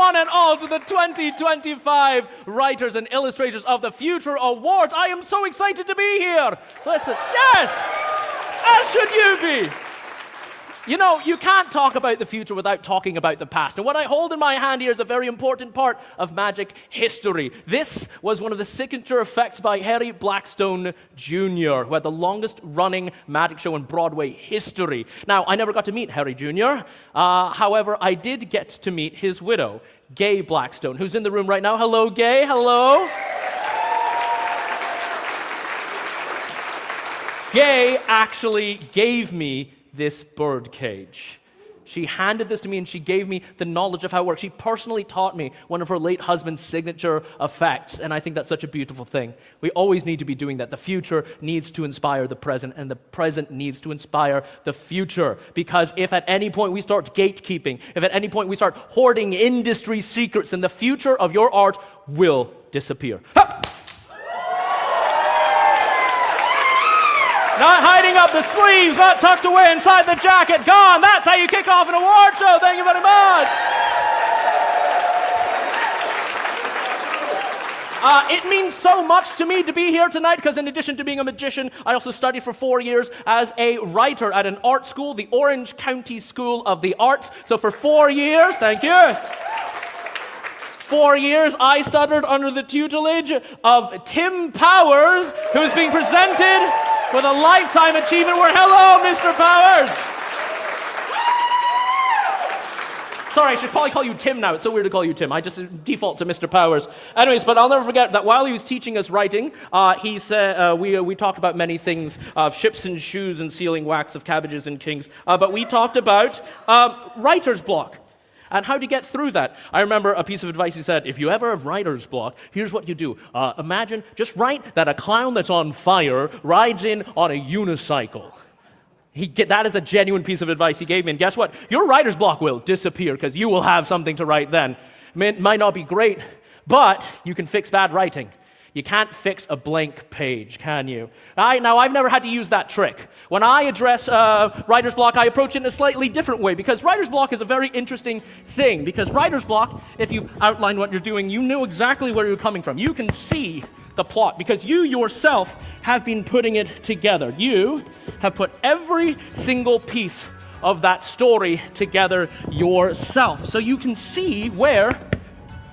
one and all, to the 2025 Writers and Illustrators of the Future Awards. I am so excited to be here. Listen, yes, as should you be. You know, you can't talk about the future without talking about the past. And what I hold in my hand here is a very important part of magic history. This was one of the signature effects by Harry Blackstone Jr., who had the longest running magic show in Broadway history. Now, I never got to meet Harry Jr. However, I did get to meet his widow, Gay Blackstone, who's in the room right now. Hello, Gay. Hello. Gay actually gave me this bird cage. She handed this to me and she gave me the knowledge of how it works. She personally taught me one of her late husband's signature effects, and I think that's such a beautiful thing. We always need to be doing that. The future needs to inspire the present, and the present needs to inspire the future. Because if at any point we start gatekeeping, if at any point we start hoarding industry secrets, then the future of your art will disappear. Ha! Not hiding up the sleeves, not tucked away inside the jacket. Gone. That's how you kick off an award show. Thank you very much. It means so much to me to be here tonight because in addition to being a magician, I also studied for 4 years as a writer at an art school, the Orange County School of the Arts. So for 4 years, thank you. 4 years, I studied under the tutelage of Tim Powers, who's being presented with a Lifetime Achievement Award. Hello, Mr. Powers. Sorry, I should probably call you Tim now. It's so weird to call you Tim. I just default to Mr. Powers. Anyways, but I'll never forget that while he was teaching us writing, he said, we talked about many things, ships and shoes and sealing wax of cabbages and kings, but we talked about writer's block. And how to get through that. I remember a piece of advice he said, if you ever have writer's block, here's what you do. Imagine, just write that a clown that's on fire rides in on a unicycle. That is a genuine piece of advice he gave me. And guess what? Your writer's block will disappear because you will have something to write then. It might not be great, but you can fix bad writing. You can't fix a blank page, can you? Now, I've never had to use that trick. When I address writer's block, I approach it in a slightly different way because writer's block is a very interesting thing because writer's block, if you've outlined what you're doing, you know exactly where you're coming from. You can see the plot because you yourself have been putting it together. You have put every single piece of that story together yourself. So you can see where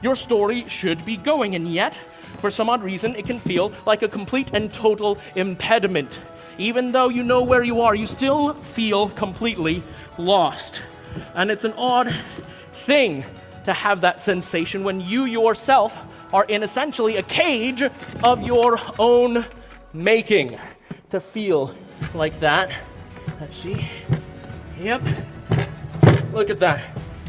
your story should be going, and yet, for some odd reason, it can feel like a complete and total impediment. Even though you know where you are, you still feel completely lost. And it's an odd thing to have that sensation when you yourself are in essentially a cage of your own making. To feel like that. Let's see. Yep. Look at that.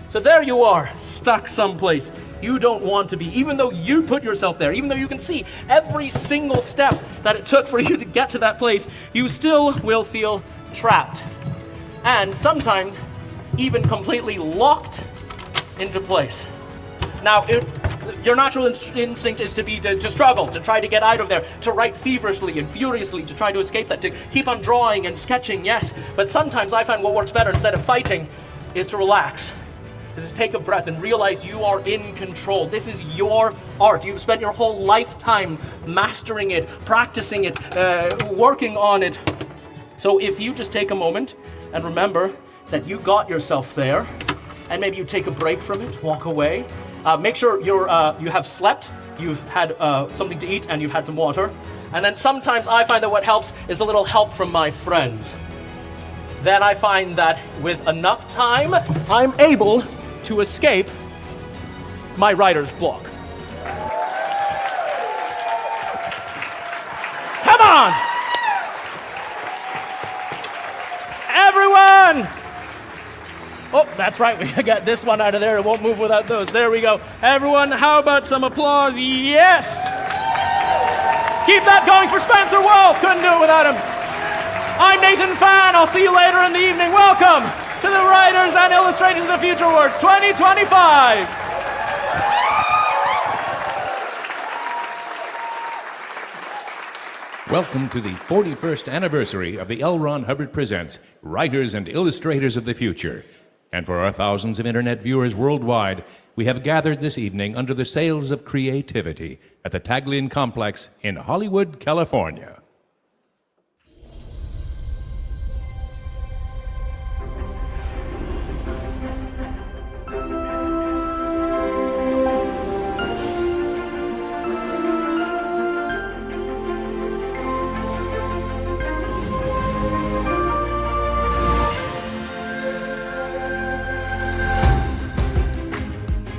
So there you are, stuck someplace you don't want to be, even though you put yourself there, even though you can see every single step that it took for you to get to that place, you still will feel trapped. And sometimes even completely locked into place. Now, your natural instinct is to struggle, to try to get out of there, to write feverishly and furiously, to try to escape that, to keep on drawing and sketching, yes. But sometimes I find what works better, instead of fighting, is to relax. Is to take a breath and realize you are in control. This is your art. You've spent your whole lifetime mastering it, practicing it, working on it. So if you just take a moment and remember that you got yourself there, and maybe you take a break from it, walk away, make sure you have slept, you've had something to eat, and you've had some water. And then sometimes I find that what helps is a little help from my friends. Then I find that with enough time, I'm able to escape my writer's block. Come on! Everyone! Oh, that's right, we got this one out of there. It won't move without those. There we go. Everyone, how about some applause? Yes! Keep that going for Spencer Wolf. Couldn't do it without him. I'm Nathan Fan. I'll see you later in the evening. Welcome to the Writers and Illustrators of the Future Awards 2025. Welcome to the 41st anniversary of the L. Ron Hubbard Presents Writers and Illustrators of the Future. And for our thousands of internet viewers worldwide, we have gathered this evening under the sails of creativity at the Taglin Complex in Hollywood, California.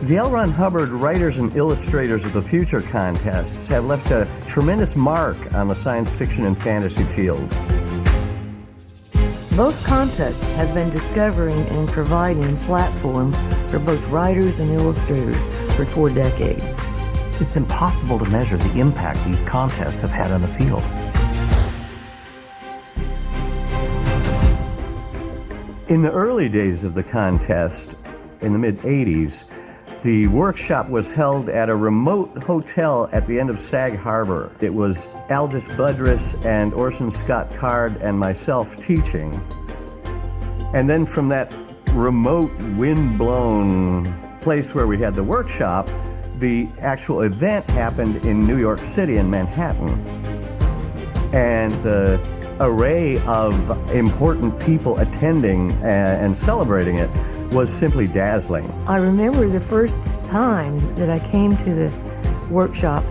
The L. Ron Hubbard Writers and Illustrators of the Future contests have left a tremendous mark on the science fiction and fantasy field. Both contests have been discovering and providing platform for both writers and illustrators for 4 decades. It's impossible to measure the impact these contests have had on the field. In the early days of the contest, in the mid-'80s, the workshop was held at a remote hotel at the end of Sag Harbor. It was Aldous Budrus and Orson Scott Card and myself teaching. And then from that remote, wind-blown place where we had the workshop, the actual event happened in New York City in Manhattan. And the array of important people attending and celebrating it was simply dazzling. I remember the first time that I came to the workshop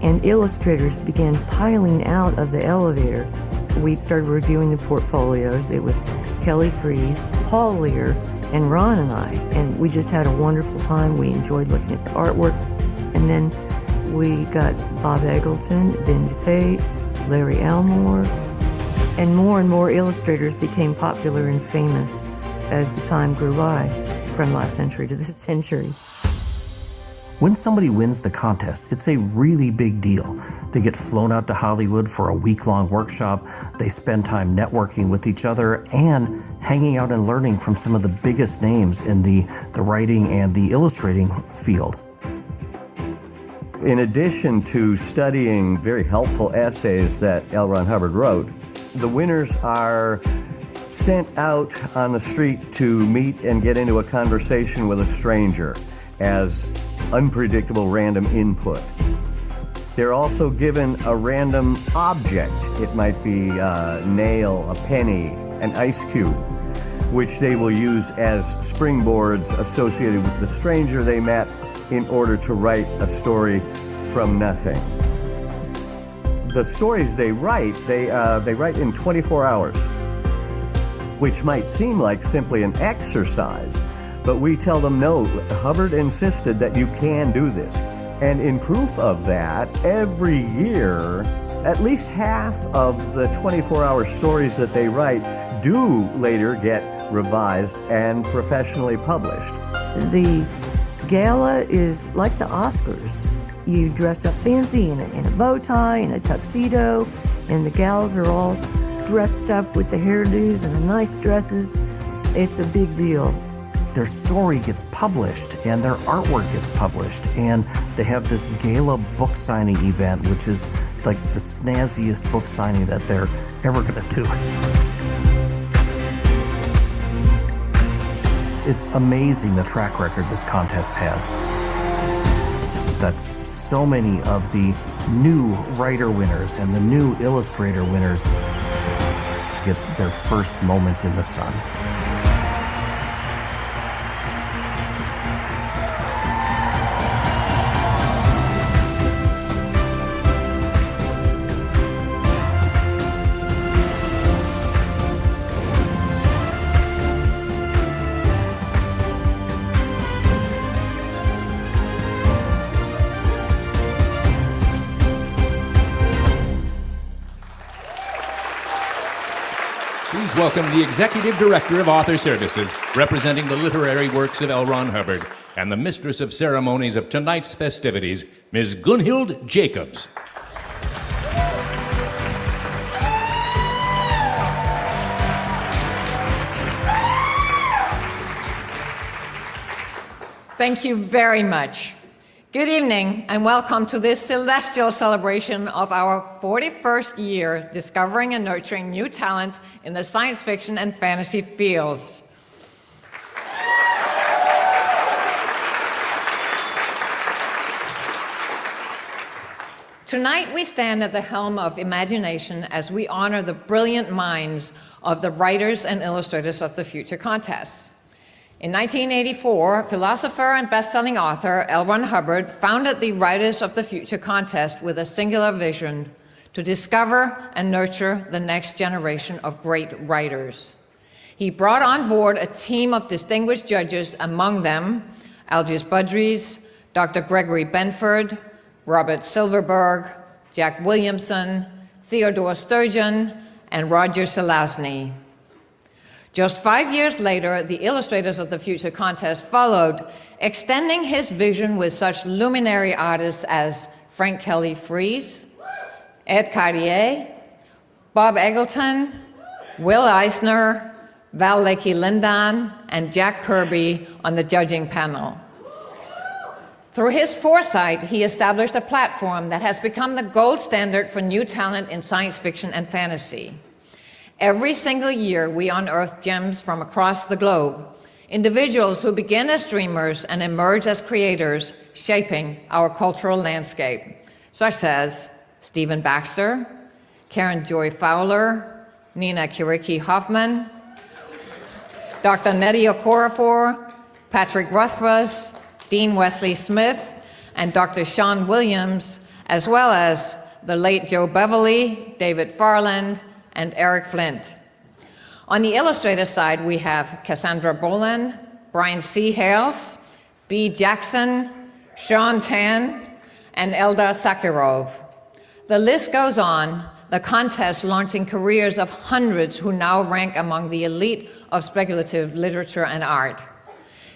and illustrators began piling out of the elevator. We started reviewing the portfolios. It was Kelly Freas, Paul Lear, and Ron and I, and we just had a wonderful time. We enjoyed looking at the artwork. And then we got Bob Eggleton, Ben DeFate, Larry Elmore, and more illustrators became popular and famous as the time grew by, from last century to this century. When somebody wins the contest, it's a really big deal. They get flown out to Hollywood for a week-long workshop. They spend time networking with each other and hanging out and learning from some of the biggest names in the writing and the illustrating field. In addition to studying very helpful essays that L. Ron Hubbard wrote, the winners are sent out on the street to meet and get into a conversation with a stranger as unpredictable random input. They're also given a random object. It might be a nail, a penny, an ice cube, which they will use as springboards associated with the stranger they met in order to write a story from nothing. The stories they write in 24 hours, which might seem like simply an exercise, but we tell them, no, Hubbard insisted that you can do this. And in proof of that, every year, at least half of the 24-hour stories that they write do later get revised and professionally published. The Gala is like the Oscars. You dress up fancy in a bow tie and a tuxedo, and the gals are all dressed up with the hairdos and the nice dresses. It's a big deal. Their story gets published and their artwork gets published, and they have this Gala book signing event, which is like the snazziest book signing that they're ever going to do. It's amazing the track record this contest has. That so many of the new writer winners and the new illustrator winners get their first moment in the sun. Please welcome the Executive Director of Author Services, representing the literary works of L. Ron Hubbard, and the Mistress of Ceremonies of tonight's festivities, Ms. Gunhild Jacobs. Thank you very much. Good evening and welcome to this celestial celebration of our 41st year discovering and nurturing new talent in the science fiction and fantasy fields. Tonight, we stand at the helm of imagination as we honor the brilliant minds of the writers and illustrators of the future contest. In 1984, philosopher and best-selling author L. Ron Hubbard founded the Writers of the Future contest with a singular vision: to discover and nurture the next generation of great writers. He brought on board a team of distinguished judges, among them Algis Budrys, Dr. Gregory Benford, Robert Silverberg, Jack Williamson, Theodore Sturgeon, and Roger Zelazny. Just 5 years later, the Illustrators of the Future contest followed, extending his vision with such luminary artists as Frank Kelly Freas, Ed Cartier, Bob Eggleton, Will Eisner, Val Leakey Lindan, and Jack Kirby on the judging panel. Through his foresight, he established a platform that has become the gold standard for new talent in science fiction and fantasy. Every single year, we unearth gems from across the globe, individuals who begin as dreamers and emerge as creators, shaping our cultural landscape, such as Stephen Baxter, Karen Joy Fowler, Nina Kiriki Hoffman, Dr. Nettie Okorafor, Patrick Rothfuss, Dean Wesley Smith, and Dr. Sean Williams, as well as the late Joe Beverly, David Farland, and Eric Flint. On the illustrator side, we have Cassandra Boland, Brian C. Hales, B. Jackson, Sean Tan, and Eldar Sakharov. The list goes on, the contest launching careers of hundreds who now rank among the elite of speculative literature and art.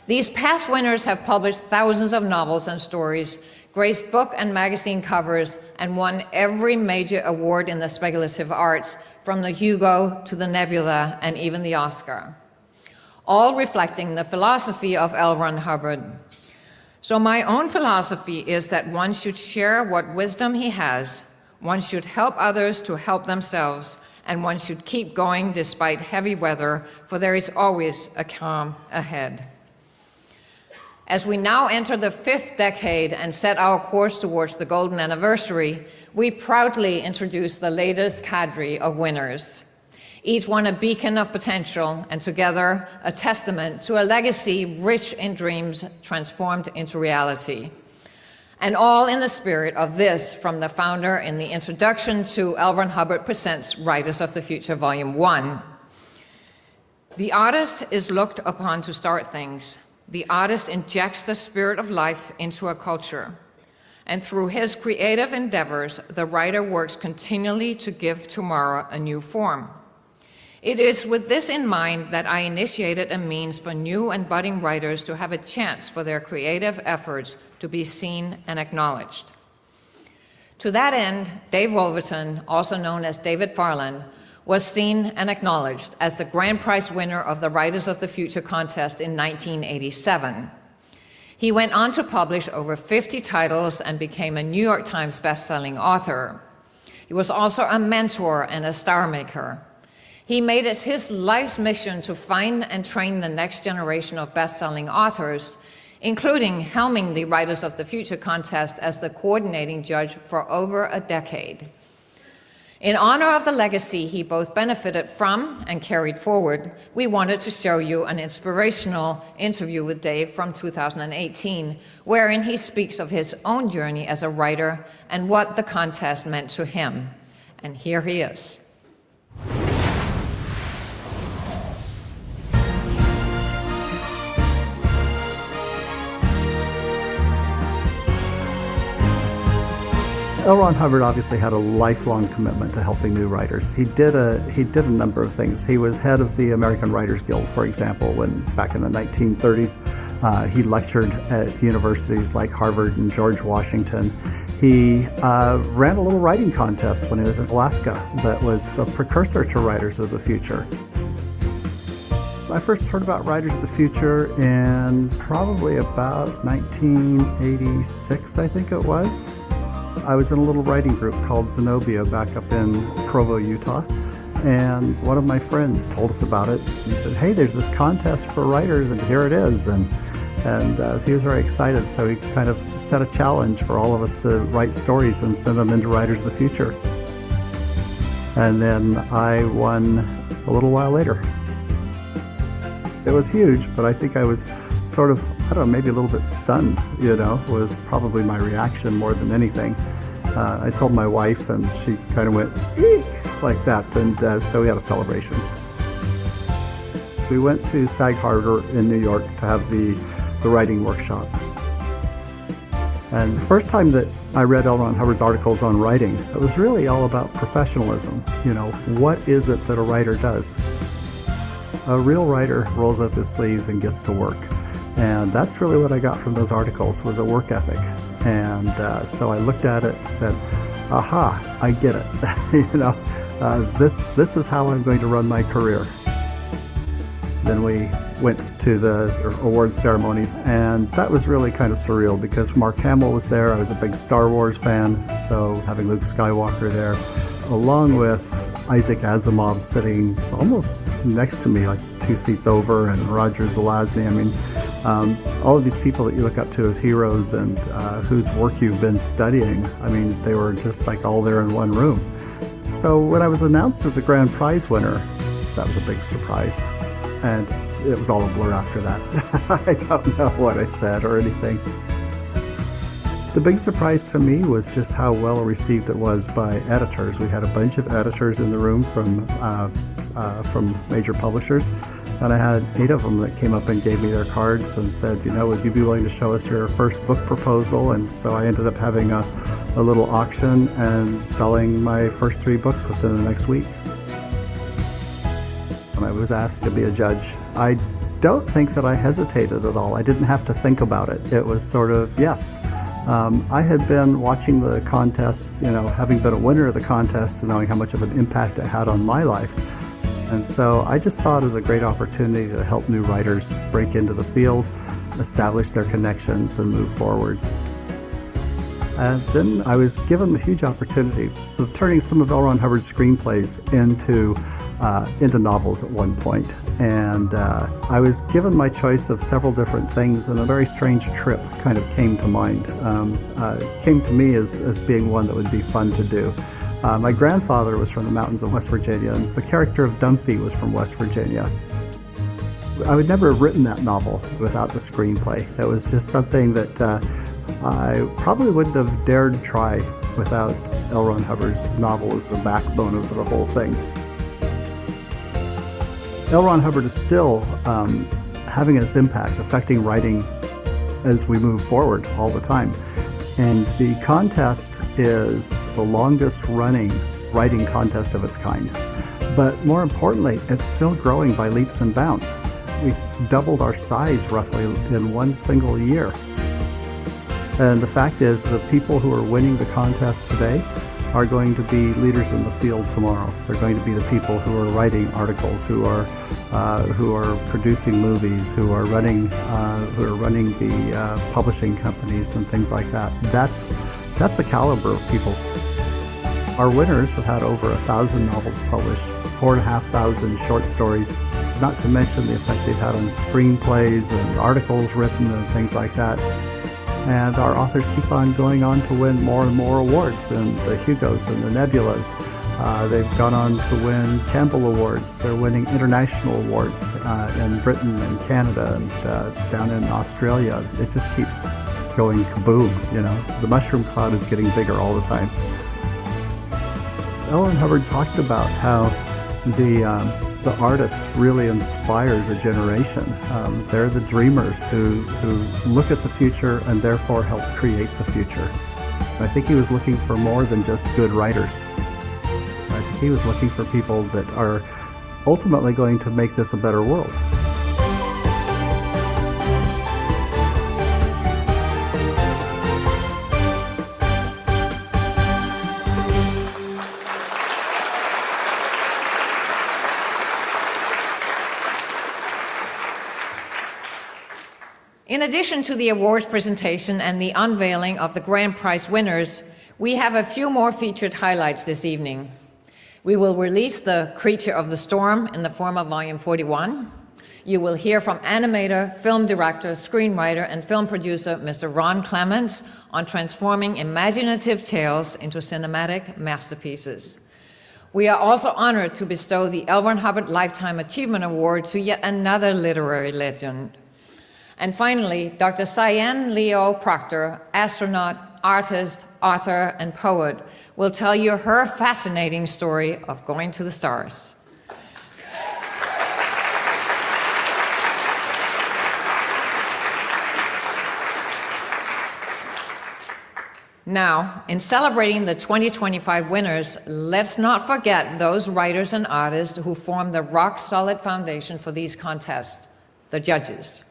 These past winners have published thousands of novels and stories, graced book and magazine covers, and won every major award in the speculative arts, from the Hugo to the Nebula and even the Oscar, all reflecting the philosophy of L. Ron Hubbard. So my own philosophy is that one should share what wisdom he has, one should help others to help themselves, and one should keep going despite heavy weather, for there is always a calm ahead. As we now enter the 5th decade and set our course towards the golden anniversary, we proudly introduce the latest cadre of winners, each one a beacon of potential, and together a testament to a legacy rich in dreams transformed into reality. And all in the spirit of this from the founder in the introduction to L. Ron Hubbard Presents Writers of the Future, Volume 1. The artist is looked upon to start things. The artist injects the spirit of life into a culture. And through his creative endeavors, the writer works continually to give tomorrow a new form. It is with this in mind that I initiated a means for new and budding writers to have a chance for their creative efforts to be seen and acknowledged. To that end, Dave Wolverton, also known as David Farland, was seen and acknowledged as the grand prize winner of the Writers of the Future contest in 1987. He went on to publish over 50 titles and became a New York Times best-selling author. He was also a mentor and a star maker. He made it his life's mission to find and train the next generation of best-selling authors, including helming the Writers of the Future contest as the coordinating judge for over a decade. In honor of the legacy he both benefited from and carried forward, we wanted to show you an inspirational interview with Dave from 2018, wherein he speaks of his own journey as a writer and what the contest meant to him. And here he is. L. Ron Hubbard obviously had a lifelong commitment to helping new writers. He did a number of things. He was head of the American Writers Guild, for example, when back in the 1930s. He lectured at universities like Harvard and George Washington. He ran a little writing contest when he was in Alaska that was a precursor to Writers of the Future. I first heard about Writers of the Future in probably about 1986, I think it was. I was in a little writing group called Zenobia back up in Provo, Utah, and one of my friends told us about it. He said, hey, there's this contest for writers, and here it is. And And he was very excited, so he kind of set a challenge for all of us to write stories and send them into Writers of the Future. And then I won a little while later. It was huge, but I think I was sort of, I don't know, maybe a little bit stunned, was probably my reaction more than anything. I told my wife, and she kind of went, eek, like that, and so we had a celebration. We went to Sag Harbor in New York to have the writing workshop. And the first time that I read L. Ron Hubbard's articles on writing, it was really all about professionalism. What is it that a writer does? A real writer rolls up his sleeves and gets to work. And that's really what I got from those articles, was a work ethic. And so I looked at it and said, aha, I get it. This is how I'm going to run my career. Then we went to the awards ceremony, and that was really kind of surreal because Mark Hamill was there. I was a big Star Wars fan, so having Luke Skywalker there, along with Isaac Asimov sitting almost next to me, like 2 seats over, and Roger Zelazny. I mean, all of these people that you look up to as heroes and whose work you've been studying, I mean, they were just like all there in one room. So when I was announced as a grand prize winner, that was a big surprise. And it was all a blur after that. I don't know what I said or anything. The big surprise to me was just how well received it was by editors. We had a bunch of editors in the room from major publishers, and I had 8 of them that came up and gave me their cards and said, would you be willing to show us your first book proposal? And so I ended up having a little auction and selling my first 3 books within the next week. When I was asked to be a judge, I don't think that I hesitated at all. I didn't have to think about it. It was sort of, yes. I had been watching the contest, having been a winner of the contest and knowing how much of an impact it had on my life. And so I just saw it as a great opportunity to help new writers break into the field, establish their connections, and move forward. And then I was given the huge opportunity of turning some of L. Ron Hubbard's screenplays into novels at one point. And I was given my choice of several different things, and a very strange trip kind of came to mind. Came to me as being one that would be fun to do. My grandfather was from the mountains of West Virginia, and the character of Dunphy was from West Virginia. I would never have written that novel without the screenplay. It was just something that I probably wouldn't have dared try without L. Ron Hubbard's novel as the backbone of the whole thing. L. Ron Hubbard is still having its impact, affecting writing as we move forward all the time. And the contest is the longest running writing contest of its kind. But more importantly, it's still growing by leaps and bounds. We doubled our size roughly in one single year. And the fact is, the people who are winning the contest today are going to be leaders in the field tomorrow. They're going to be the people who are writing articles, who are producing movies, who are running the publishing companies and things like that. That's the caliber of people. Our winners have had over 1,000 novels published, 4,500 short stories, not to mention the effect they've had on screenplays and articles written and things like that. And our authors keep on going on to win more and more awards, and the Hugos and the Nebulas. They've gone on to win Campbell Awards. They're winning international awards in Britain and Canada and down in Australia. It just keeps going kaboom, The mushroom cloud is getting bigger all the time. L. Ron Hubbard talked about how the artist really inspires a generation. They're the dreamers who look at the future and therefore help create the future. I think he was looking for more than just good writers. I think he was looking for people that are ultimately going to make this a better world. In addition to the awards presentation and the unveiling of the grand prize winners, we have a few more featured highlights this evening. We will release The Creature of the Storm in the form of Volume 41. You will hear from animator, film director, screenwriter, and film producer Mr. Ron Clements on transforming imaginative tales into cinematic masterpieces. We are also honored to bestow the L. Ron Hubbard Lifetime Achievement Award to yet another literary legend. And finally, Dr. Cyan Leo Proctor, astronaut, artist, author, and poet, will tell you her fascinating story of going to the stars. Now, in celebrating the 2025 winners, let's not forget those writers and artists who form the rock-solid foundation for these contests, the judges.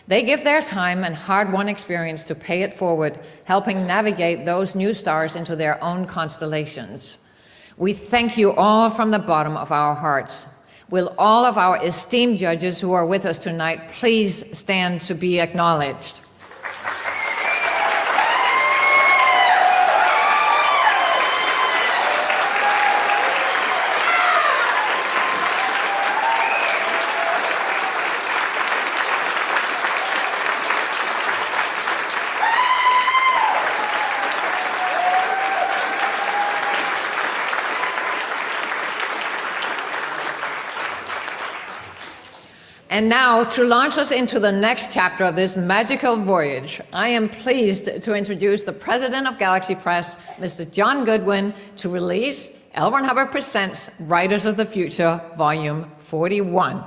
They give their time and hard-won experience to pay it forward, helping navigate those new stars into their own constellations. We thank you all from the bottom of our hearts. Will all of our esteemed judges who are with us tonight please stand to be acknowledged? And now, to launch us into the next chapter of this magical voyage, I am pleased to introduce the president of Galaxy Press, Mr. John Goodwin, to release L. Ron Hubbard Presents Writers of the Future, Volume 41.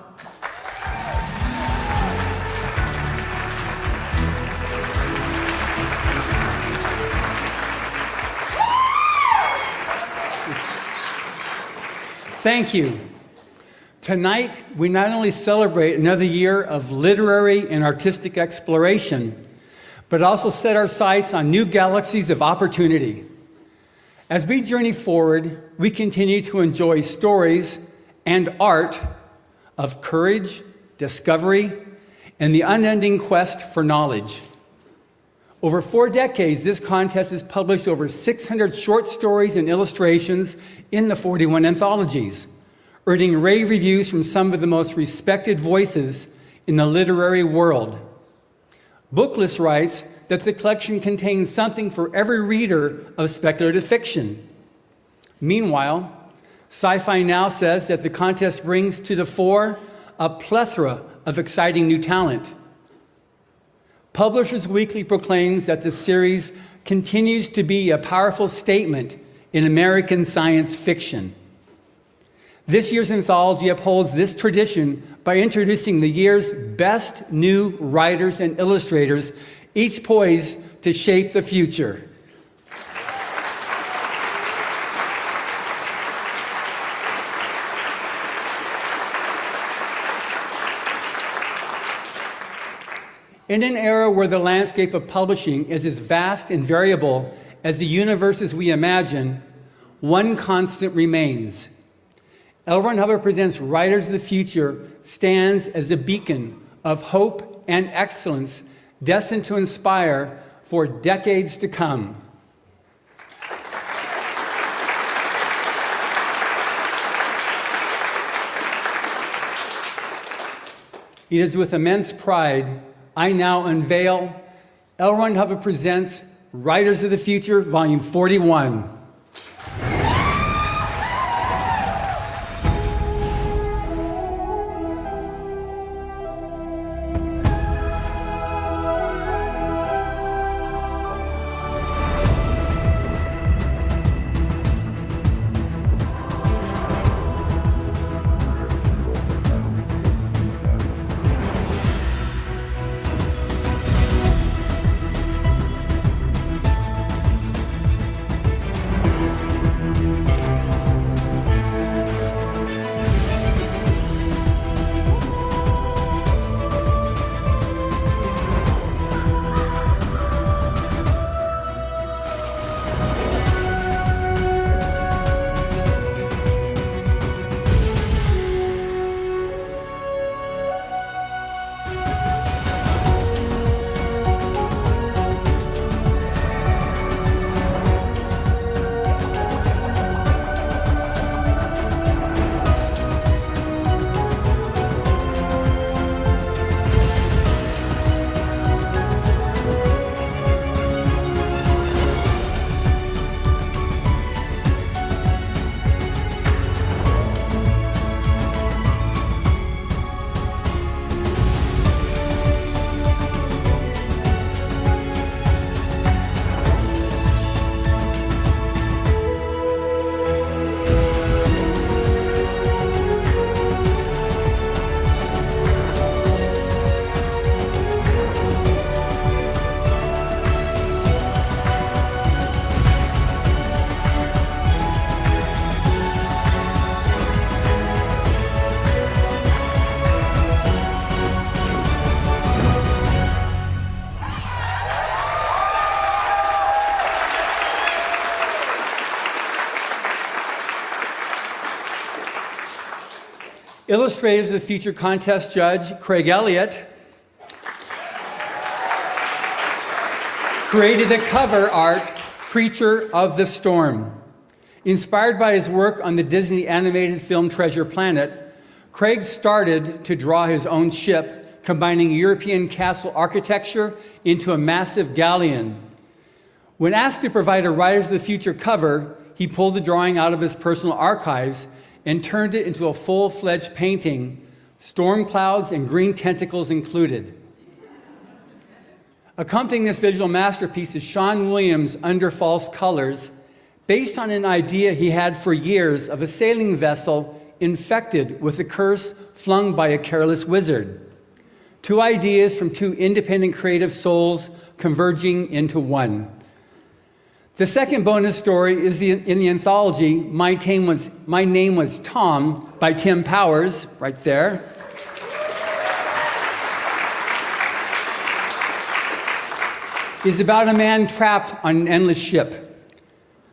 Thank you. Tonight, we not only celebrate another year of literary and artistic exploration, but also set our sights on new galaxies of opportunity. As we journey forward, we continue to enjoy stories and art of courage, discovery, and the unending quest for knowledge. Over 4 decades, this contest has published over 600 short stories and illustrations in the 41 anthologies, earning rave reviews from some of the most respected voices in the literary world. Booklist writes that the collection contains something for every reader of speculative fiction. Meanwhile, Sci-Fi Now says that the contest brings to the fore a plethora of exciting new talent. Publishers Weekly proclaims that the series continues to be a powerful statement in American science fiction. This year's anthology upholds this tradition by introducing the year's best new writers and illustrators, each poised to shape the future. In an era where the landscape of publishing is as vast and variable as the universes we imagine, one constant remains. L. Ron Hubbard Presents Writers of the Future stands as a beacon of hope and excellence destined to inspire for decades to come. It is with immense pride I now unveil L. Ron Hubbard Presents Writers of the Future, Volume 41. Illustrators of the Future contest judge Craig Elliott created the cover art Creature of the Storm. Inspired by his work on the Disney animated film Treasure Planet, Craig started to draw his own ship, combining European castle architecture into a massive galleon. When asked to provide a Writers of the Future cover, he pulled the drawing out of his personal archives and turned it into a full-fledged painting, storm clouds and green tentacles included. Accompanying this visual masterpiece is Sean Williams' Under False Colors, based on an idea he had for years of a sailing vessel infected with a curse flung by a careless wizard. Two ideas from two independent creative souls converging into one. The second bonus story is in the anthology, My Name Was Tom, by Tim Powers, right there. Is about a man trapped on an endless ship.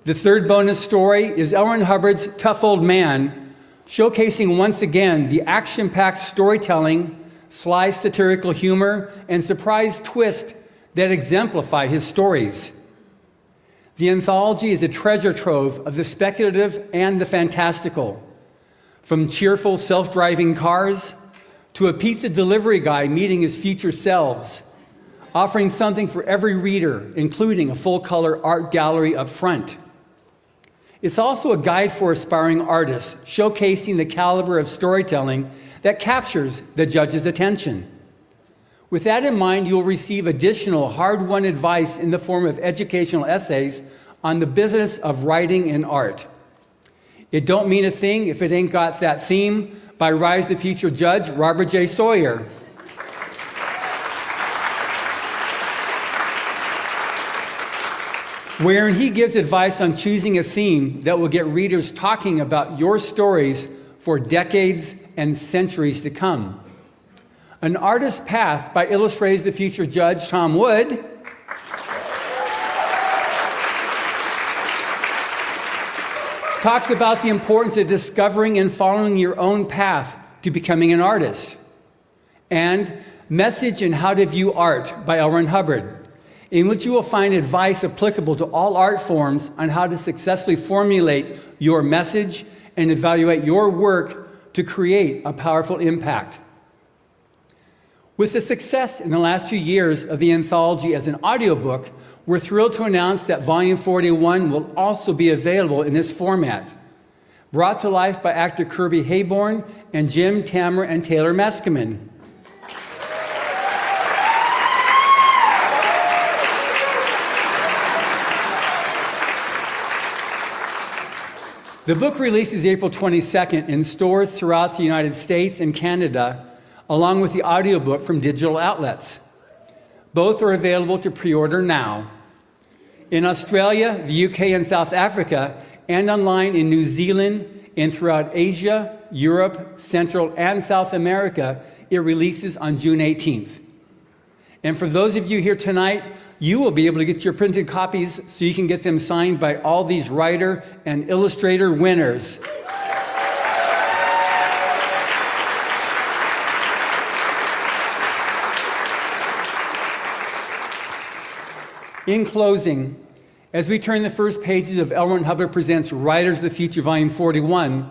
The third bonus story is L. Ron Hubbard's Tough Old Man, showcasing once again the action-packed storytelling, sly satirical humor, and surprise twist that exemplify his stories. The anthology is a treasure trove of the speculative and the fantastical, from cheerful self-driving cars to a pizza delivery guy meeting his future selves, offering something for every reader, including a full-color art gallery up front. It's also a guide for aspiring artists, showcasing the caliber of storytelling that captures the judge's attention. With that in mind, you'll receive additional hard-won advice in the form of educational essays on the business of writing and art. It don't mean a thing if it ain't got that theme by Rise the Future Judge Robert J. Sawyer. Wherein he gives advice on choosing a theme that will get readers talking about your stories for decades and centuries to come. An Artist's Path by Illustrators the Future Judge Tom Wood, talks about the importance of discovering and following your own path to becoming an artist. And Message and How to View Art by L. Ron Hubbard, in which you will find advice applicable to all art forms on how to successfully formulate your message and evaluate your work to create a powerful impact. With the success in the last few years of the anthology as an audiobook, we're thrilled to announce that Volume 41 will also be available in this format, brought to life by actor Kirby Hayborn and Jim, Tamara, and Taylor Meskimen. The book releases April 22nd in stores throughout the United States and Canada, along with the audiobook from digital outlets. Both are available to pre-order now. In Australia, the UK, and South Africa, and online in New Zealand and throughout Asia, Europe, Central, and South America, it releases on June 18th. And for those of you here tonight, you will be able to get your printed copies so you can get them signed by all these writer and illustrator winners. In closing, as we turn the first pages of L. Ron Hubbard Presents Writers of the Future, Volume 41,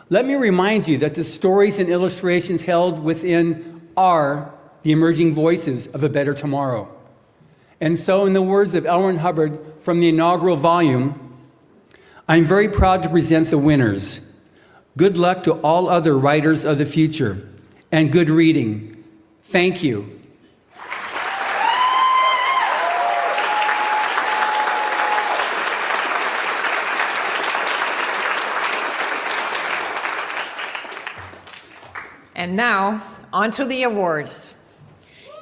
let me remind you that the stories and illustrations held within are the emerging voices of a better tomorrow. And so, in the words of L. Ron Hubbard from the inaugural volume, I'm very proud to present the winners. Good luck to all other writers of the future, and good reading. Thank you. And now, on to the awards.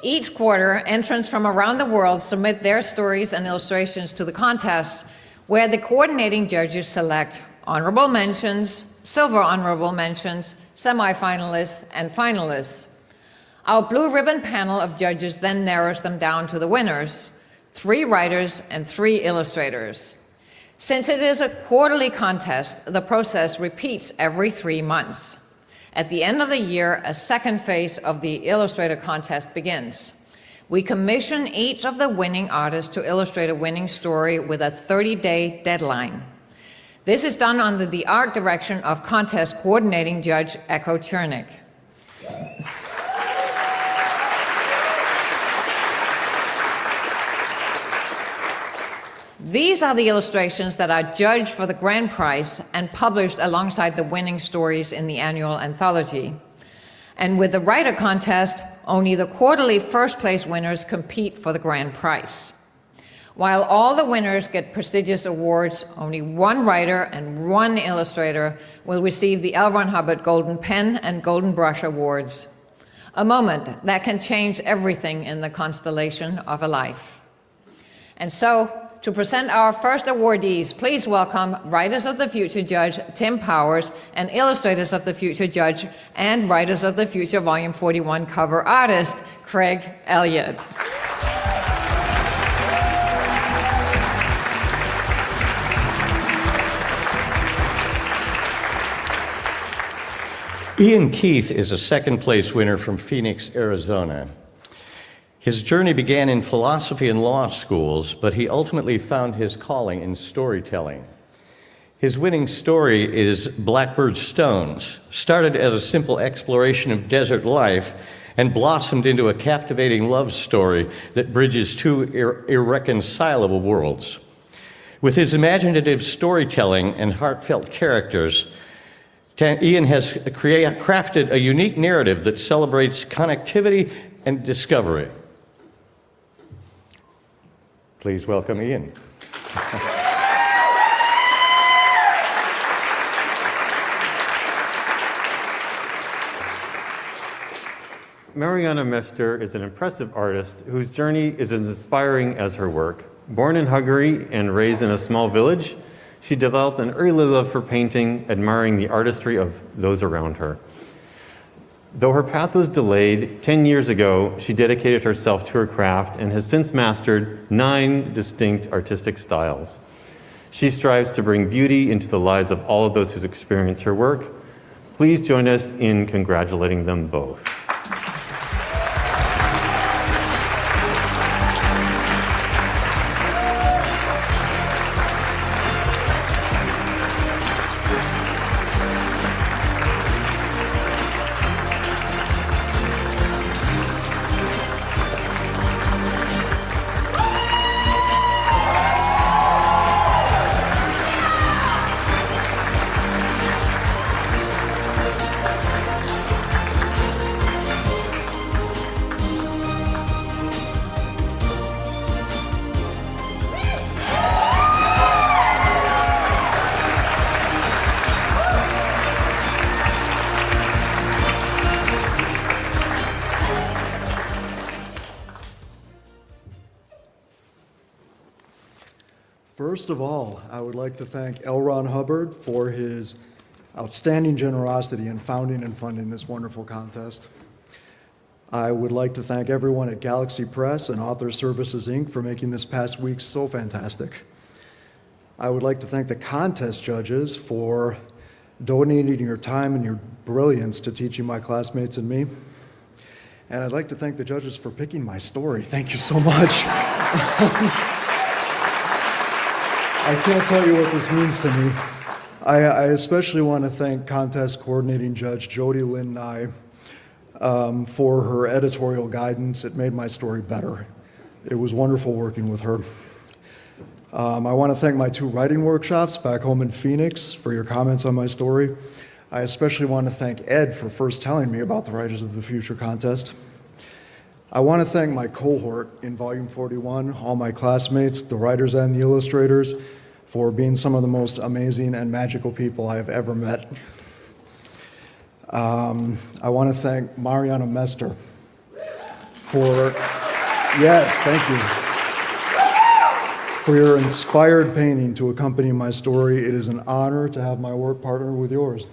Each quarter, entrants from around the world submit their stories and illustrations to the contest, where the coordinating judges select honorable mentions, silver honorable mentions, semifinalists, and finalists. Our blue ribbon panel of judges then narrows them down to the winners, 3 writers and 3 illustrators. Since it is a quarterly contest, the process repeats every 3 months. At the end of the year, a second phase of the illustrator contest begins. We commission each of the winning artists to illustrate a winning story with a 30-day deadline. This is done under the art direction of contest coordinating judge Echo Chernick. These are the illustrations that are judged for the grand prize and published alongside the winning stories in the annual anthology. And with the writer contest, only the quarterly first place winners compete for the grand prize. While all the winners get prestigious awards, only one writer and one illustrator will receive the L. Ron Hubbard Golden Pen and Golden Brush Awards. A moment that can change everything in the constellation of a life. And so, to present our first awardees, please welcome Writers of the Future Judge Tim Powers and Illustrators of the Future Judge and Writers of the Future Volume 41 cover artist, Craig Elliott. Ian Keith is a second place winner from Phoenix, Arizona. His journey began in philosophy and law schools, but he ultimately found his calling in storytelling. His winning story is Blackbird Stones, started as a simple exploration of desert life and blossomed into a captivating love story that bridges two irreconcilable worlds. With his imaginative storytelling and heartfelt characters, Ian has crafted a unique narrative that celebrates connectivity and discovery. Please welcome Ian. Mariana Mester is an impressive artist whose journey is as inspiring as her work. Born in Hungary and raised in a small village, she developed an early love for painting, admiring the artistry of those around her. Though her path was delayed, 10 years ago, she dedicated herself to her craft and has since mastered 9 distinct artistic styles. She strives to bring beauty into the lives of all of those who experience her work. Please join us in congratulating them both. First of all, I would like to thank L. Ron Hubbard for his outstanding generosity in founding and funding this wonderful contest. I would like to thank everyone at Galaxy Press and Author Services, Inc. for making this past week so fantastic. I would like to thank the contest judges for donating your time and your brilliance to teaching my classmates and me. And I'd like to thank the judges for picking my story. Thank you so much. I can't tell you what this means to me. I especially want to thank contest coordinating judge Jody Lynn Nye for her editorial guidance. It made my story better. It was wonderful working with her. I want to thank my 2 writing workshops back home in Phoenix for your comments on my story. I especially want to thank Ed for first telling me about the Writers of the Future contest. I want to thank my cohort in Volume 41, all my classmates, the writers and the illustrators, for being some of the most amazing and magical people I have ever met. I want to thank Mariana Mester for, yes, thank you, for your inspired painting to accompany my story. It is an honor to have my work partner with yours.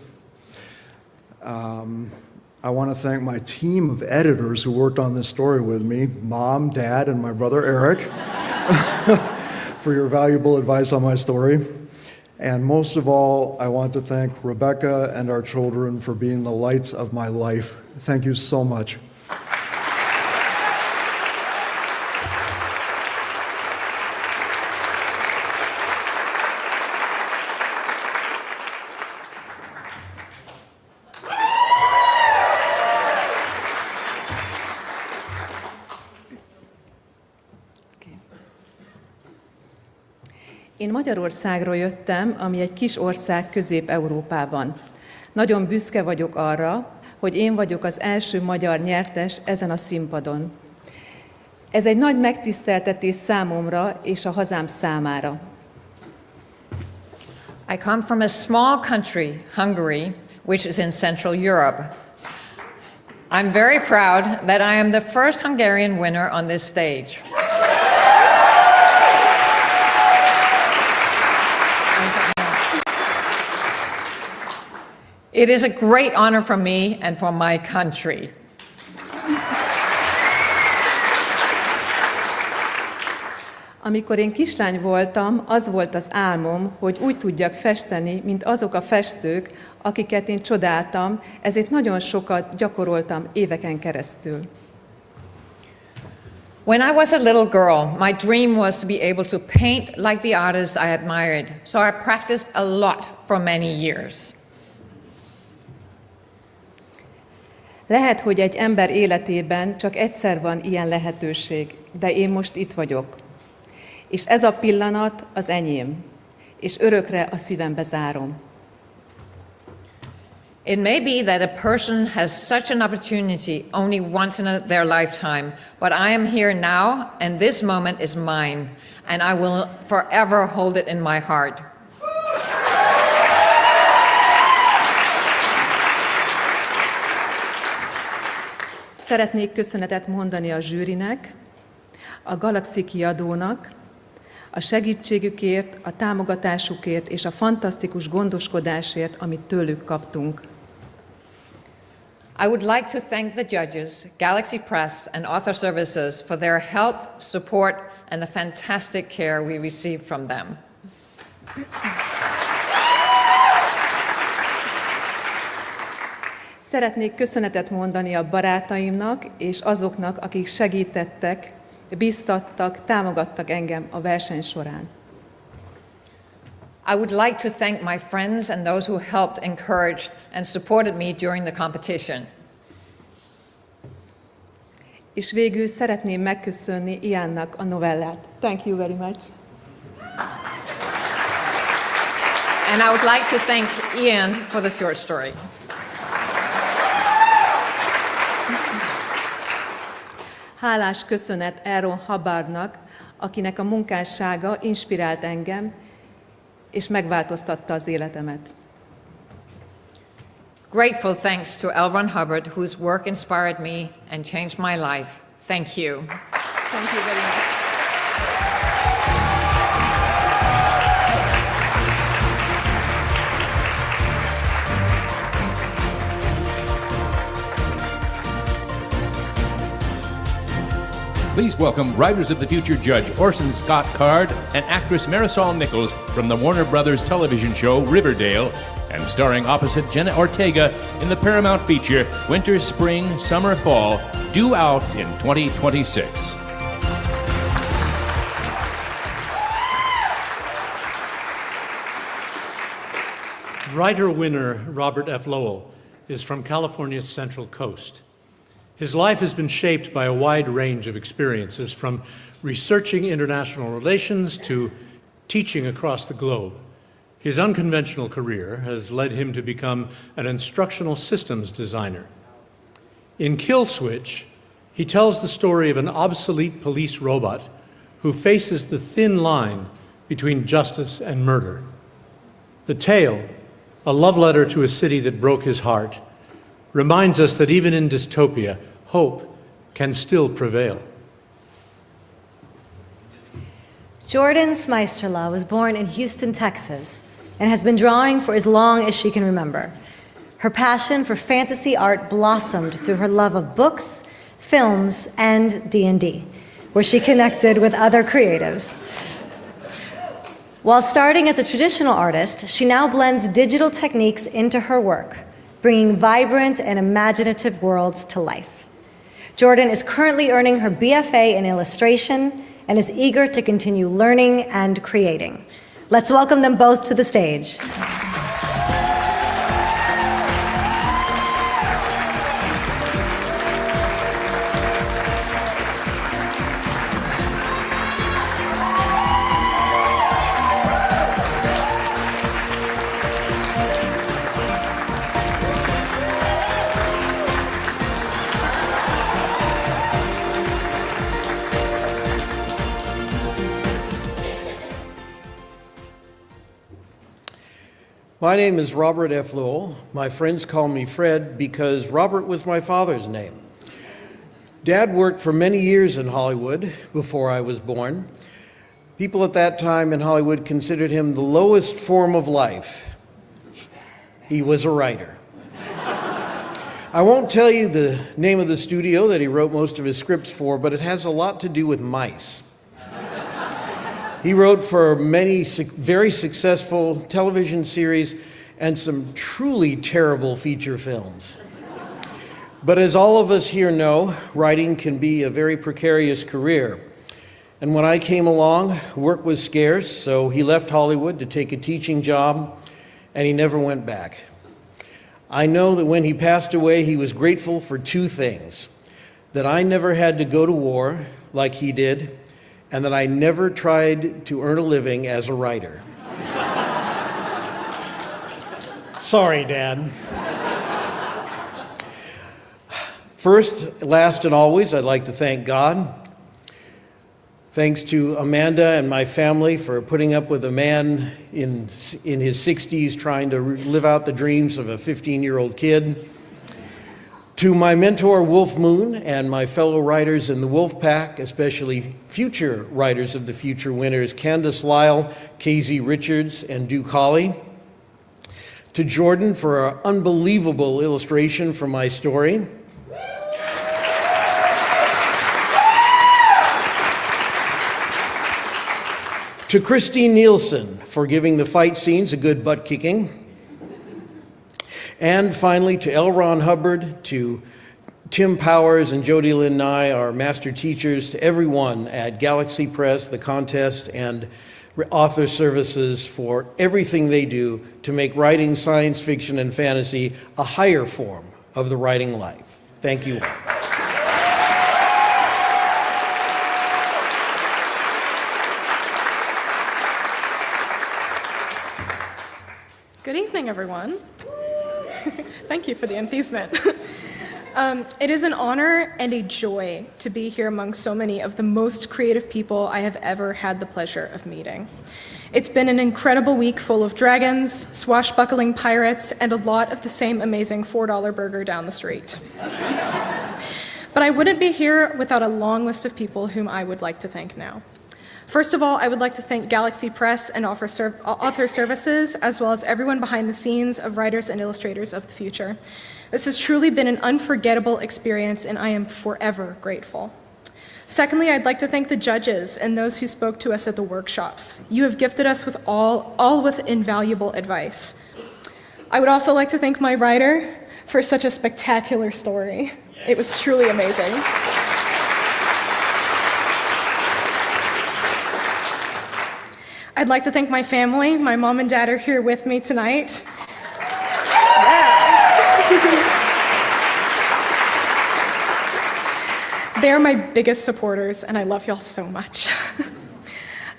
I want to thank my team of editors who worked on this story with me, Mom, Dad, and my brother Eric, for your valuable advice on my story. And most of all, I want to thank Rebecca and our children for being the lights of my life. Thank you so much. Én Magyarországról jöttem, ami egy kis ország Közép-Európában. Nagyon büszke vagyok arra, hogy én vagyok az első magyar nyertes ezen a színpadon. Ez egy nagy megtiszteltetés számomra és a hazám számára. I come from a small country, Hungary, which is in Central Europe. I'm very proud that I am the first Hungarian winner on this stage. It is a great honor for me and for my country. Amikor én kislány voltam, az volt az álmom, hogy úgy tudjak festeni, mint azok a festők, akiket én csodáltam, ezért nagyon sokat gyakoroltam éveken keresztül. When I was a little girl, my dream was to be able to paint like the artists I admired, so I practiced a lot for many years. Lehet, hogy egy ember életében csak egyszer van ilyen lehetőség, de én most itt vagyok. És ez a pillanat az enyém, és örökre a szívembe zárom. It may be that a person has such an opportunity only once in their lifetime, but I am here now, and this moment is mine, and I will forever hold it in my heart. Szeretnék köszönetet mondani a zsűrinek, a Galaxy kiadónak, a segítségükért, a támogatásukért és a fantasztikus gondoskodásért, amit tőlük kaptunk. I would like to thank the judges, Galaxy Press, and Author Services for their help, support, and the fantastic care we received from them. Szeretnék köszönetet mondani a barátaimnak és azoknak, akik segítettek, biztattak, támogattak engem a verseny során. I would like to thank my friends and those who helped, encouraged, and supported me during the competition. És végül szeretném megköszönni Iannak a novellát. Thank you very much. And I would like to thank Ian for the short story. Hálás köszönet Aaron Hubbardnak, akinek a munkássága inspirált engem, és megváltoztatta az életemet. Grateful thanks to L. Ron Hubbard, whose work inspired me and changed my life. Thank you. Thank you very much. Please welcome Writers of the Future judge Orson Scott Card and actress Marisol Nichols from the Warner Brothers television show Riverdale, and starring opposite Jenna Ortega in the Paramount feature Winter, Spring, Summer, Fall, due out in 2026. Writer-winner Robert F. Lowell is from California's Central Coast. His life has been shaped by a wide range of experiences, from researching international relations to teaching across the globe. His unconventional career has led him to become an instructional systems designer. In Kill Switch, he tells the story of an obsolete police robot who faces the thin line between justice and murder. The tale, a love letter to a city that broke his heart, reminds us that even in dystopia, hope can still prevail. Jordan Smeisterla was born in Houston, Texas, and has been drawing for as long as she can remember. Her passion for fantasy art blossomed through her love of books, films, and D&D, where she connected with other creatives. While starting as a traditional artist, she now blends digital techniques into her work, bringing vibrant and imaginative worlds to life. Jordan is currently earning her BFA in illustration and is eager to continue learning and creating. Let's welcome them both to the stage. My name is Robert F. Lowell. My friends call me Fred because Robert was my father's name. Dad worked for many years in Hollywood before I was born. People at that time in Hollywood considered him the lowest form of life. He was a writer. I won't tell you the name of the studio that he wrote most of his scripts for, but it has a lot to do with mice. He wrote for many very successful television series and some truly terrible feature films. But as all of us here know, writing can be a very precarious career. And when I came along, work was scarce, so he left Hollywood to take a teaching job, and he never went back. I know that when he passed away, he was grateful for two things: that I never had to go to war like he did, and that I never tried to earn a living as a writer. Sorry, Dad. First, last, and always, I'd like to thank God. Thanks to Amanda and my family for putting up with a man in his 60s trying to live out the dreams of a 15-year-old kid. To my mentor, Wolf Moon, and my fellow writers in the Wolf Pack, especially future writers of the future winners, Candace Lyle, Casey Richards, and Duke Hawley. To Jordan for an unbelievable illustration for my story. To Christine Nielsen for giving the fight scenes a good butt kicking. And finally, to L. Ron Hubbard, to Tim Powers and Jody Lynn Nye, our master teachers, to everyone at Galaxy Press, the contest, and Author Services for everything they do to make writing science fiction and fantasy a higher form of the writing life. Thank you all. Good evening, everyone. Thank you for the enthusement. It is an honor and a joy to be here among so many of the most creative people I have ever had the pleasure of meeting. It's been an incredible week full of dragons, swashbuckling pirates, and a lot of the same amazing $4 burger down the street. But I wouldn't be here without a long list of people whom I would like to thank now. First of all, I would like to thank Galaxy Press and Author Services, as well as everyone behind the scenes of writers and illustrators of the future. This has truly been an unforgettable experience, and I am forever grateful. Secondly, I'd like to thank the judges and those who spoke to us at the workshops. You have gifted us with all with invaluable advice. I would also like to thank my writer for such a spectacular story. It was truly amazing. I'd like to thank my family. My mom and dad are here with me tonight. They're my biggest supporters, and I love y'all so much.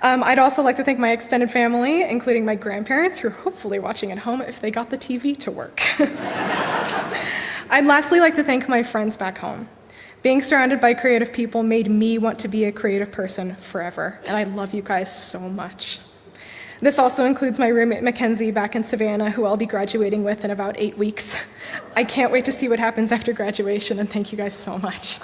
I'd also like to thank my extended family, including my grandparents, who are hopefully watching at home if they got the TV to work. I'd lastly like to thank my friends back home. Being surrounded by creative people made me want to be a creative person forever, and I love you guys so much. This also includes my roommate Mackenzie back in Savannah, who I'll be graduating with in about 8 weeks. I can't wait to see what happens after graduation, and thank you guys so much.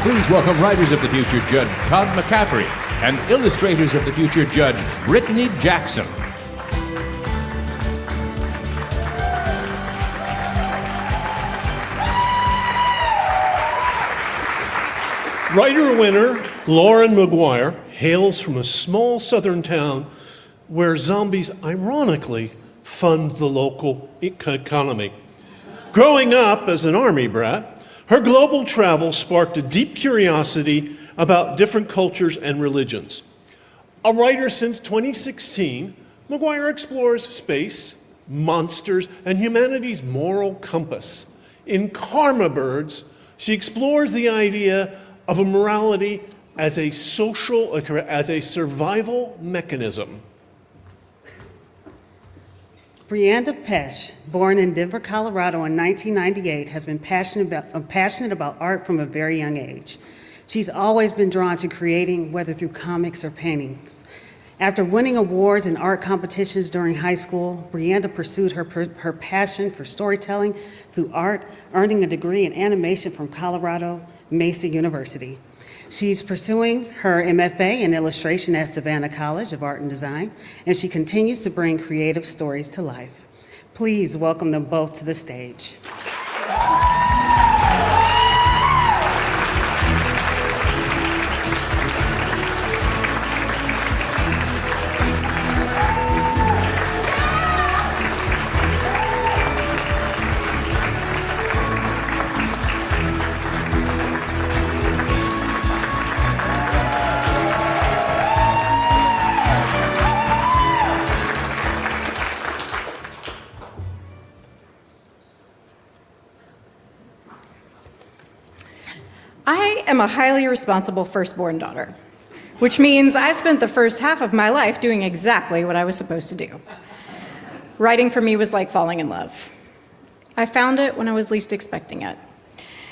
Please welcome Writers of the Future Judge Todd McCaffrey and Illustrators of the Future Judge Brittany Jackson. Writer-winner Lauren McGuire hails from a small southern town where zombies ironically fund the local economy. Growing up as an Army brat, her global travel sparked a deep curiosity about different cultures and religions. A writer since 2016, McGuire explores space, monsters, and humanity's moral compass. In Karma Birds, she explores the idea of a morality as a survival mechanism. Brianda Pesch, born in Denver, Colorado in 1998, has been passionate about art from a very young age. She's always been drawn to creating, whether through comics or paintings. After winning awards in art competitions during high school, Brianda pursued her passion for storytelling through art, earning a degree in animation from Colorado Mesa University. She's pursuing her MFA in illustration at Savannah College of Art and Design, and she continues to bring creative stories to life. Please welcome them both to the stage. I am a highly responsible firstborn daughter, which means I spent the first half of my life doing exactly what I was supposed to do. Writing for me was like falling in love. I found it when I was least expecting it.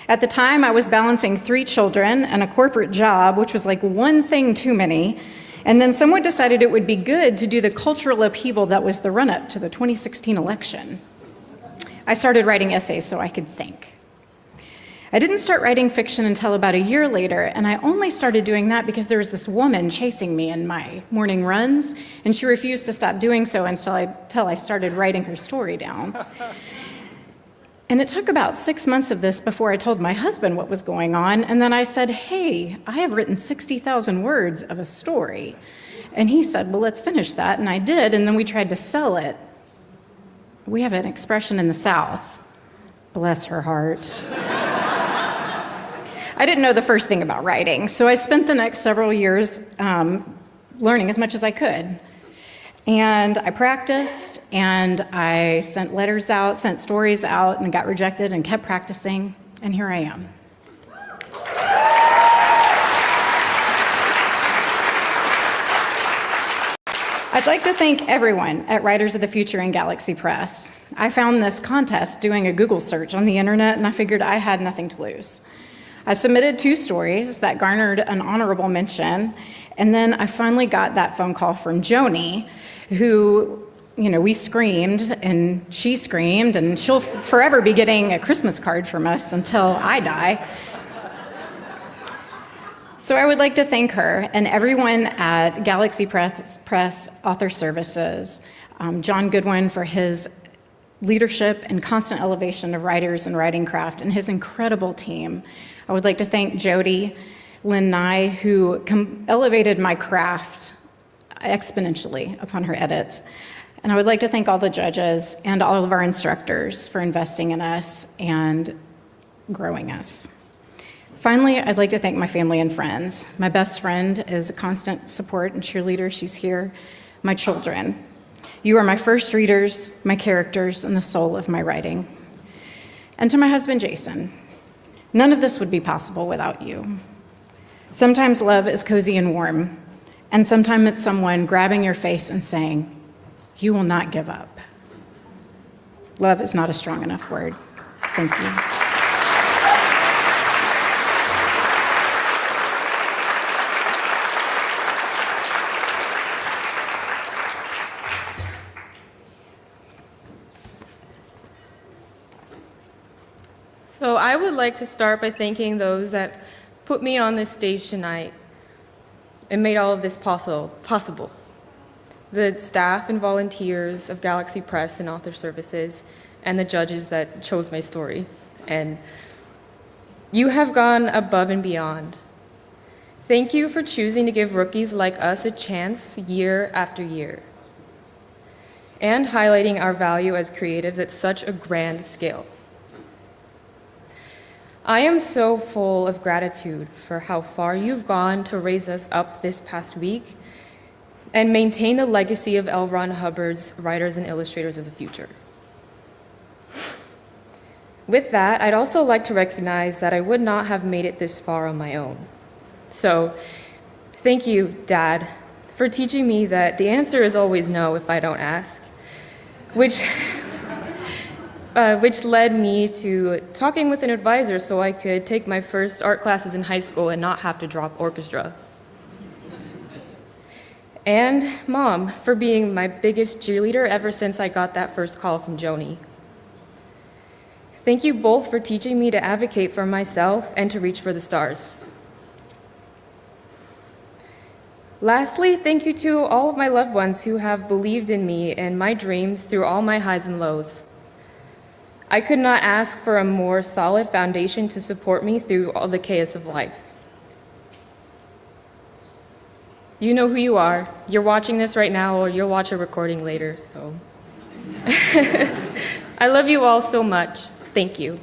At the time, I was balancing 3 children and a corporate job, which was like one thing too many, and then someone decided it would be good to do the cultural upheaval that was the run-up to the 2016 election. I started writing essays so I could think. I didn't start writing fiction until about a year later, and I only started doing that because there was this woman chasing me in my morning runs, and she refused to stop doing so until I started writing her story down. And it took about 6 months of this before I told my husband what was going on, and then I said, hey, I have written 60,000 words of a story. And he said, well, let's finish that, and I did, and then we tried to sell it. We have an expression in the South, bless her heart. I didn't know the first thing about writing, so I spent the next several years learning as much as I could. And I practiced, and I sent letters out, sent stories out, and got rejected and kept practicing, and here I am. I'd like to thank everyone at Writers of the Future and Galaxy Press. I found this contest doing a Google search on the internet, and I figured I had nothing to lose. I submitted 2 stories that garnered an honorable mention, and then I finally got that phone call from Joni, who, we screamed, and she screamed, and she'll forever be getting a Christmas card from us until I die. So I would like to thank her and everyone at Galaxy Press Author Services, John Goodwin for his leadership and constant elevation of writers and writing craft, and his incredible team. I would like to thank Jody Lynn Nye, who elevated my craft exponentially upon her edit. And I would like to thank all the judges and all of our instructors for investing in us and growing us. Finally, I'd like to thank my family and friends. My best friend is a constant support and cheerleader. She's here. My children. You are my first readers, my characters, and the soul of my writing. And to my husband, Jason, none of this would be possible without you. Sometimes love is cozy and warm, and sometimes it's someone grabbing your face and saying, you will not give up. Love is not a strong enough word. Thank you. So I would like to start by thanking those that put me on this stage tonight and made all of this possible. The staff and volunteers of Galaxy Press and Author Services, and the judges that chose my story. And you have gone above and beyond Thank you for choosing to give rookies like us a chance year after year, and highlighting our value as creatives at such a grand scale. I am so full of gratitude for how far you've gone to raise us up this past week and maintain the legacy of L. Ron Hubbard's writers and illustrators of the future. With that, I'd also like to recognize that I would not have made it this far on my own. So, thank you, Dad, for teaching me that the answer is always no if I don't ask, which led me to talking with an advisor so I could take my first art classes in high school and not have to drop orchestra. And Mom, for being my biggest cheerleader ever since I got that first call from Joni. Thank you both for teaching me to advocate for myself and to reach for the stars. Lastly, thank you to all of my loved ones who have believed in me and my dreams through all my highs and lows. I could not ask for a more solid foundation to support me through all the chaos of life. You know who you are. You're watching this right now, or you'll watch a recording later, so. I love you all so much. Thank you.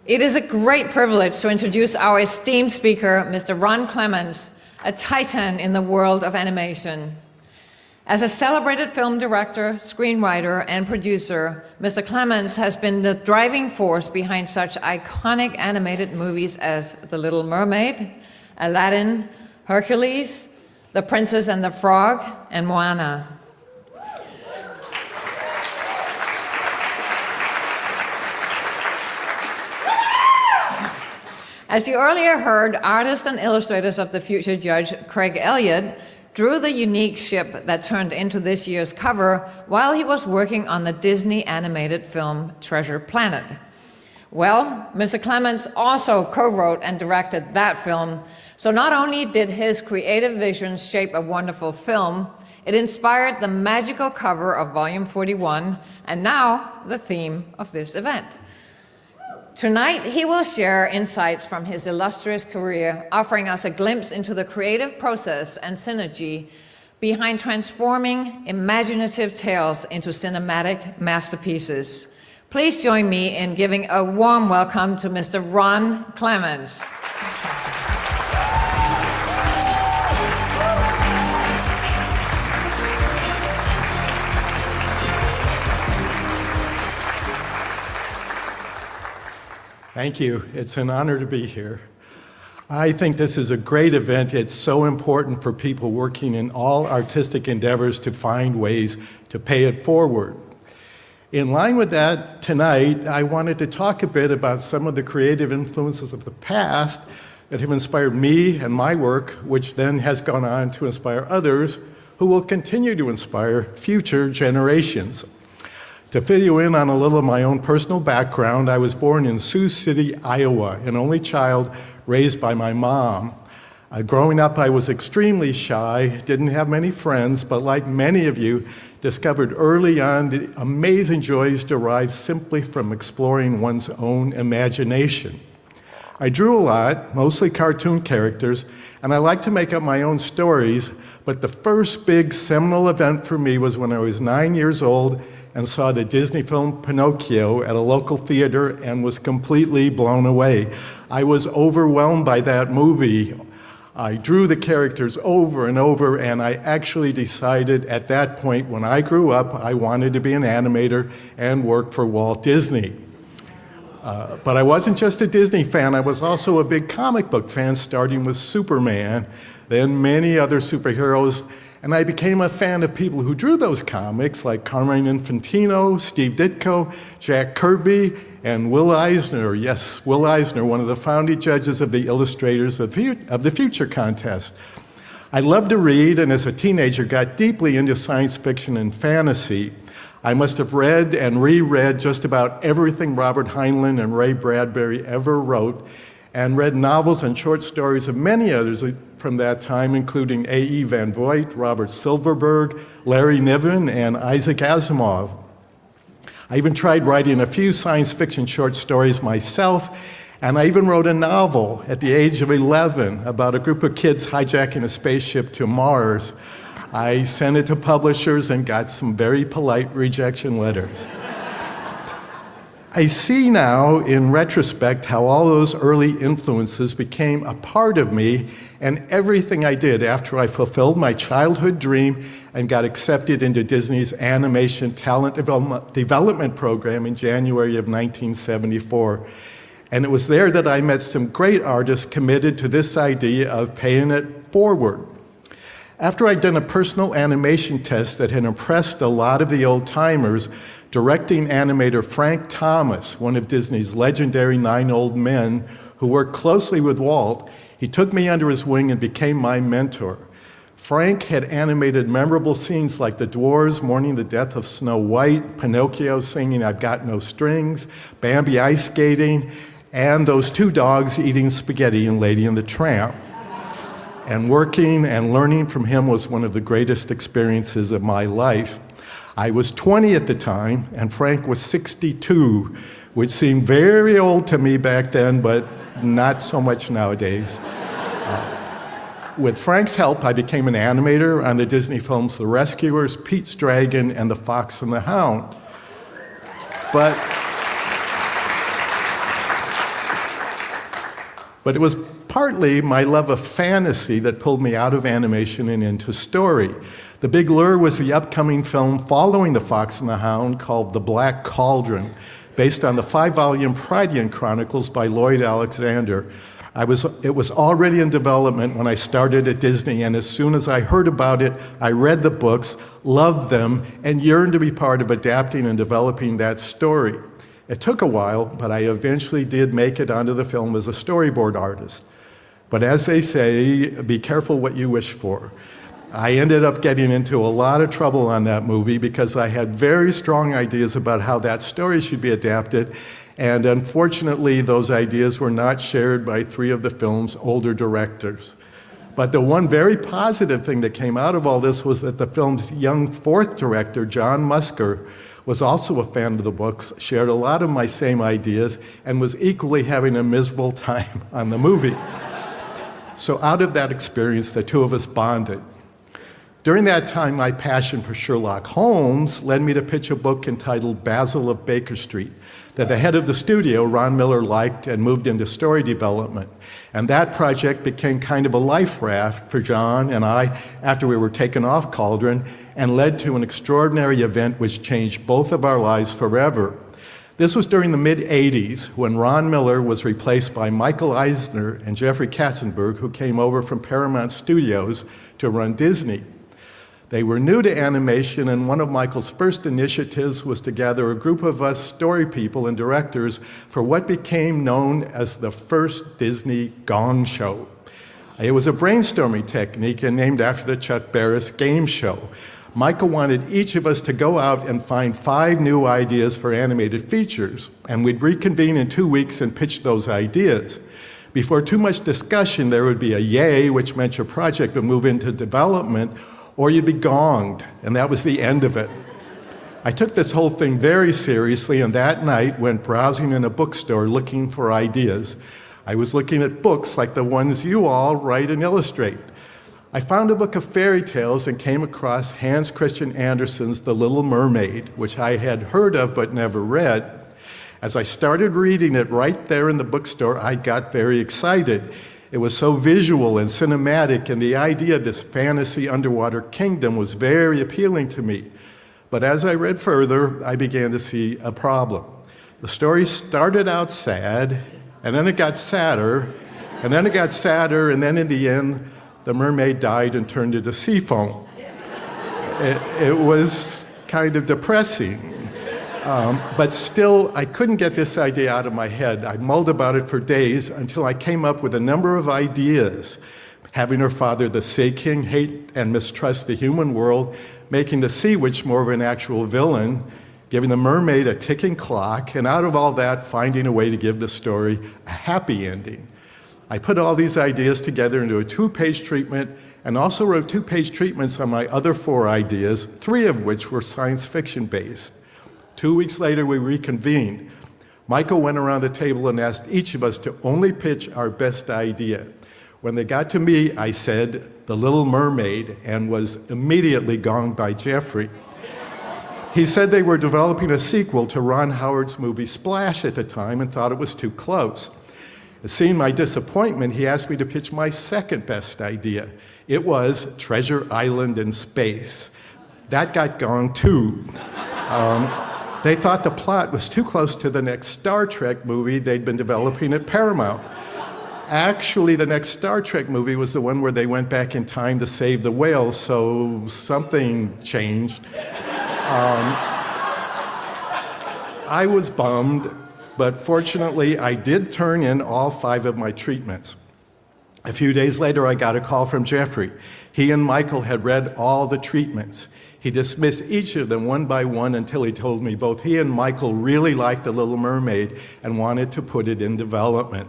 It is a great privilege to introduce our esteemed speaker, Mr. Ron Clements, a titan in the world of animation. As a celebrated film director, screenwriter, and producer, Mr. Clements has been the driving force behind such iconic animated movies as The Little Mermaid, Aladdin, Hercules, The Princess and the Frog, and Moana. As you earlier heard, artist and illustrators of the future judge Craig Elliott drew the unique ship that turned into this year's cover while he was working on the Disney animated film Treasure Planet. Well, Mr. Clements also co-wrote and directed that film, so not only did his creative vision shape a wonderful film, it inspired the magical cover of Volume 41, and now the theme of this event. Tonight, he will share insights from his illustrious career, offering us a glimpse into the creative process and synergy behind transforming imaginative tales into cinematic masterpieces. Please join me in giving a warm welcome to Mr. Ron Clements. Thank you. It's an honor to be here. I think this is a great event. It's so important for people working in all artistic endeavors to find ways to pay it forward. In line with that, tonight, I wanted to talk a bit about some of the creative influences of the past that have inspired me and my work, which then has gone on to inspire others who will continue to inspire future generations. To fill you in on a little of my own personal background, I was born in Sioux City, Iowa, an only child raised by my mom. Growing up, I was extremely shy, didn't have many friends, but like many of you, discovered early on the amazing joys derived simply from exploring one's own imagination. I drew a lot, mostly cartoon characters, and I like to make up my own stories, but the first big seminal event for me was when I was 9 years old and saw the Disney film Pinocchio at a local theater and was completely blown away. I was overwhelmed by that movie. I drew the characters over and over, and I actually decided at that point when I grew up I wanted to be an animator and work for Walt Disney. But I wasn't just a Disney fan, I was also a big comic book fan, starting with Superman, then many other superheroes, and I became a fan of people who drew those comics, like Carmine Infantino, Steve Ditko, Jack Kirby, and Will Eisner. Yes, Will Eisner, one of the founding judges of the Illustrators of the Future contest. I loved to read, and as a teenager got deeply into science fiction and fantasy. I must have read and reread just about everything Robert Heinlein and Ray Bradbury ever wrote, and read novels and short stories of many others from that time, including A.E. Van Vogt, Robert Silverberg, Larry Niven, and Isaac Asimov. I even tried writing a few science fiction short stories myself, and I even wrote a novel at the age of 11 about a group of kids hijacking a spaceship to Mars. I sent it to publishers and got some very polite rejection letters. I see now, in retrospect, how all those early influences became a part of me and everything I did after I fulfilled my childhood dream and got accepted into Disney's Animation Talent Development Program in January of 1974. And it was there that I met some great artists committed to this idea of paying it forward. After I'd done a personal animation test that had impressed a lot of the old-timers, directing animator Frank Thomas, one of Disney's legendary 9 old men who worked closely with Walt, he took me under his wing and became my mentor. Frank had animated memorable scenes like the dwarves mourning the death of Snow White, Pinocchio singing I've Got No Strings, Bambi ice skating, and those 2 dogs eating spaghetti in Lady and the Tramp. And working and learning from him was one of the greatest experiences of my life. I was 20 at the time, and Frank was 62, which seemed very old to me back then, but not so much nowadays. With Frank's help, I became an animator on the Disney films The Rescuers, Pete's Dragon, and The Fox and the Hound. But it was partly my love of fantasy that pulled me out of animation and into story. The big lure was the upcoming film following The Fox and the Hound called The Black Cauldron, based on the 5-volume Prydian Chronicles by Lloyd Alexander. It was already in development when I started at Disney, and as soon as I heard about it, I read the books, loved them, and yearned to be part of adapting and developing that story. It took a while, but I eventually did make it onto the film as a storyboard artist. But as they say, be careful what you wish for. I ended up getting into a lot of trouble on that movie because I had very strong ideas about how that story should be adapted, and unfortunately those ideas were not shared by 3 of the film's older directors. But the one very positive thing that came out of all this was that the film's young 4th director, John Musker, was also a fan of the books, shared a lot of my same ideas, and was equally having a miserable time on the movie. So out of that experience, the 2 of us bonded. During that time, my passion for Sherlock Holmes led me to pitch a book entitled Basil of Baker Street that the head of the studio, Ron Miller, liked and moved into story development. And that project became kind of a life raft for John and I after we were taken off Cauldron, and led to an extraordinary event which changed both of our lives forever. This was during the mid-'80s when Ron Miller was replaced by Michael Eisner and Jeffrey Katzenberg, who came over from Paramount Studios to run Disney. They were new to animation, and one of Michael's first initiatives was to gather a group of us story people and directors for what became known as the first Disney Gong Show. It was a brainstorming technique and named after the Chuck Barris game show. Michael wanted each of us to go out and find 5 new ideas for animated features, and we'd reconvene in 2 weeks and pitch those ideas. Before too much discussion, there would be a yay, which meant your project would move into development, or you'd be gonged, and that was the end of it. I took this whole thing very seriously, and that night went browsing in a bookstore looking for ideas. I was looking at books like the ones you all write and illustrate. I found a book of fairy tales and came across Hans Christian Andersen's The Little Mermaid, which I had heard of but never read. As I started reading it right there in the bookstore, I got very excited. It was so visual and cinematic, and the idea of this fantasy underwater kingdom was very appealing to me. But as I read further, I began to see a problem. The story started out sad, and then it got sadder, and then it got sadder, and then in the end, the mermaid died and turned into sea foam. It was kind of depressing. But still, I couldn't get this idea out of my head. I mulled about it for days until I came up with a number of ideas. having her father, the Sea King, hate and mistrust the human world, making the Sea Witch more of an actual villain, giving the mermaid a ticking clock, and out of all that, finding a way to give the story a happy ending. I put all these ideas together into a 2-page treatment and also wrote 2-page treatments on my other 4 ideas, 3 of which were science fiction based. 2 weeks later, we reconvened. Michael went around the table and asked each of us to only pitch our best idea. When they got to me, I said, The Little Mermaid, and was immediately gonged by Jeffrey. He said they were developing a sequel to Ron Howard's movie Splash at the time and thought it was too close. Seeing my disappointment, he asked me to pitch my second best idea. It was Treasure Island in Space. That got gone too. They thought the plot was too close to the next Star Trek movie they'd been developing at Paramount. Actually, the next Star Trek movie was the one where they went back in time to save the whales, so something changed. I was bummed, but fortunately, I did turn in all 5 of my treatments. A few days later, I got a call from Jeffrey. He and Michael had read all the treatments. He dismissed each of them one by one until he told me both he and Michael really liked The Little Mermaid and wanted to put it in development.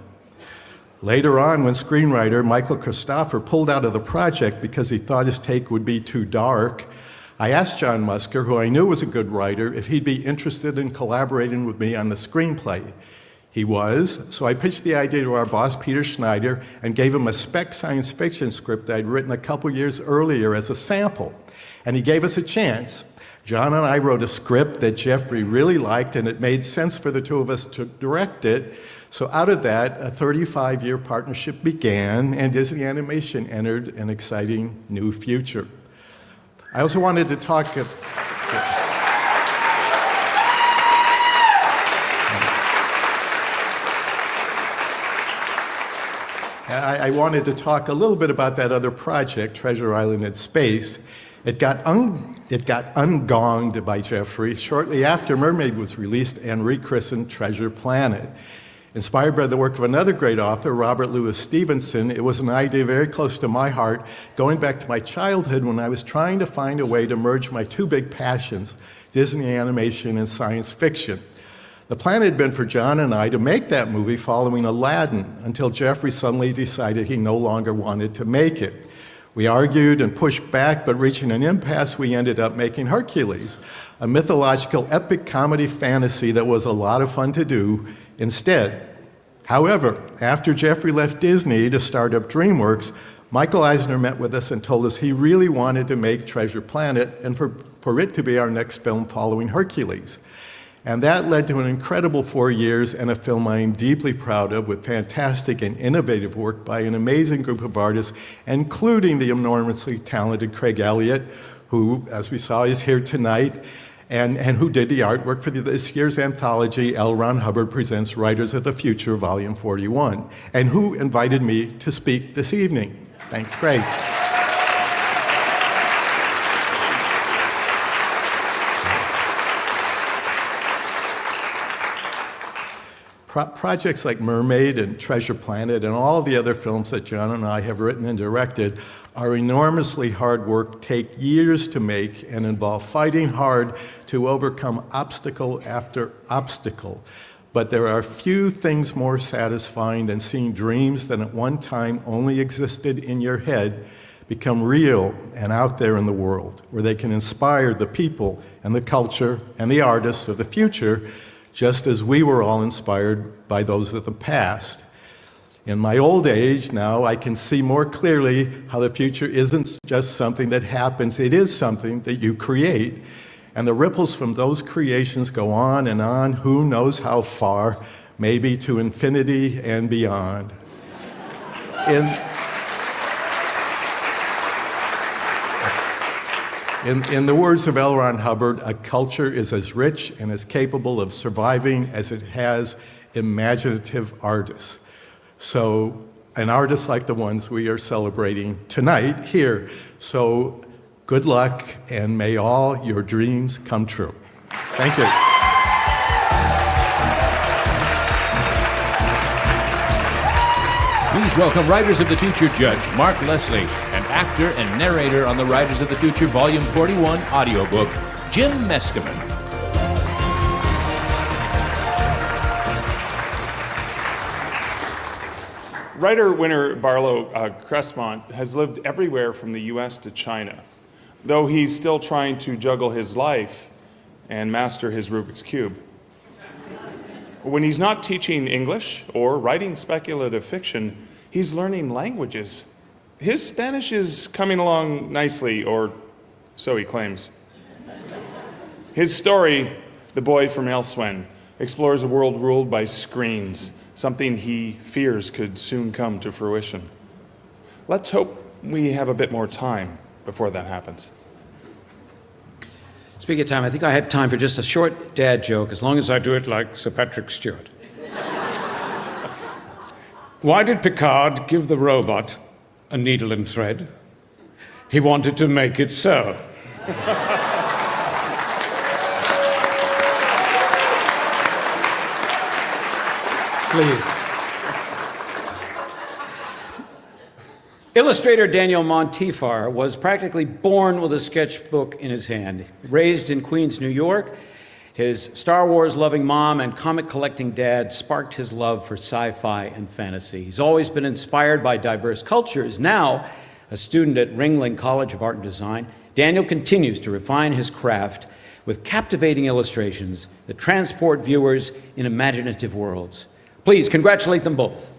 Later on, when screenwriter Michael Christopher pulled out of the project because he thought his take would be too dark, I asked John Musker, who I knew was a good writer, if he'd be interested in collaborating with me on the screenplay. He was, so I pitched the idea to our boss, Peter Schneider, and gave him a spec science fiction script I'd written a couple years earlier as a sample. And he gave us a chance. John and I wrote a script that Jeffrey really liked, and it made sense for the 2 of us to direct it. So out of that, a 35-year partnership began, and Disney Animation entered an exciting new future. I also wanted to talk... I wanted to talk a little bit about that other project, Treasure Island in Space. It got ungonged by Jeffrey shortly after Mermaid was released and rechristened Treasure Planet. Inspired by the work of another great author, Robert Louis Stevenson, it was an idea very close to my heart, going back to my childhood when I was trying to find a way to merge my 2 big passions, Disney animation and science fiction. The plan had been for John and I to make that movie following Aladdin until Jeffrey suddenly decided he no longer wanted to make it. We argued and pushed back, but reaching an impasse, we ended up making Hercules, a mythological epic comedy fantasy that was a lot of fun to do instead. However, after Jeffrey left Disney to start up DreamWorks, Michael Eisner met with us and told us he really wanted to make Treasure Planet and for it to be our next film following Hercules. And that led to an incredible 4 years and a film I am deeply proud of, with fantastic and innovative work by an amazing group of artists, including the enormously talented Craig Elliott, who, as we saw, is here tonight, and who did the artwork for this year's anthology, L. Ron Hubbard Presents Writers of the Future, Volume 41, and who invited me to speak this evening. Thanks, Craig. Projects like Mermaid and Treasure Planet and all the other films that John and I have written and directed are enormously hard work, take years to make, and involve fighting hard to overcome obstacle after obstacle. But there are few things more satisfying than seeing dreams that at one time only existed in your head become real and out there in the world, where they can inspire the people and the culture and the artists of the future, just as we were all inspired by those of the past. In my old age now, I can see more clearly how the future isn't just something that happens, it is something that you create. And the ripples from those creations go on, who knows how far, maybe to infinity and beyond. In the words of L. Ron Hubbard, a culture is as rich and as capable of surviving as it has imaginative artists. So, an artist like the ones we are celebrating tonight here. So, good luck, and may all your dreams come true. Thank you. Please welcome Writers of the Future judge Mark Leslie and actor and narrator on the Writers of the Future Volume 41 audiobook, Jim Meskimen. Writer-winner Barlow Crestmont has lived everywhere from the US to China, though he's still trying to juggle his life and master his Rubik's Cube. When he's not teaching English or writing speculative fiction, he's learning languages. His Spanish is coming along nicely, or so he claims. His story, The Boy from Elsewhere, explores a world ruled by screens, something he fears could soon come to fruition. Let's hope we have a bit more time before that happens. Speaking of time, I think I have time for just a short dad joke, as long as I do it like Sir Patrick Stewart. Why did Picard give the robot a needle and thread? He wanted to make it so. Please. Illustrator Daniel Montefiore was practically born with a sketchbook in his hand. Raised in Queens, New York, his Star Wars-loving mom and comic-collecting dad sparked his love for sci-fi and fantasy. He's always been inspired by diverse cultures. Now, a student at Ringling College of Art and Design, Daniel continues to refine his craft with captivating illustrations that transport viewers in imaginative worlds. Please congratulate them both.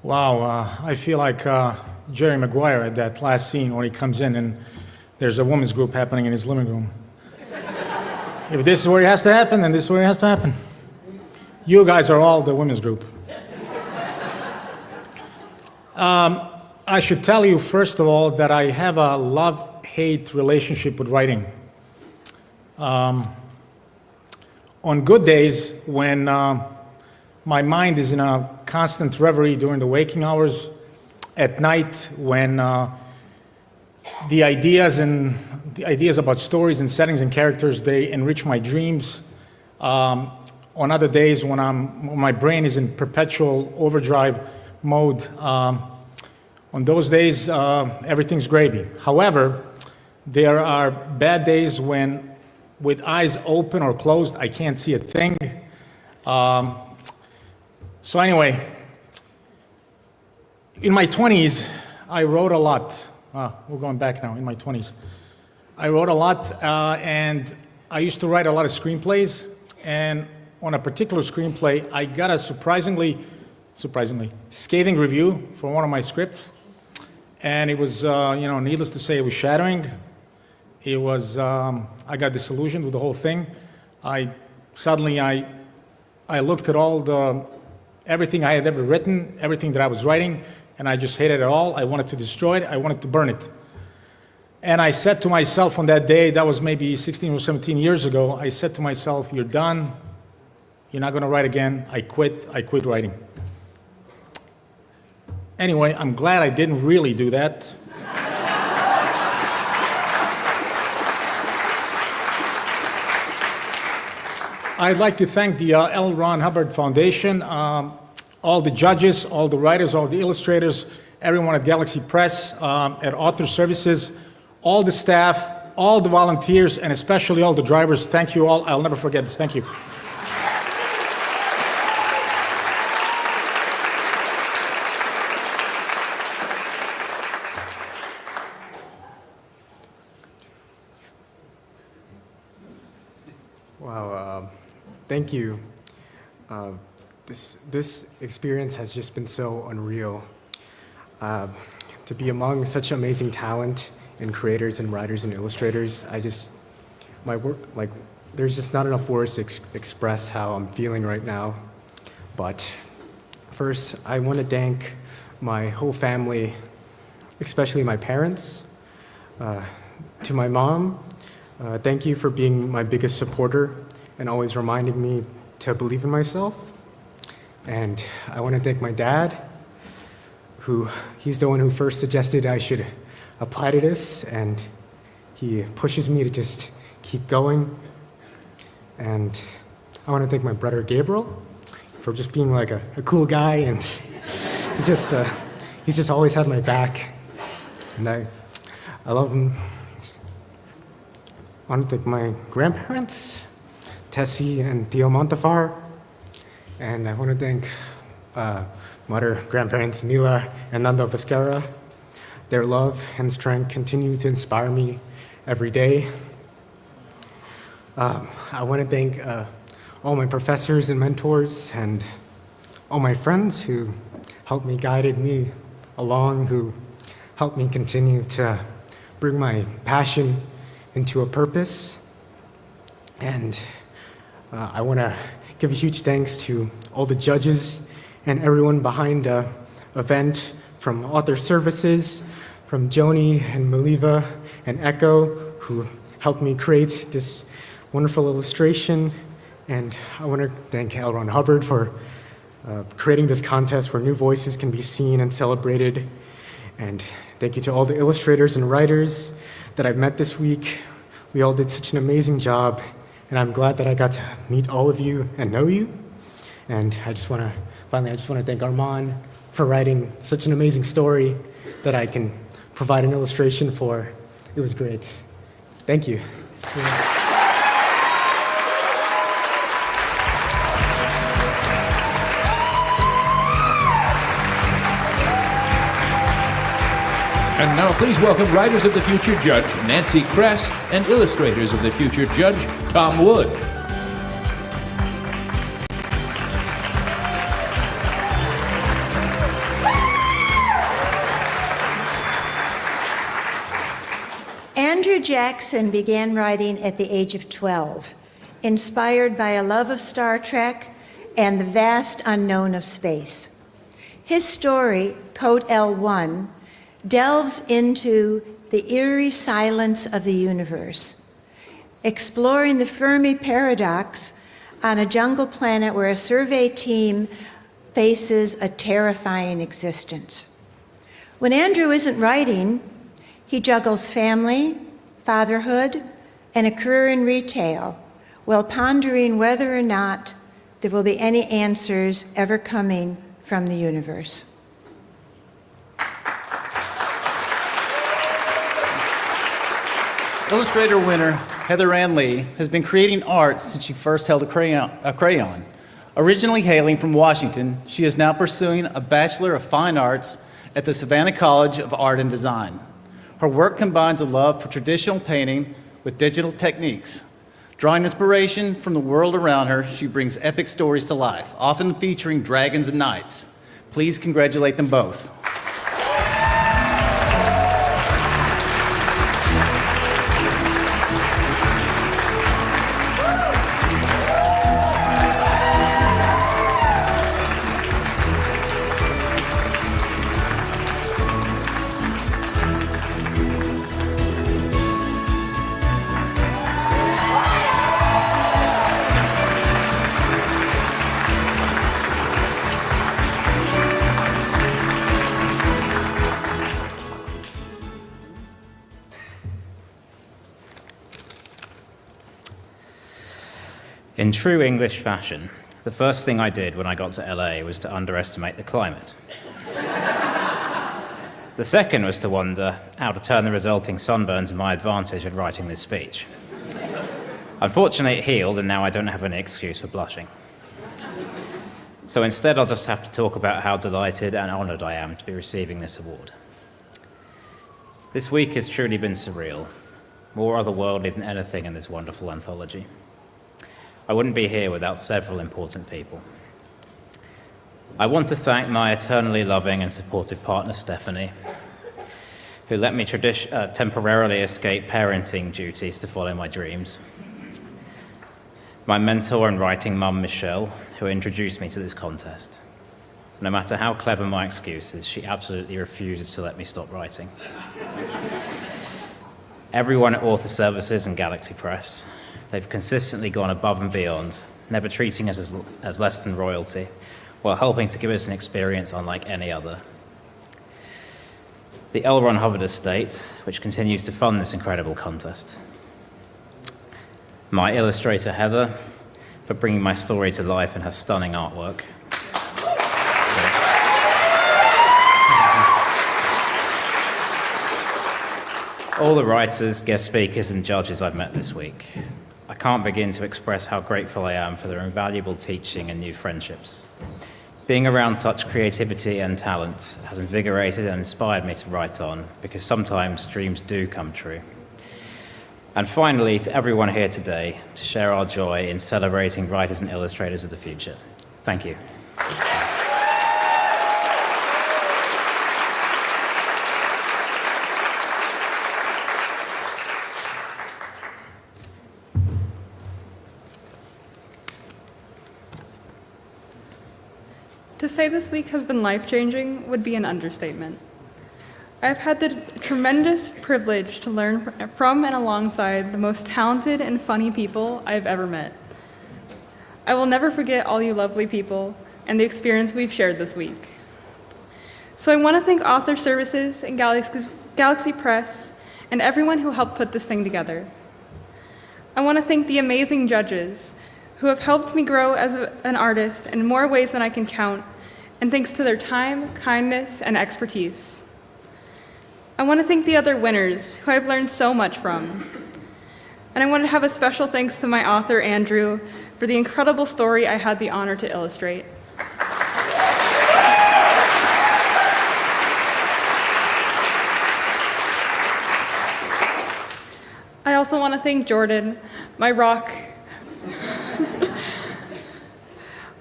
Wow, I feel like Jerry Maguire at that last scene when he comes in and there's a women's group happening in his living room. If this is where it has to happen, then this is where it has to happen. You guys are all the women's group. I should tell you, first of all, that I have a love-hate relationship with writing. On good days, when my mind is in a constant reverie during the waking hours, at night when the ideas about stories and settings and characters, they enrich my dreams. On other days when my brain is in perpetual overdrive mode, on those days everything's gravy. However, there are bad days when with eyes open or closed I can't see a thing. So anyway, in my 20s, I wrote a lot. We're going back now, in my 20s. I wrote a lot, and I used to write a lot of screenplays, and on a particular screenplay, I got a surprisingly scathing review for one of my scripts, and it was, needless to say, it was shattering. It was, I got disillusioned with the whole thing. I looked at everything I had ever written, everything that I was writing, and I just hated it all. I wanted to destroy it. I wanted to burn it. And I said to myself on that day, that was maybe 16 or 17 years ago, I said to myself, you're done. You're not going to write again. I quit writing. Anyway, I'm glad I didn't really do that. I'd like to thank the L. Ron Hubbard Foundation, all the judges, all the writers, all the illustrators, everyone at Galaxy Press, at Author Services, all the staff, all the volunteers, and especially all the drivers. Thank you all. I'll never forget this. Thank you. Wow, thank you. This experience has just been so unreal. To be among such amazing talent and creators and writers and illustrators. My work, there's just not enough words to express how I'm feeling right now. But first, I want to thank my whole family, especially my parents. To my mom, thank you for being my biggest supporter and always reminding me to believe in myself. And I want to thank my dad, he's the one who first suggested I should apply to this, and he pushes me to just keep going. And I want to thank my brother Gabriel for just being like a cool guy, and he's just always had my back, and I love him. I want to thank my grandparents, Tessie and Theo Montefar, and I want to thank mother, grandparents Nila and Nando Vascara. Their love and strength continue to inspire me every day. I want to thank all my professors and mentors and all my friends who helped me, guided me along, who helped me continue to bring my passion into a purpose. And I want to give a huge thanks to all the judges and everyone behind the event, from Author Services, from Joni and Maliva and Echo, who helped me create this wonderful illustration. And I want to thank L. Ron Hubbard for creating this contest where new voices can be seen and celebrated. And thank you to all the illustrators and writers that I've met this week. We all did such an amazing job, and I'm glad that I got to meet all of you and know you. And I just want to thank Armand for writing such an amazing story that I can provide an illustration for. It was great. Thank you. And now please welcome Writers of the Future Judge Nancy Kress and Illustrators of the Future Judge Tom Wood. Andrew Jackson began writing at the age of 12, inspired by a love of Star Trek and the vast unknown of space. His story, Code L1, delves into the eerie silence of the universe, exploring the Fermi paradox on a jungle planet where a survey team faces a terrifying existence. When Andrew isn't writing, he juggles family, fatherhood, and a career in retail while pondering whether or not there will be any answers ever coming from the universe. Illustrator winner Heather Ann Lee has been creating art since she first held a crayon. Originally hailing from Washington, she is now pursuing a Bachelor of Fine Arts at the Savannah College of Art and Design. Her work combines a love for traditional painting with digital techniques. Drawing inspiration from the world around her, she brings epic stories to life, often featuring dragons and knights. Please congratulate them both. In true English fashion, the first thing I did when I got to LA was to underestimate the climate. The second was to wonder how to turn the resulting sunburn to my advantage in writing this speech. Unfortunately, it healed, and now I don't have any excuse for blushing. So instead, I'll just have to talk about how delighted and honored I am to be receiving this award. This week has truly been surreal, more otherworldly than anything in this wonderful anthology. I wouldn't be here without several important people. I want to thank my eternally loving and supportive partner, Stephanie, who let me temporarily escape parenting duties to follow my dreams. My mentor and writing mum, Michelle, who introduced me to this contest. No matter how clever my excuses, she absolutely refuses to let me stop writing. Everyone at Author Services and Galaxy Press, they've consistently gone above and beyond, never treating us as less than royalty, while helping to give us an experience unlike any other. The L. Ron Hubbard Estate, which continues to fund this incredible contest. My illustrator, Heather, for bringing my story to life in her stunning artwork. All the writers, guest speakers, and judges I've met this week. I can't begin to express how grateful I am for their invaluable teaching and new friendships. Being around such creativity and talent has invigorated and inspired me to write on, because sometimes dreams do come true. And finally, to everyone here today, to share our joy in celebrating writers and illustrators of the future. Thank you. To say this week has been life-changing would be an understatement. I've had the tremendous privilege to learn from and alongside the most talented and funny people I've ever met. I will never forget all you lovely people and the experience we've shared this week. So I want to thank Author Services and Galaxy Press and everyone who helped put this thing together. I want to thank the amazing judges who have helped me grow as an artist in more ways than I can count, and thanks to their time, kindness, and expertise. I want to thank the other winners who I've learned so much from. And I want to have a special thanks to my author, Andrew, for the incredible story I had the honor to illustrate. I also want to thank Jordan, my rock.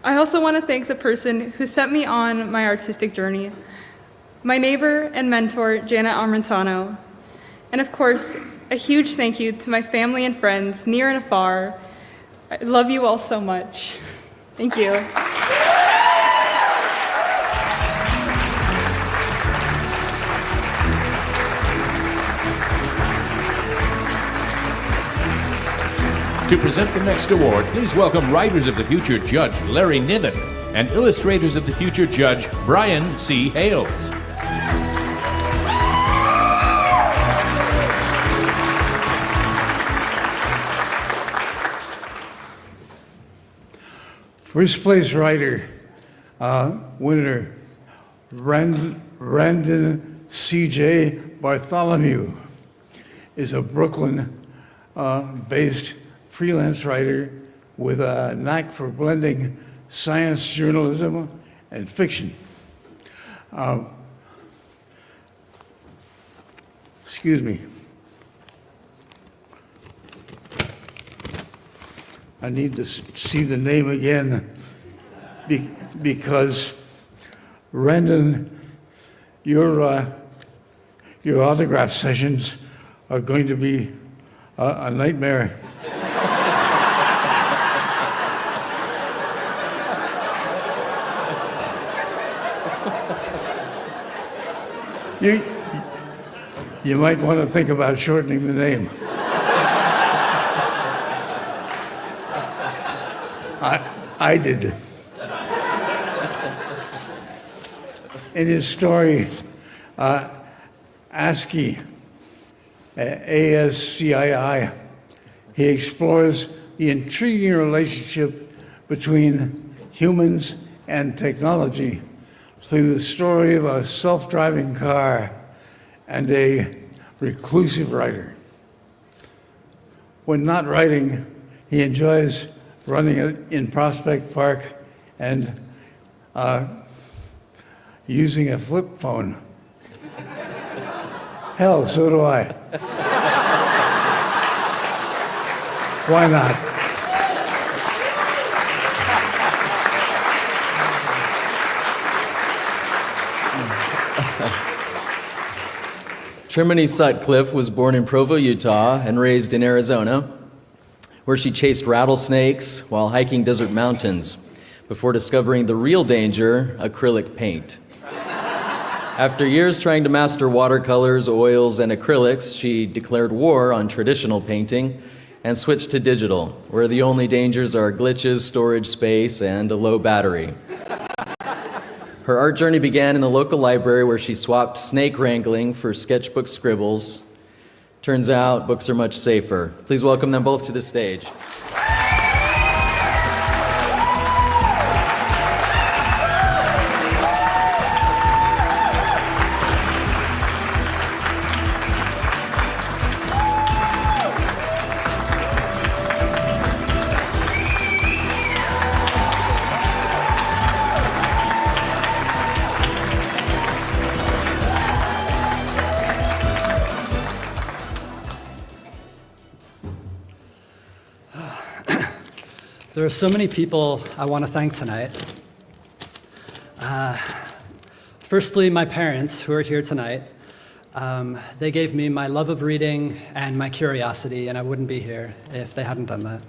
I also want to thank the person who set me on my artistic journey, my neighbor and mentor, Janet Armentano, and of course, a huge thank you to my family and friends near and afar. I love you all so much. Thank you. To present the next award, please welcome Writers of the Future Judge Larry Niven and Illustrators of the Future Judge Brian C. Hales. First place writer, winner, Randon C.J. Bartholomew, is a Brooklyn-based freelance writer with a knack for blending science journalism and fiction. Excuse me. I need to see the name again because Rendon, your autograph sessions are going to be a nightmare. You might want to think about shortening the name. I did. In his story, ASCII, A-S-C-I-I, he explores the intriguing relationship between humans and technology through the story of a self-driving car and a reclusive writer. When not writing, he enjoys running in Prospect Park and using a flip phone. Hell, so do I. Why not? Trimony Sutcliffe was born in Provo, Utah, and raised in Arizona, where she chased rattlesnakes while hiking desert mountains before discovering the real danger, acrylic paint. After years trying to master watercolors, oils, and acrylics, she declared war on traditional painting and switched to digital, where the only dangers are glitches, storage space, and a low battery. Her art journey began in the local library where she swapped snake wrangling for sketchbook scribbles. Turns out books are much safer. Please welcome them both to the stage. There are so many people I want to thank tonight. Firstly, my parents who are here tonight. They gave me my love of reading and my curiosity, and I wouldn't be here if they hadn't done that.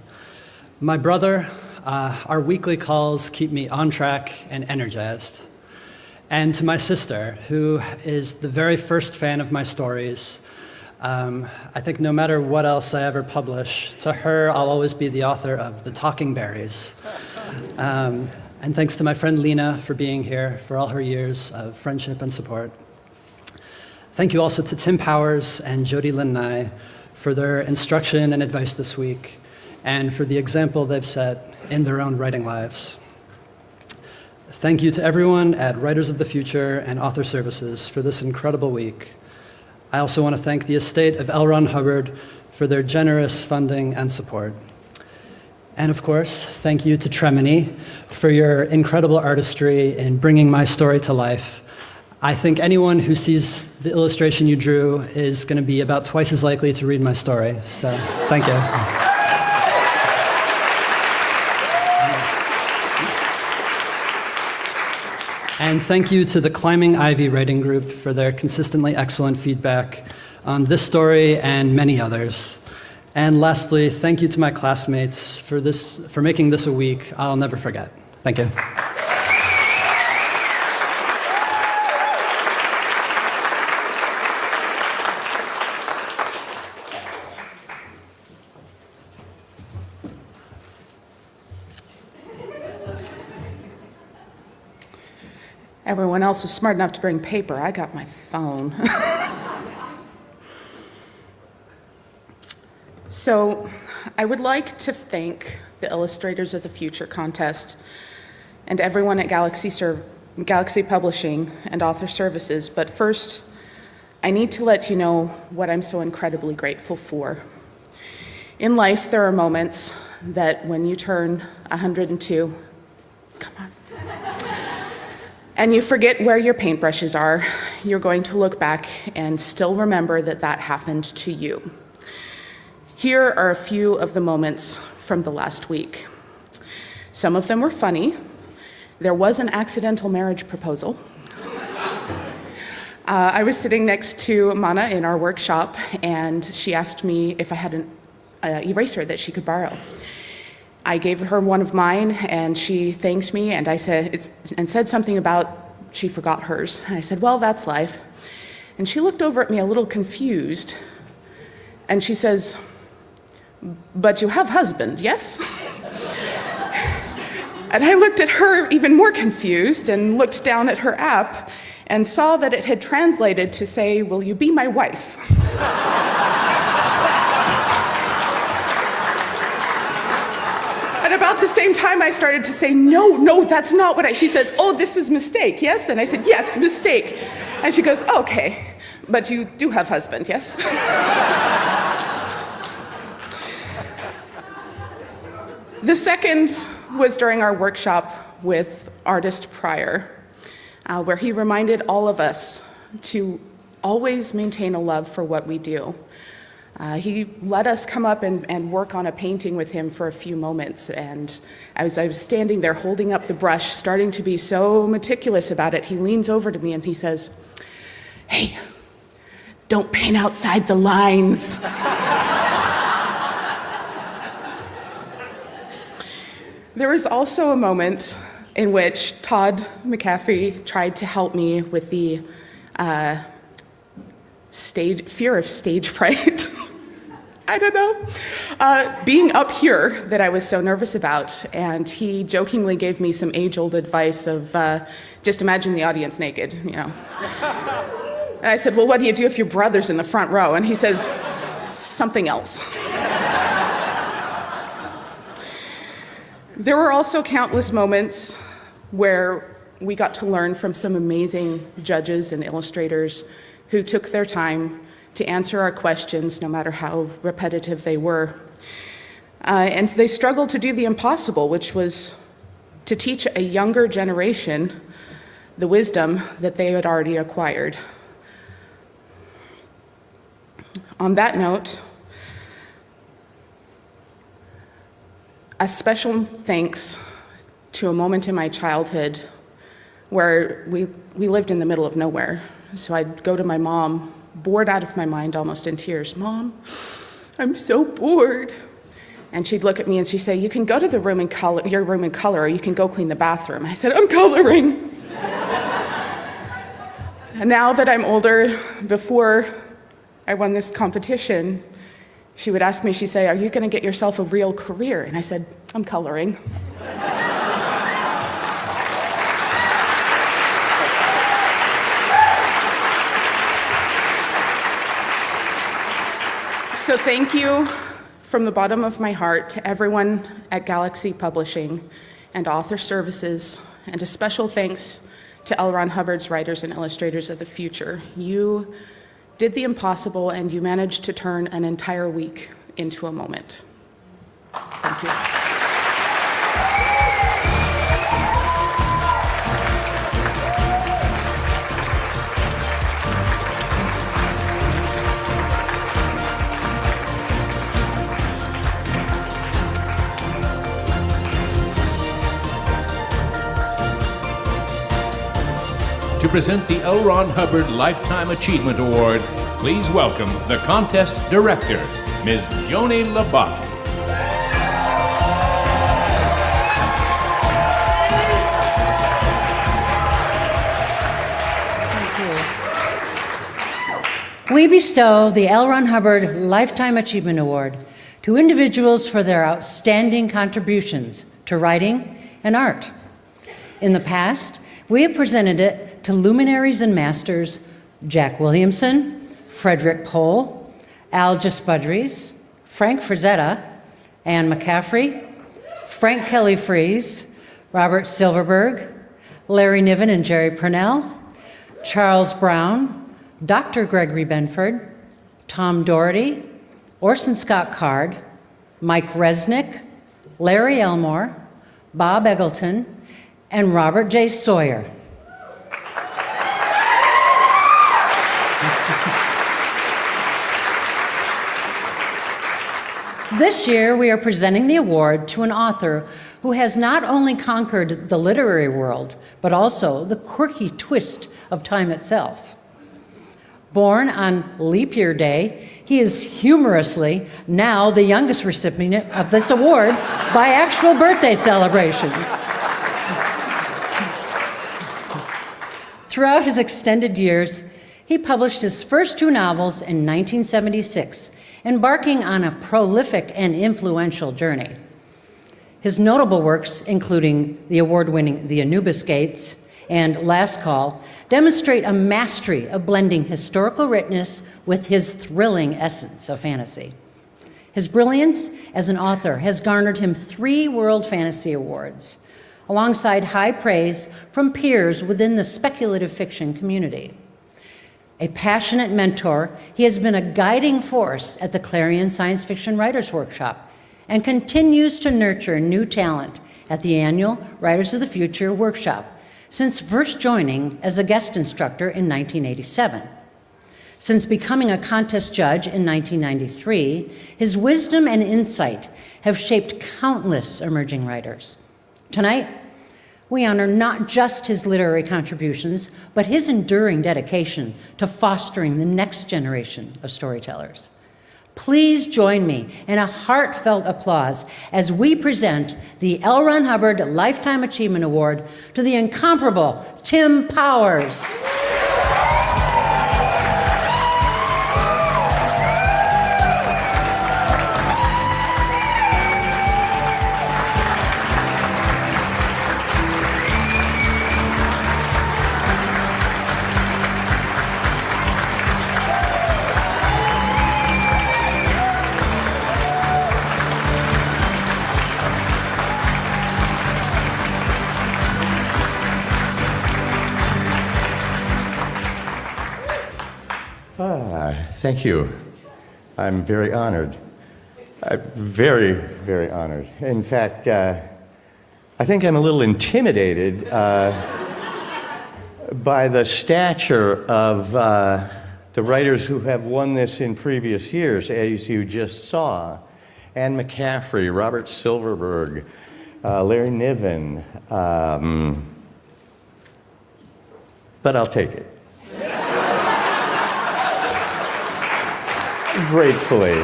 My brother, our weekly calls keep me on track and energized. And to my sister, who is the very first fan of my stories. I think no matter what else I ever publish, to her, I'll always be the author of The Talking Berries. And thanks to my friend Lena for being here, for all her years of friendship and support. Thank you also to Tim Powers and Jody Lynn Nye for their instruction and advice this week, and for the example they've set in their own writing lives. Thank you to everyone at Writers of the Future and Author Services for this incredible week. I also want to thank the estate of L. Ron Hubbard for their generous funding and support. And of course, thank you to Trimony for your incredible artistry in bringing my story to life. I think anyone who sees the illustration you drew is going to be about twice as likely to read my story. So, thank you. And thank you to the Climbing Ivy writing group for their consistently excellent feedback on this story and many others. And lastly, thank you to my classmates for making this a week I'll never forget. Thank you. Everyone else was smart enough to bring paper. I got my phone. So I would like to thank the Illustrators of the Future contest and everyone at Galaxy Publishing and Author Services. But first, I need to let you know what I'm so incredibly grateful for. In life, there are moments that when you turn 102, and you forget where your paintbrushes are, you're going to look back and still remember that that happened to you. Here are a few of the moments from the last week. Some of them were funny. There was an accidental marriage proposal. I was sitting next to Mana in our workshop, and she asked me if I had an eraser that she could borrow. I gave her one of mine, and she thanked me, and said something about she forgot hers. And I said, well, that's life. And she looked over at me a little confused, and she says, but you have husband, yes? And I looked at her even more confused and looked down at her app and saw that it had translated to say, will you be my wife? About the same time, I started to say, no, that's not what she says, oh, this is mistake, yes? And I said, yes, mistake. And she goes, okay, but you do have husband, yes? The second was during our workshop with artist Pryor, where he reminded all of us to always maintain a love for what we do. He let us come up and work on a painting with him for a few moments, and as I was standing there holding up the brush, starting to be so meticulous about it, he leans over to me and he says, hey, Don't paint outside the lines. There was also a moment in which Todd McCaffrey tried to help me with the fear of stage fright. I don't know. Being up here that I was so nervous about, and he jokingly gave me some age-old advice of just imagine the audience naked, you know. And I said, well, what do you do if your brother's in the front row? And he says, something else. There were also countless moments where we got to learn from some amazing judges and illustrators who took their time to answer our questions, no matter how repetitive they were. And they struggled to do the impossible, which was to teach a younger generation the wisdom that they had already acquired. On that note, a special thanks to a moment in my childhood where we lived in the middle of nowhere. So I'd go to my mom, bored out of my mind, almost in tears. Mom, I'm so bored. And she'd look at me and she'd say, you can go to the room and color, your room and color, or you can go clean the bathroom. I said, I'm coloring. And now that I'm older, before I won this competition, she would ask me, she'd say, are you going to get yourself a real career? And I said, I'm coloring. So thank you from the bottom of my heart to everyone at Galaxy Publishing and Author Services, and a special thanks to L. Ron Hubbard's Writers and Illustrators of the Future. You did the impossible, and you managed to turn an entire week into a moment. Thank you. To present the L. Ron Hubbard Lifetime Achievement Award, please welcome the contest director, Ms. Joni Labate. We bestow the L. Ron Hubbard Lifetime Achievement Award to individuals for their outstanding contributions to writing and art. In the past, we have presented it to luminaries and masters Jack Williamson, Frederick Pohl, Al Gispudries, Frank Frazetta, Anne McCaffrey, Frank Kelly Freese, Robert Silverberg, Larry Niven and Jerry Purnell, Charles Brown, Dr. Gregory Benford, Tom Doherty, Orson Scott Card, Mike Resnick, Larry Elmore, Bob Eggleton, and Robert J. Sawyer. This year, we are presenting the award to an author who has not only conquered the literary world, but also the quirky twist of time itself. Born on Leap Year Day, he is humorously now the youngest recipient of this award by actual birthday celebrations. Throughout his extended years, he published his first 2 novels in 1976, embarking on a prolific and influential journey. His notable works, including the award-winning The Anubis Gates and Last Call, demonstrate a mastery of blending historical richness with his thrilling essence of fantasy. His brilliance as an author has garnered him 3 World Fantasy Awards, alongside high praise from peers within the speculative fiction community. A passionate mentor, he has been a guiding force at the Clarion Science Fiction Writers Workshop and continues to nurture new talent at the annual Writers of the Future Workshop since first joining as a guest instructor in 1987. Since becoming a contest judge in 1993, his wisdom and insight have shaped countless emerging writers. Tonight, We honor not just his literary contributions, but his enduring dedication to fostering the next generation of storytellers. Please join me in a heartfelt applause as we present the L. Ron Hubbard Lifetime Achievement Award to the incomparable Tim Powers. Thank you. I'm very honored. Very, very honored. In fact, I think I'm a little intimidated by the stature of the writers who have won this in previous years, as you just saw. Anne McCaffrey, Robert Silverberg, Larry Niven. But I'll take it. Gratefully.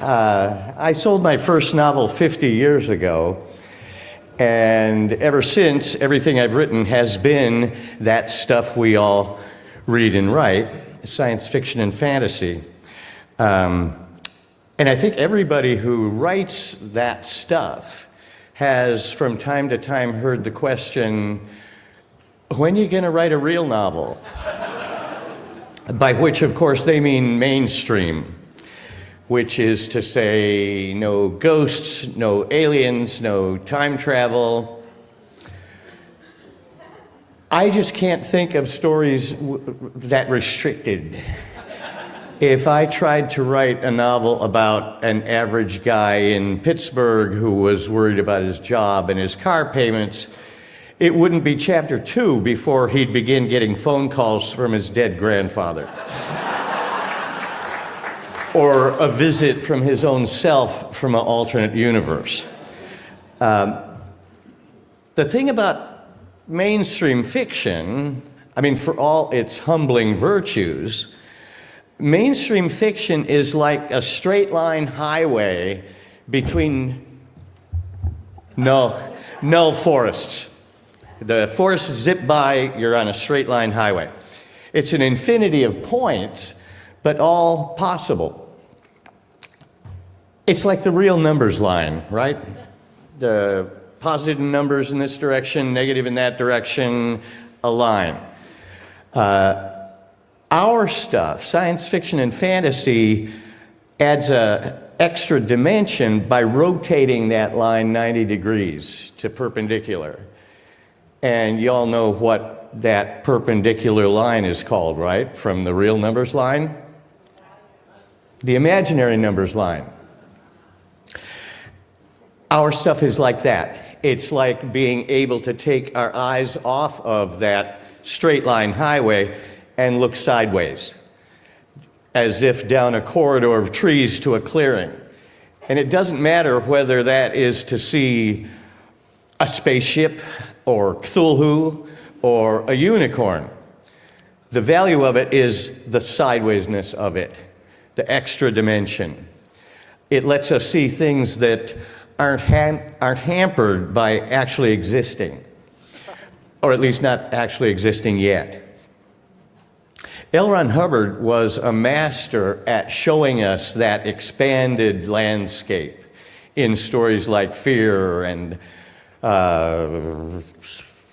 I sold my first novel 50 years ago, and ever since, everything I've written has been that stuff we all read and write, science fiction and fantasy. And I think everybody who writes that stuff has from time to time heard the question, when are you going to write a real novel? By which, of course, they mean mainstream, which is to say no ghosts, no aliens, no time travel. I just can't think of stories that restricted. If I tried to write a novel about an average guy in Pittsburgh who was worried about his job and his car payments, it wouldn't be chapter 2 before he'd begin getting phone calls from his dead grandfather. Or a visit from his own self from an alternate universe. The thing about mainstream fiction, I mean, for all its humbling virtues, mainstream fiction is like a straight line highway between null forests. The forests zip by, you're on a straight line highway. It's an infinity of points, but all possible. It's like the real numbers line, right? The positive numbers in this direction, negative in that direction, a line. Our stuff, science fiction and fantasy, adds an extra dimension by rotating that line 90 degrees to perpendicular. And you all know what that perpendicular line is called, right? From the real numbers line? The imaginary numbers line. Our stuff is like that. It's like being able to take our eyes off of that straight line highway and look sideways, as if down a corridor of trees to a clearing. And it doesn't matter whether that is to see a spaceship or Cthulhu or a unicorn. The value of it is the sidewaysness of it, the extra dimension. It lets us see things that aren't hampered by actually existing, or at least not actually existing yet. L. Ron Hubbard was a master at showing us that expanded landscape in stories like Fear and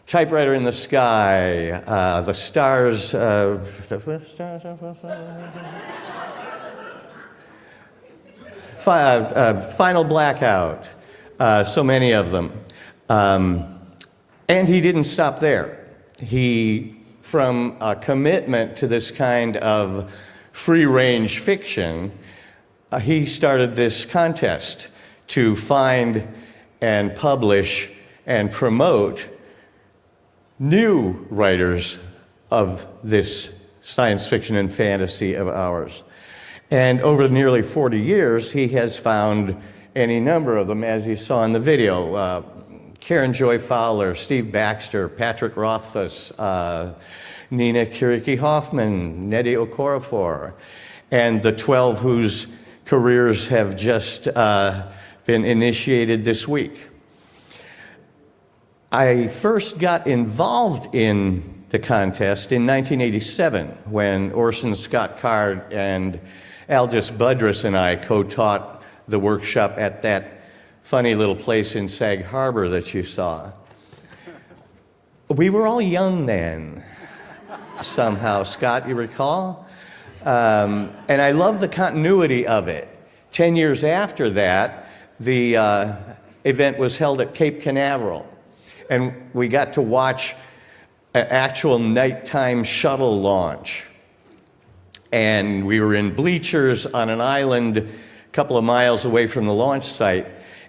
Typewriter in the Sky, The Stars, Final Blackout, so many of them. And he didn't stop there. He, from a commitment to this kind of free-range fiction, he started this contest to find and publish and promote new writers of this science fiction and fantasy of ours. And over nearly 40 years, he has found any number of them, as you saw in the video. Karen Joy Fowler, Steve Baxter, Patrick Rothfuss, Nina Kiriki Hoffman, Nnedi Okorafor, and the 12 whose careers have just been initiated this week. I first got involved in the contest in 1987 when Orson Scott Card and Aldous Budrus and I co-taught the workshop at that funny little place in Sag Harbor that you saw. We were all young then, somehow, Scott, you recall? And I love the continuity of it. 10 years after that, the event was held at Cape Canaveral, and we got to watch an actual nighttime shuttle launch. And we were in bleachers on an island a couple of miles away from the launch site.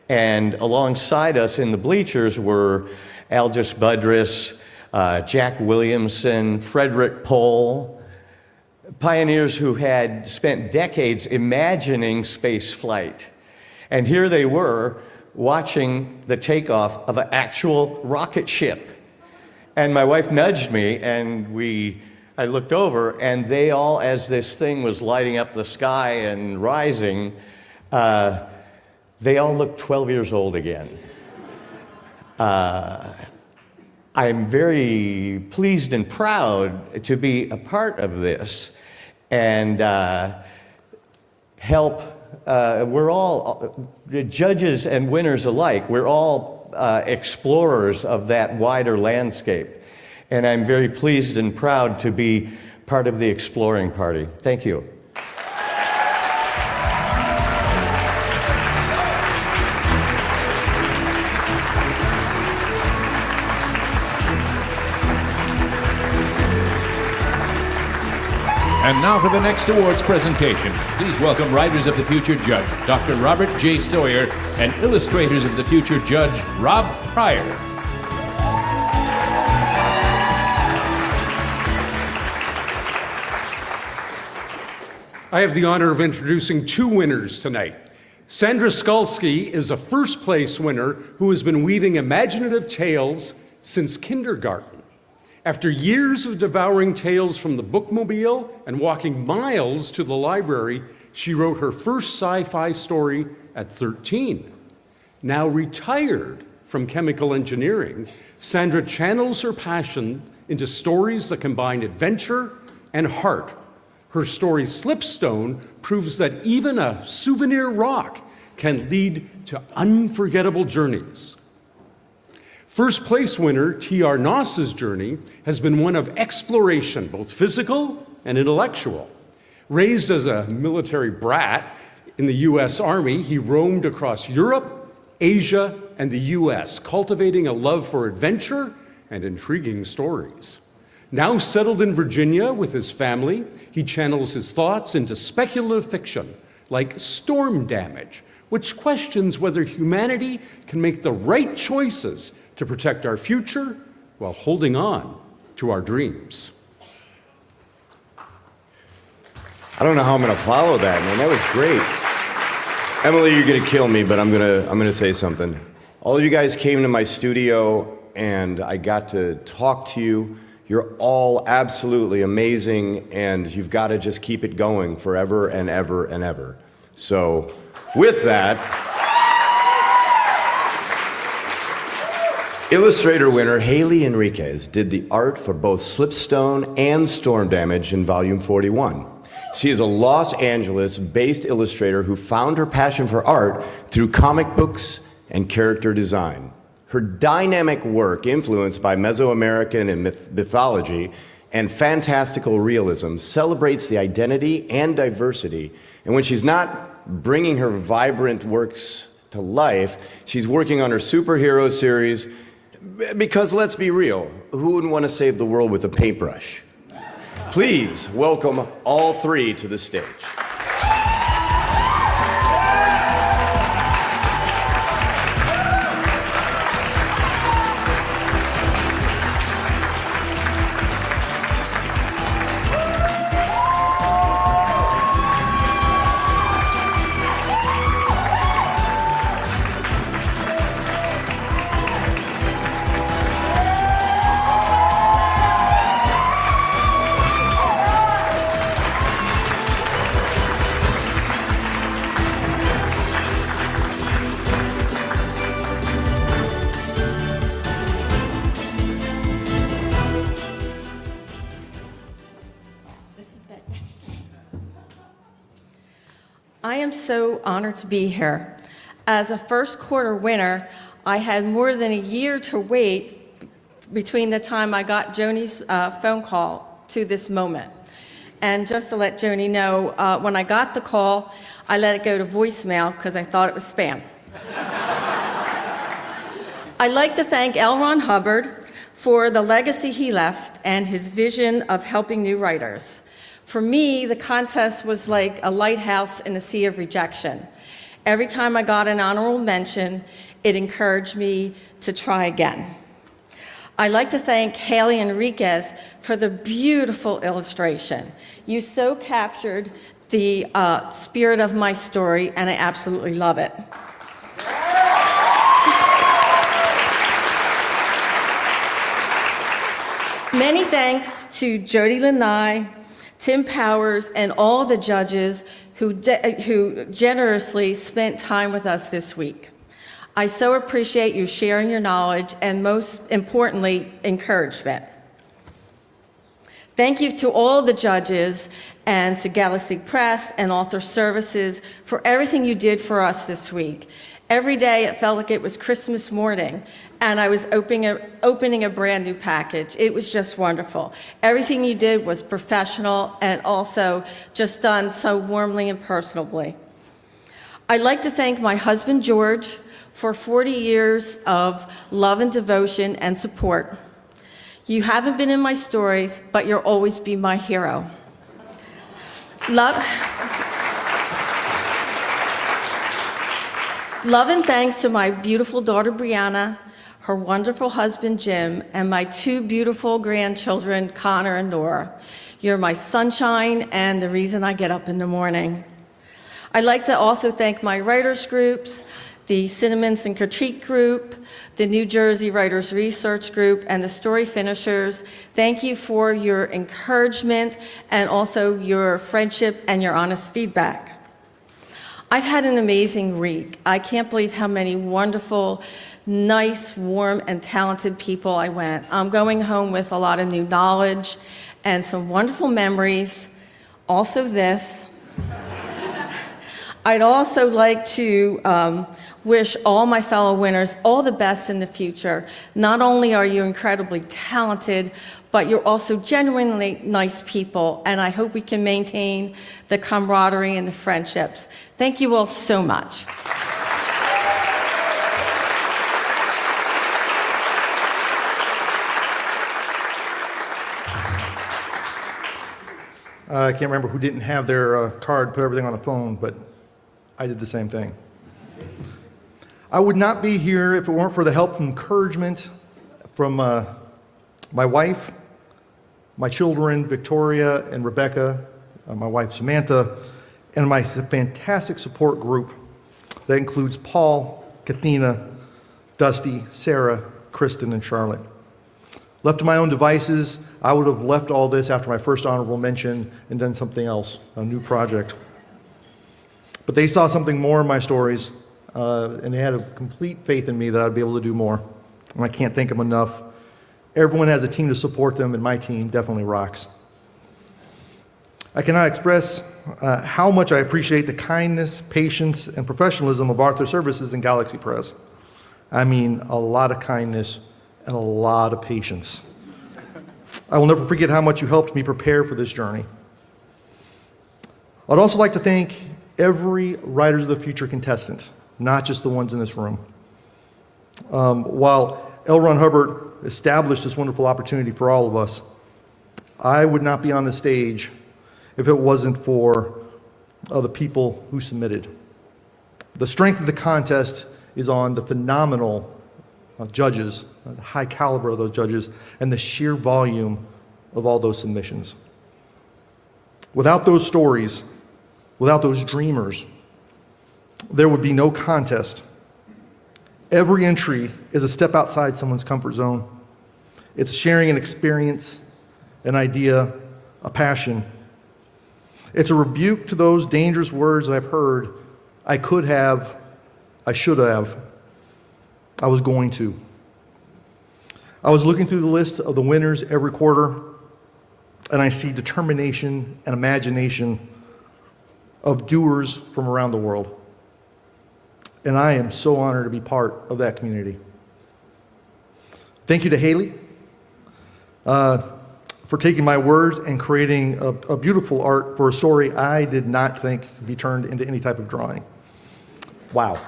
And alongside us in the bleachers were Aldous Budrus, Jack Williamson, Frederick Pohl, pioneers who had spent decades imagining space flight. And here they were watching the takeoff of an actual rocket ship. And my wife nudged me, and I looked over, and they all, as this thing was lighting up the sky and rising, they all looked 12 years old again. I'm very pleased and proud to be a part of this and help. We're all, the judges and winners alike, we're all explorers of that wider landscape. And I'm very pleased and proud to be part of the exploring party. Thank you. And now for the next awards presentation. Please welcome Writers of the Future Judge, Dr. Robert J. Sawyer, and Illustrators of the Future Judge, Rob Pryor. I have the honor of introducing two winners tonight. Sandra Skalski is a first-place winner who has been weaving imaginative tales since kindergarten. After years of devouring tales from the bookmobile and walking miles to the library, she wrote her first sci-fi story at 13. Now retired from chemical engineering, Sandra channels her passion into stories that combine adventure and heart. Her story Slipstone proves that even a souvenir rock can lead to unforgettable journeys. First place winner T.R. Noss's journey has been one of exploration, both physical and intellectual. Raised as a military brat in the U.S. Army, he roamed across Europe, Asia, and the U.S., cultivating a love for adventure and intriguing stories. Now settled in Virginia with his family, he channels his thoughts into speculative fiction like Storm Damage, which questions whether humanity can make the right choices to protect our future while holding on to our dreams. I don't know how I'm going to follow that, man. That was great. Emily, you're going to kill me, but I'm going to say something. All of you guys came to my studio, and I got to talk to you. You're all absolutely amazing, and you've got to just keep it going forever and ever and ever. So, with that, Illustrator winner Haley Enriquez did the art for both Slipstone and Storm Damage in Volume 41. She is a Los Angeles-based illustrator who found her passion for art through comic books and character design. Her dynamic work, influenced by Mesoamerican and mythology and fantastical realism, celebrates the identity and diversity. And when she's not bringing her vibrant works to life, she's working on her superhero series. Because let's be real, who wouldn't want to save the world with a paintbrush? Please welcome all three to the stage. I am so honored to be here. As a first quarter winner, I had more than a year to wait between the time I got Joni's phone call to this moment. And just to let Joni know, when I got the call, I let it go to voicemail because I thought it was spam. I'd like to thank L. Ron Hubbard for the legacy he left and his vision of helping new writers. For me, the contest was like a lighthouse in a sea of rejection. Every time I got an honorable mention, it encouraged me to try again. I'd like to thank Haley Enriquez for the beautiful illustration. You so captured the spirit of my story, and I absolutely love it. Many thanks to Jody Lanai, Tim Powers, and all the judges who generously spent time with us this week. I so appreciate you sharing your knowledge and, most importantly, encouragement. Thank you to all the judges and to Galaxy Press and Author Services for everything you did for us this week. Every day it felt like it was Christmas morning and I was opening a brand new package. It was just wonderful. Everything you did was professional and also just done so warmly and personally. I'd like to thank my husband, George, for 40 years of love and devotion and support. You haven't been in my stories, but you'll always be my hero. Love and thanks to my beautiful daughter, Brianna, her wonderful husband, Jim, and my two beautiful grandchildren, Connor and Nora. You're my sunshine and the reason I get up in the morning. I'd like to also thank my writers groups, the Cinnamons and Critique Group, the New Jersey Writers Research Group, and the Story Finishers. Thank you for your encouragement and also your friendship and your honest feedback. I've had an amazing week. I can't believe how many wonderful, nice, warm, and talented people I went. I'm going home with a lot of new knowledge and some wonderful memories. Also this. I'd also like to wish all my fellow winners all the best in the future. Not only are you incredibly talented, but you're also genuinely nice people, and I hope we can maintain the camaraderie and the friendships. Thank you all so much. I can't remember who didn't have their card, put everything on the phone, but I did the same thing. I would not be here if it weren't for the help and encouragement from my wife, my children, Victoria and Rebecca, my wife Samantha, and my fantastic support group that includes Paul, Kathina, Dusty, Sarah, Kristen, and Charlotte. Left to my own devices, I would have left all this after my first honorable mention and done something else, a new project. But they saw something more in my stories, and they had a complete faith in me that I'd be able to do more. And I can't thank them enough. Everyone has a team to support them, and my team definitely rocks. I cannot express how much I appreciate the kindness, patience, and professionalism of Author Services and Galaxy Press. I mean, a lot of kindness and a lot of patience. I will never forget how much you helped me prepare for this journey. I'd also like to thank every Writers of the Future contestant, not just the ones in this room. While L. Ron Hubbard established this wonderful opportunity for all of us, I would not be on the stage if it wasn't for the people who submitted. The strength of the contest is on the phenomenal judges, the high caliber of those judges, and the sheer volume of all those submissions. Without those stories, without those dreamers, there would be no contest. Every entry is a step outside someone's comfort zone. It's sharing an experience, an idea, a passion. It's a rebuke to those dangerous words that I've heard, I could have, I should have, I was going to. I was looking through the list of the winners every quarter, and I see determination and imagination of doers from around the world. And I am so honored to be part of that community. Thank you to Haley for taking my words and creating a beautiful art for a story I did not think could be turned into any type of drawing. Wow.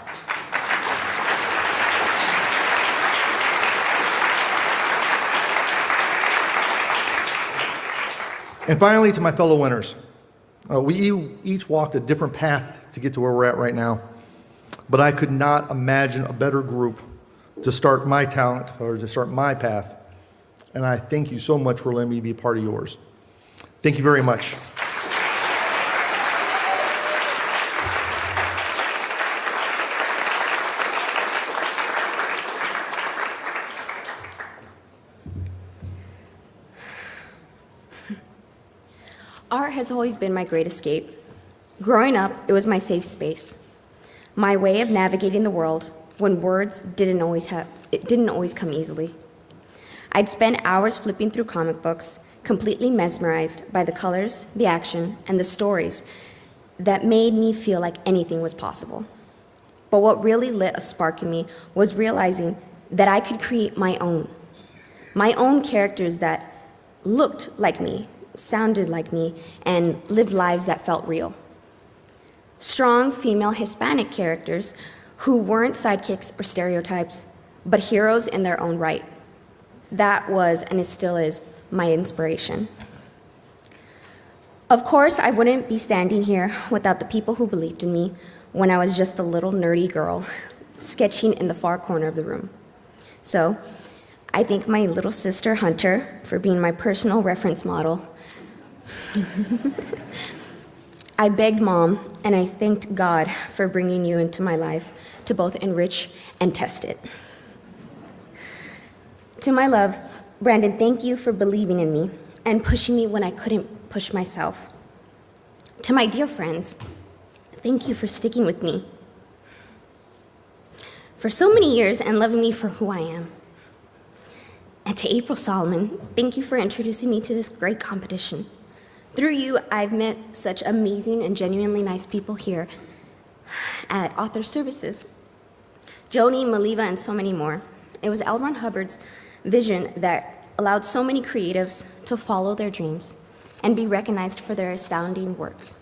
And finally, to my fellow winners. We each walked a different path to get to where we're at right now, but I could not imagine a better group to start my talent or to start my path. And I thank you so much for letting me be a part of yours. Thank you very much. Art has always been my great escape. Growing up, it was my safe space, my way of navigating the world when words didn't always come easily. I'd spend hours flipping through comic books, completely mesmerized by the colors, the action, and the stories that made me feel like anything was possible. But what really lit a spark in me was realizing that I could create my own characters that looked like me, sounded like me, and lived lives that felt real. Strong female Hispanic characters who weren't sidekicks or stereotypes, but heroes in their own right. That was, and it still is, my inspiration. Of course, I wouldn't be standing here without the people who believed in me when I was just a little nerdy girl sketching in the far corner of the room. So, I thank my little sister Hunter for being my personal reference model. I begged Mom, and I thanked God for bringing you into my life to both enrich and test it. To my love, Brandon, thank you for believing in me and pushing me when I couldn't push myself. To my dear friends, thank you for sticking with me for so many years and loving me for who I am. And to April Solomon, thank you for introducing me to this great competition. Through you, I've met such amazing and genuinely nice people here at Author Services. Joni, Maliva, and so many more. It was L. Ron Hubbard's vision that allowed so many creatives to follow their dreams and be recognized for their astounding works.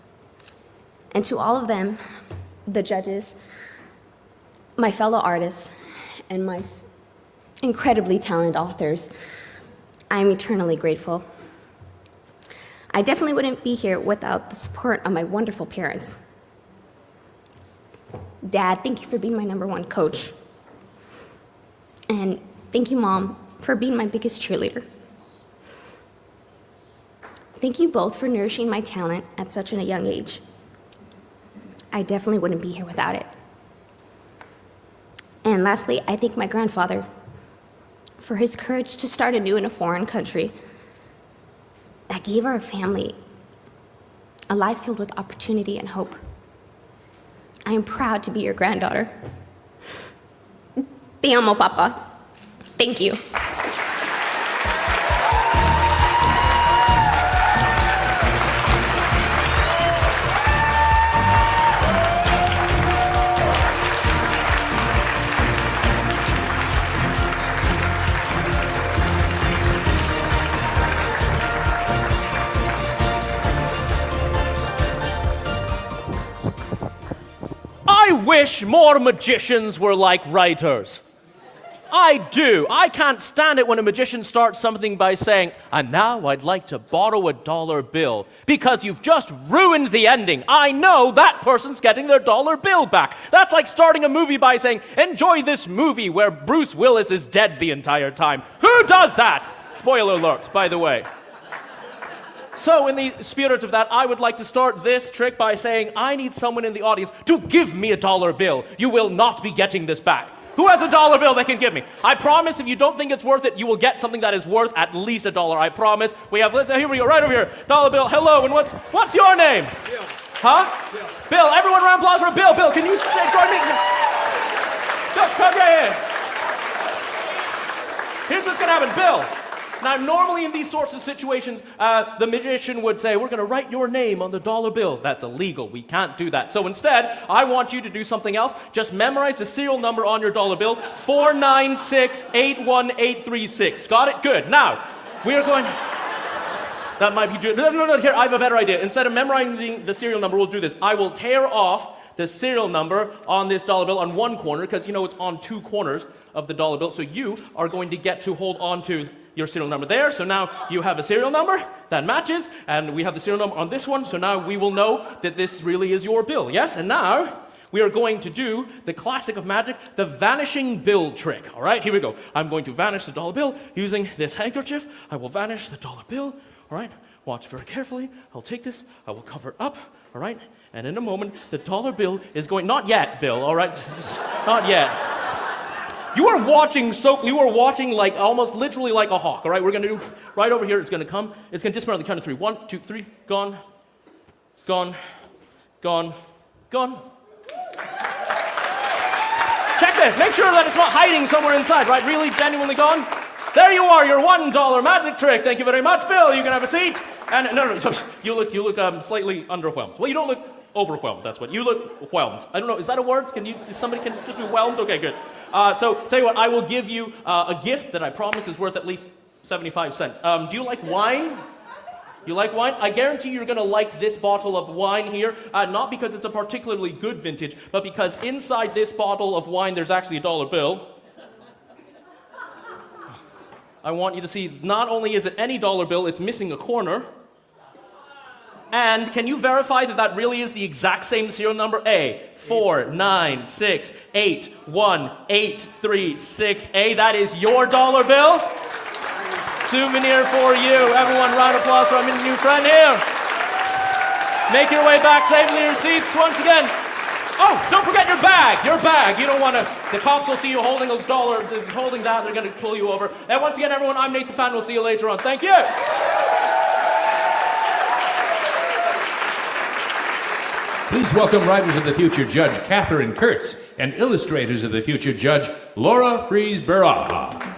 And to all of them, the judges, my fellow artists, and my incredibly talented authors, I am eternally grateful. I definitely wouldn't be here without the support of my wonderful parents. Dad, thank you for being my #1 coach. And thank you, Mom, for being my biggest cheerleader. Thank you both for nourishing my talent at such a young age. I definitely wouldn't be here without it. And lastly, I thank my grandfather for his courage to start anew in a foreign country that gave our family a life filled with opportunity and hope. I am proud to be your granddaughter. Te amo, Papa. Thank you. I wish more magicians were like writers. I do. I can't stand it when a magician starts something by saying, "And now I'd like to borrow a dollar bill," because you've just ruined the ending. I know that person's getting their dollar bill back. That's like starting a movie by saying, "Enjoy this movie," where Bruce Willis is dead the entire time. Who does that? Spoiler alert, by the way. So in the spirit of that, I would like to start this trick by saying, I need someone in the audience to give me a dollar bill. You will not be getting this back. Who has a dollar bill they can give me? I promise if you don't think it's worth it, you will get something that is worth at least $1. I promise. We have, here we go, right over here. Dollar bill, hello, and what's your name? Bill. Huh? Bill. Bill, everyone round applause for Bill. Bill, can you join me? Bill, come right in. Here's what's gonna happen, Bill. Now, normally in these sorts of situations, the magician would say, we're going to write your name on the dollar bill. That's illegal. We can't do that. So instead, I want you to do something else. Just memorize the serial number on your dollar bill, 496-81836. Got it? Good. Now, we are going... That might be... No, here, I have a better idea. Instead of memorizing the serial number, we'll do this. I will tear off the serial number on this dollar bill on one corner, because, you know, it's on two corners of the dollar bill. So you are going to get to hold on to your serial number there. So now you have a serial number that matches, and we have the serial number on this one. So now we will know that this really is your bill. Yes? And now we are going to do the classic of magic, the vanishing bill trick. All right, here we go. I'm going to vanish the dollar bill using this handkerchief. I will vanish the dollar bill. All right, watch very carefully. I'll take this, I will cover it up, all right? And in a moment, the dollar bill is going, not yet, Bill, all right? Not yet. You are watching like, almost literally like a hawk, all right? We're gonna do, right over here, it's gonna come, it's gonna disappear on the count of three. 1, 2, 3, gone, gone, gone, gone. Check this, make sure that it's not hiding somewhere inside, right? Really, genuinely gone? There you are, your $1 magic trick. Thank you very much, Bill. You can have a seat. And no, you look slightly underwhelmed. Well, you don't look overwhelmed. That's what you look whelmed. I don't know. Is that a word? Somebody can just be whelmed? Okay, good. So tell you what, I will give you a gift that I promise is worth at least 75 cents. Do you like wine? You like wine? I guarantee you're going to like this bottle of wine here, not because it's a particularly good vintage, but because inside this bottle of wine there's actually a dollar bill. I want you to see, not only is it any dollar bill, it's missing a corner. And can you verify that that really is the exact same serial number? A, 4968186A. That is your dollar bill. Souvenir for you. Everyone, round of applause for our new friend here. Make your way back safely to your seats once again. Oh, don't forget your bag. Your bag. You don't want to... The cops will see you holding a dollar, holding that. They're going to pull you over. And once again, everyone, I'm Nathan Fan. We'll see you later on. Thank you. Please welcome Writers of the Future Judge Catherine Kurtz and Illustrators of the Future Judge Laura Fries-Baraha.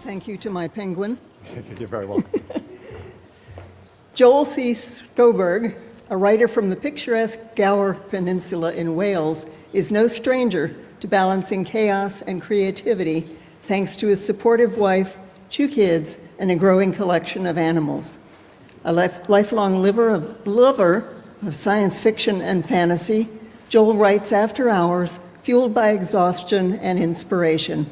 Thank you to my penguin. You're very welcome. Joel C. Scoberg, a writer from the picturesque Gower Peninsula in Wales, is no stranger to balancing chaos and creativity thanks to his supportive wife, 2 kids, and a growing collection of animals. A lifelong lover of science fiction and fantasy, Joel writes after hours, fueled by exhaustion and inspiration.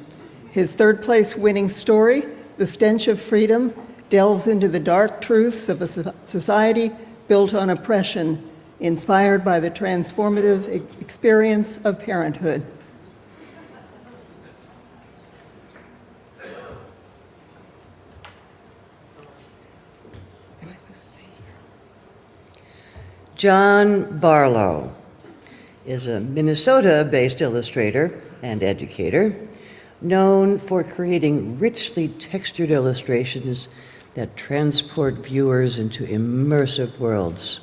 His third-place winning story, The Stench of Freedom, delves into the dark truths of a society built on oppression, inspired by the transformative experience of parenthood. John Barlow is a Minnesota-based illustrator and educator, known for creating richly textured illustrations that transport viewers into immersive worlds.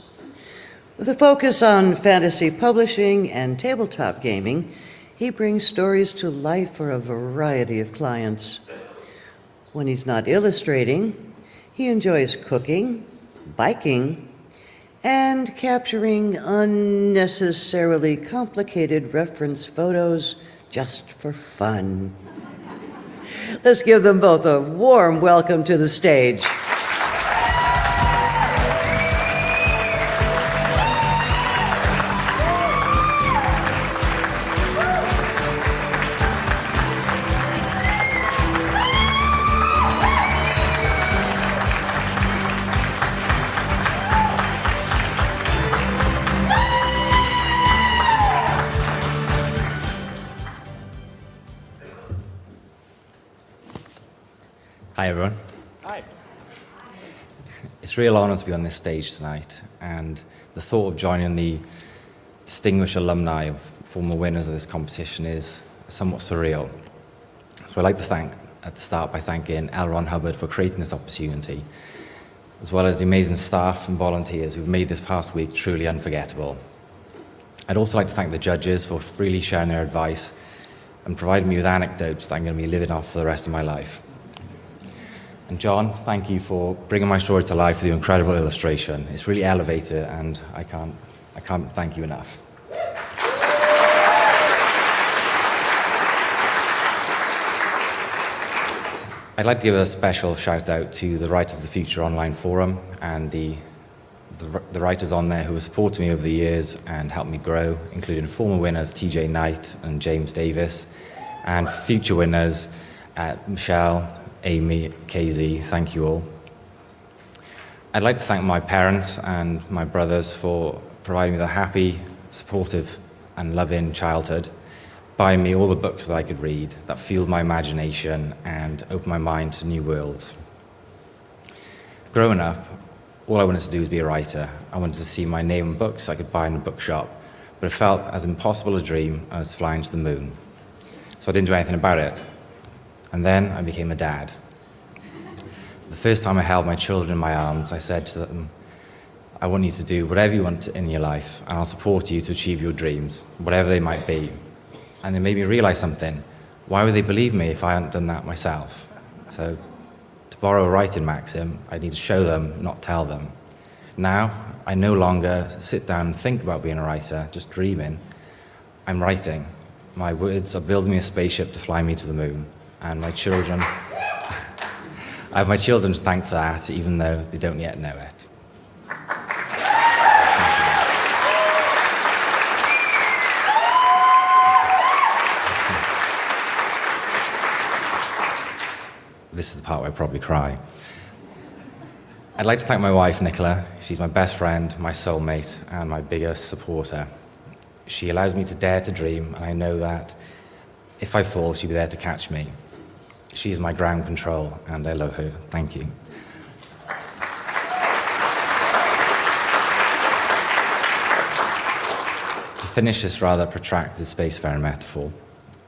With a focus on fantasy publishing and tabletop gaming, he brings stories to life for a variety of clients. When he's not illustrating, he enjoys cooking, biking, and capturing unnecessarily complicated reference photos just for fun. Let's give them both a warm welcome to the stage. Hi, everyone. Hi. It's a real honor to be on this stage tonight, and the thought of joining the distinguished alumni of former winners of this competition is somewhat surreal. So I'd like to start by thanking L. Ron Hubbard for creating this opportunity, as well as the amazing staff and volunteers who've made this past week truly unforgettable. I'd also like to thank the judges for freely sharing their advice and providing me with anecdotes that I'm going to be living off for the rest of my life. And John, thank you for bringing my story to life with your incredible illustration. It's really elevated, and I can't thank you enough. I'd like to give a special shout out to the Writers of the Future online forum and the writers on there who have supported me over the years and helped me grow, including former winners TJ Knight and James Davis, and future winners Michelle, Amy, KZ. Thank you all. I'd like to thank my parents and my brothers for providing me with a happy, supportive, and loving childhood, buying me all the books that I could read that fueled my imagination and opened my mind to new worlds. Growing up, all I wanted to do was be a writer. I wanted to see my name on books I could buy in a bookshop, but it felt as impossible a dream as flying to the moon. So I didn't do anything about it. And then I became a dad. The first time I held my children in my arms, I said to them, I want you to do whatever you want in your life, and I'll support you to achieve your dreams, whatever they might be. And they made me realize something. Why would they believe me if I hadn't done that myself? So, to borrow a writing maxim, I need to show them, not tell them. Now, I no longer sit down and think about being a writer, just dreaming. I'm writing. My words are building me a spaceship to fly me to the moon. And my children, I have my children to thank for that, even though they don't yet know it. This is the part where I probably cry. I'd like to thank my wife, Nicola. She's my best friend, my soulmate, and my biggest supporter. She allows me to dare to dream, and I know that if I fall, she'll be there to catch me. She is my ground control, and I love her. Thank you. To finish this rather protracted spacefaring metaphor,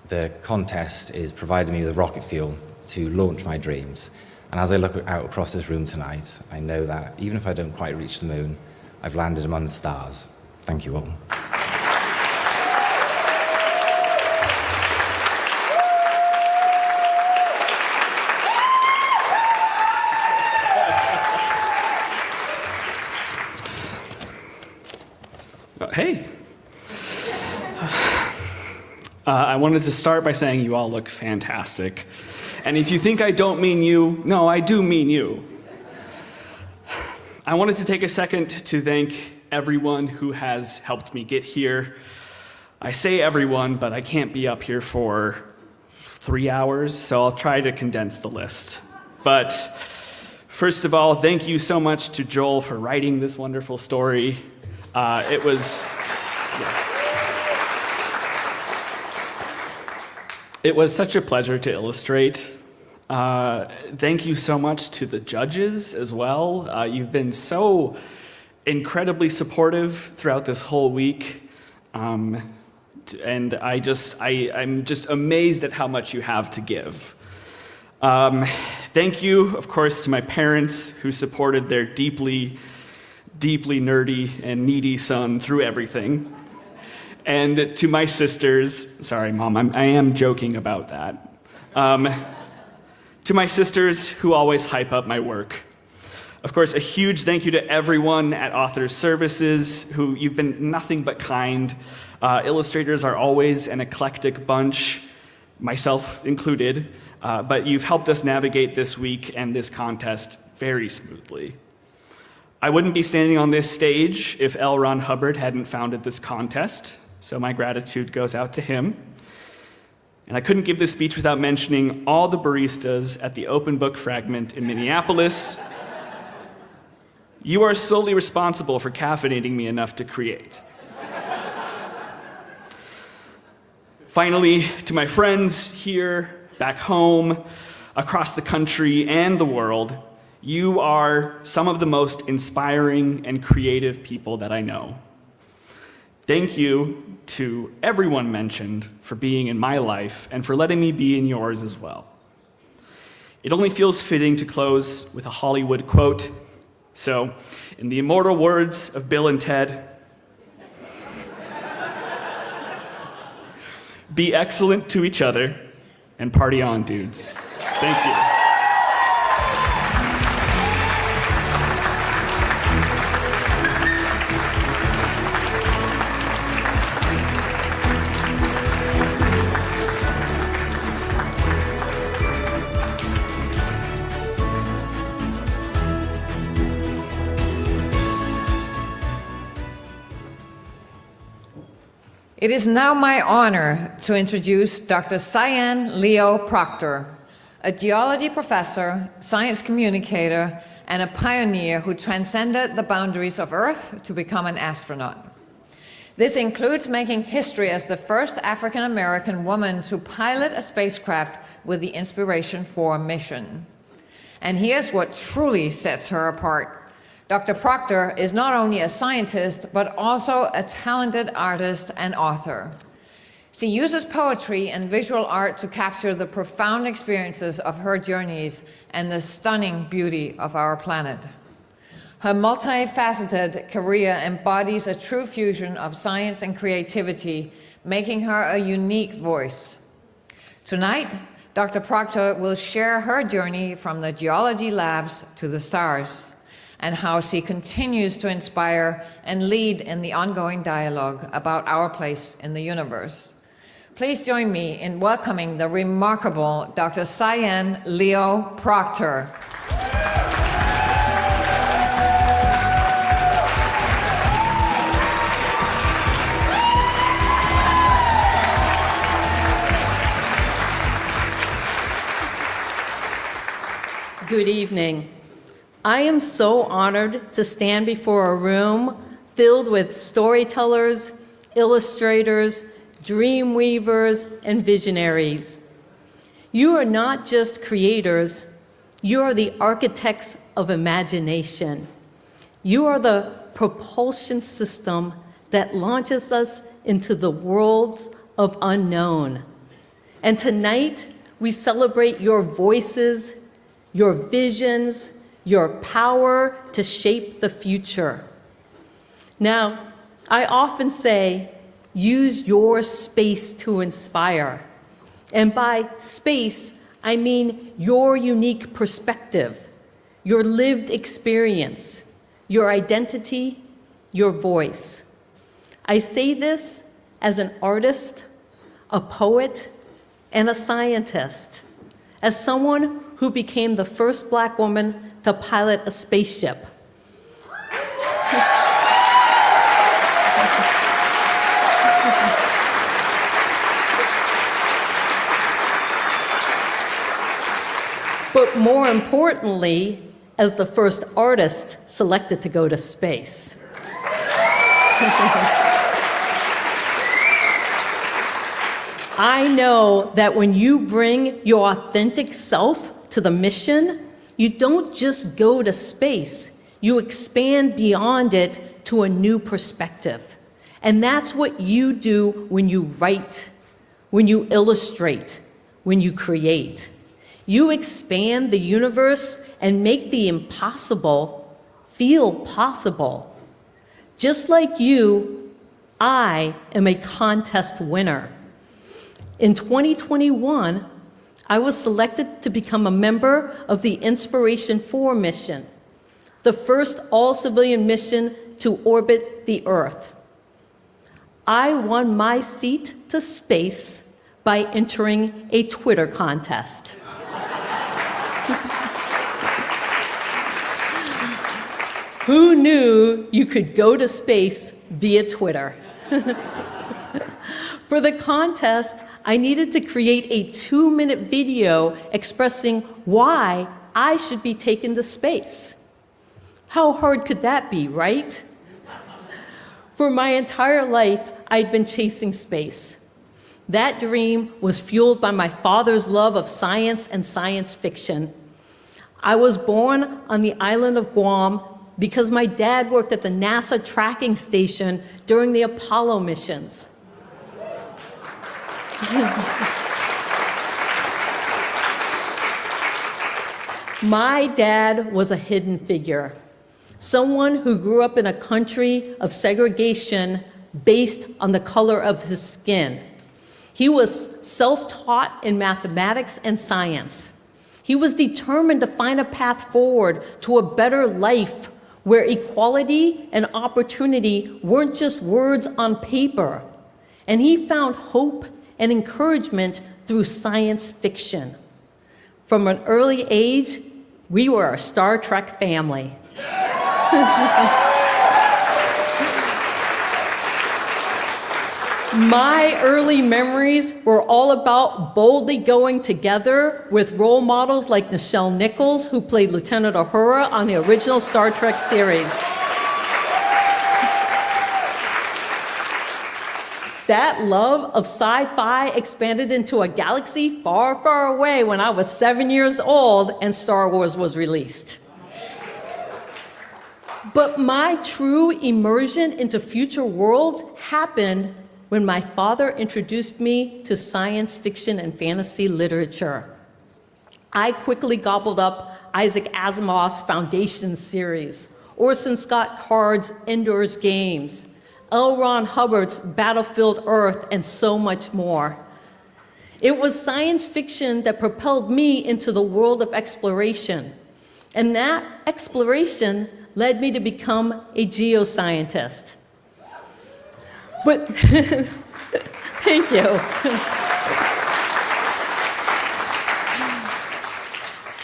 the contest is providing me with rocket fuel to launch my dreams. And as I look out across this room tonight, I know that even if I don't quite reach the moon, I've landed among the stars. Thank you all. Hey. I wanted to start by saying you all look fantastic. And if you think I don't mean you, no, I do mean you. I wanted to take a second to thank everyone who has helped me get here. I say everyone, but I can't be up here for 3 hours, so I'll try to condense the list. But first of all, thank you so much to Joel for writing this wonderful story. It was such a pleasure to illustrate. Thank you so much to the judges as well. You've been so incredibly supportive throughout this whole week. And I'm just amazed at how much you have to give. Thank you, of course, to my parents who supported their deeply, deeply nerdy and needy son through everything. And to my sisters, sorry, Mom, I am joking about that. To my sisters who always hype up my work. Of course, a huge thank you to everyone at Authors Services who you've been nothing but kind. Illustrators are always an eclectic bunch, myself included, but you've helped us navigate this week and this contest very smoothly. I wouldn't be standing on this stage if L. Ron Hubbard hadn't founded this contest, so my gratitude goes out to him. And I couldn't give this speech without mentioning all the baristas at the Open Book Fragment in Minneapolis. You are solely responsible for caffeinating me enough to create. Finally, to my friends here, back home, across the country and the world, you are some of the most inspiring and creative people that I know. Thank you to everyone mentioned for being in my life and for letting me be in yours as well. It only feels fitting to close with a Hollywood quote. So, in the immortal words of Bill and Ted, be excellent to each other and party on, dudes. Thank you. It is now my honor to introduce Dr. Cyan Leo Proctor, a geology professor, science communicator, and a pioneer who transcended the boundaries of Earth to become an astronaut. This includes making history as the first African-American woman to pilot a spacecraft with the Inspiration 4 mission. And here's what truly sets her apart. Dr. Proctor is not only a scientist, but also a talented artist and author. She uses poetry and visual art to capture the profound experiences of her journeys and the stunning beauty of our planet. Her multifaceted career embodies a true fusion of science and creativity, making her a unique voice. Tonight, Dr. Proctor will share her journey from the geology labs to the stars, and how she continues to inspire and lead in the ongoing dialogue about our place in the universe. Please join me in welcoming the remarkable Dr. Cyan Leo Proctor. Good evening. I am so honored to stand before a room filled with storytellers, illustrators, dream weavers, and visionaries. You are not just creators, you are the architects of imagination. You are the propulsion system that launches us into the worlds of unknown. And tonight, we celebrate your voices, your visions, your power to shape the future. Now, I often say, use your space to inspire. And by space, I mean your unique perspective, your lived experience, your identity, your voice. I say this as an artist, a poet, and a scientist, as someone who became the first Black woman to pilot a spaceship. But more importantly, as the first artist selected to go to space. I know that when you bring your authentic self to the mission, you don't just go to space, you expand beyond it to a new perspective. And that's what you do when you write, when you illustrate, when you create. You expand the universe and make the impossible feel possible. Just like you, I am a contest winner. In 2021, I was selected to become a member of the Inspiration 4 mission, the first all-civilian mission to orbit the Earth. I won my seat to space by entering a Twitter contest. Who knew you could go to space via Twitter? For the contest, I needed to create a 2-minute video expressing why I should be taken to space. How hard could that be, right? For my entire life, I'd been chasing space. That dream was fueled by my father's love of science and science fiction. I was born on the island of Guam because my dad worked at the NASA tracking station during the Apollo missions. My dad was a hidden figure, someone who grew up in a country of segregation based on the color of his skin. He was self-taught in mathematics and science. He was determined to find a path forward to a better life where equality and opportunity weren't just words on paper. And he found hope and encouragement through science fiction. From an early age, we were a Star Trek family. My early memories were all about boldly going together with role models like Nichelle Nichols, who played Lieutenant Uhura on the original Star Trek series. That love of sci-fi expanded into a galaxy far, far away when I was 7 years old and Star Wars was released. But my true immersion into future worlds happened when my father introduced me to science fiction and fantasy literature. I quickly gobbled up Isaac Asimov's Foundation series, Orson Scott Card's Ender's Games, L. Ron Hubbard's Battlefield Earth, and so much more. It was science fiction that propelled me into the world of exploration, and that exploration led me to become a geoscientist. But, thank you.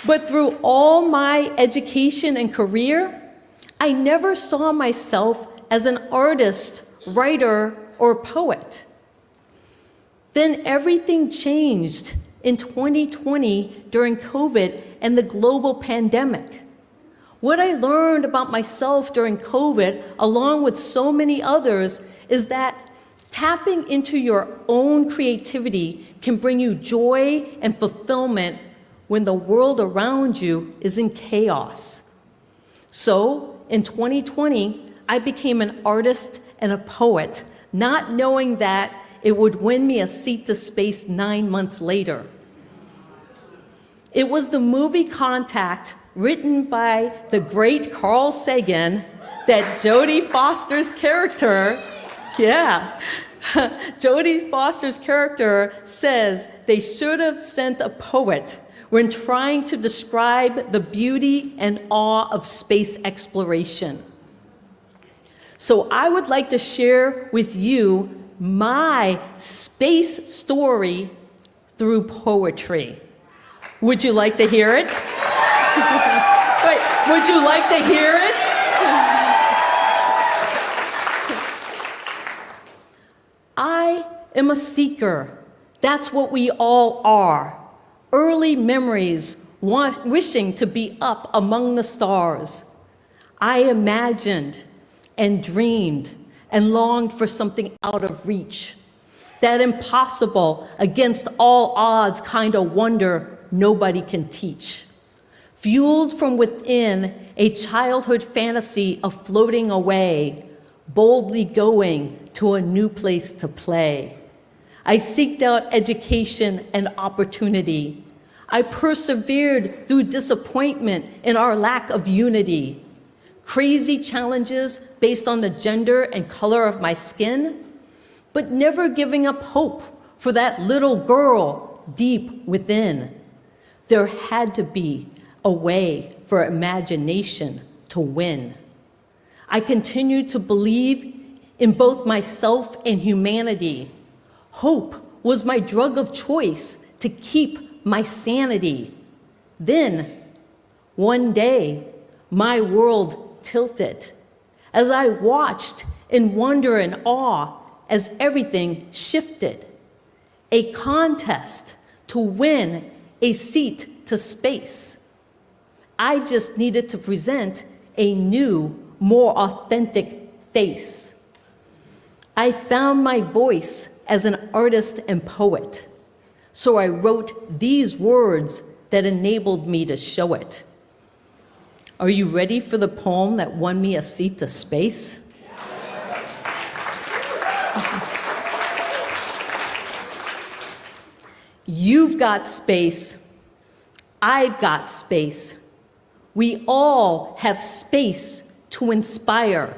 But through all my education and career, I never saw myself as an artist, writer, or poet. Then everything changed in 2020 during COVID and the global pandemic. What I learned about myself during COVID, along with so many others, is that tapping into your own creativity can bring you joy and fulfillment when the world around you is in chaos. So, in 2020, I became an artist and a poet, not knowing that it would win me a seat to space 9 months later. It was the movie Contact, written by the great Carl Sagan, that Jodie Foster's character, Jodie Foster's character says they should have sent a poet when trying to describe the beauty and awe of space exploration. So I would like to share with you my space story through poetry. Would you like to hear it? Wait, would you like to hear it? I am a seeker. That's what we all are. Early memories, wishing to be up among the stars. I imagined and dreamed and longed for something out of reach. That impossible, against all odds kind of wonder nobody can teach. Fueled from within a childhood fantasy of floating away, boldly going to a new place to play. I seeked out education and opportunity. I persevered through disappointment in our lack of unity. Crazy challenges based on the gender and color of my skin, but never giving up hope for that little girl deep within. There had to be a way for imagination to win. I continued to believe in both myself and humanity. Hope was my drug of choice to keep my sanity. Then, one day, my world tilted as I watched in wonder and awe as everything shifted. A contest to win a seat to space. I just needed to present a new, more authentic face. I found my voice as an artist and poet, so I wrote these words that enabled me to show it. Are you ready for the poem that won me a seat to space? You've got space. I've got space. We all have space to inspire.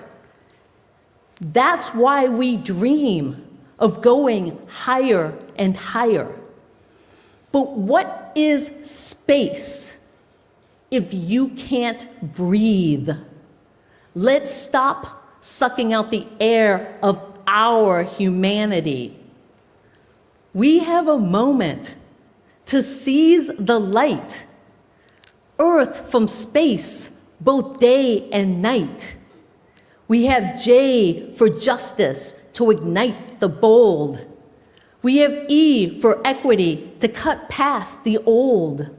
That's why we dream of going higher and higher. But what is space if you can't breathe? Let's stop sucking out the air of our humanity. We have a moment to seize the light, Earth from space, both day and night. We have J for justice to ignite the bold. We have E for equity to cut past the old.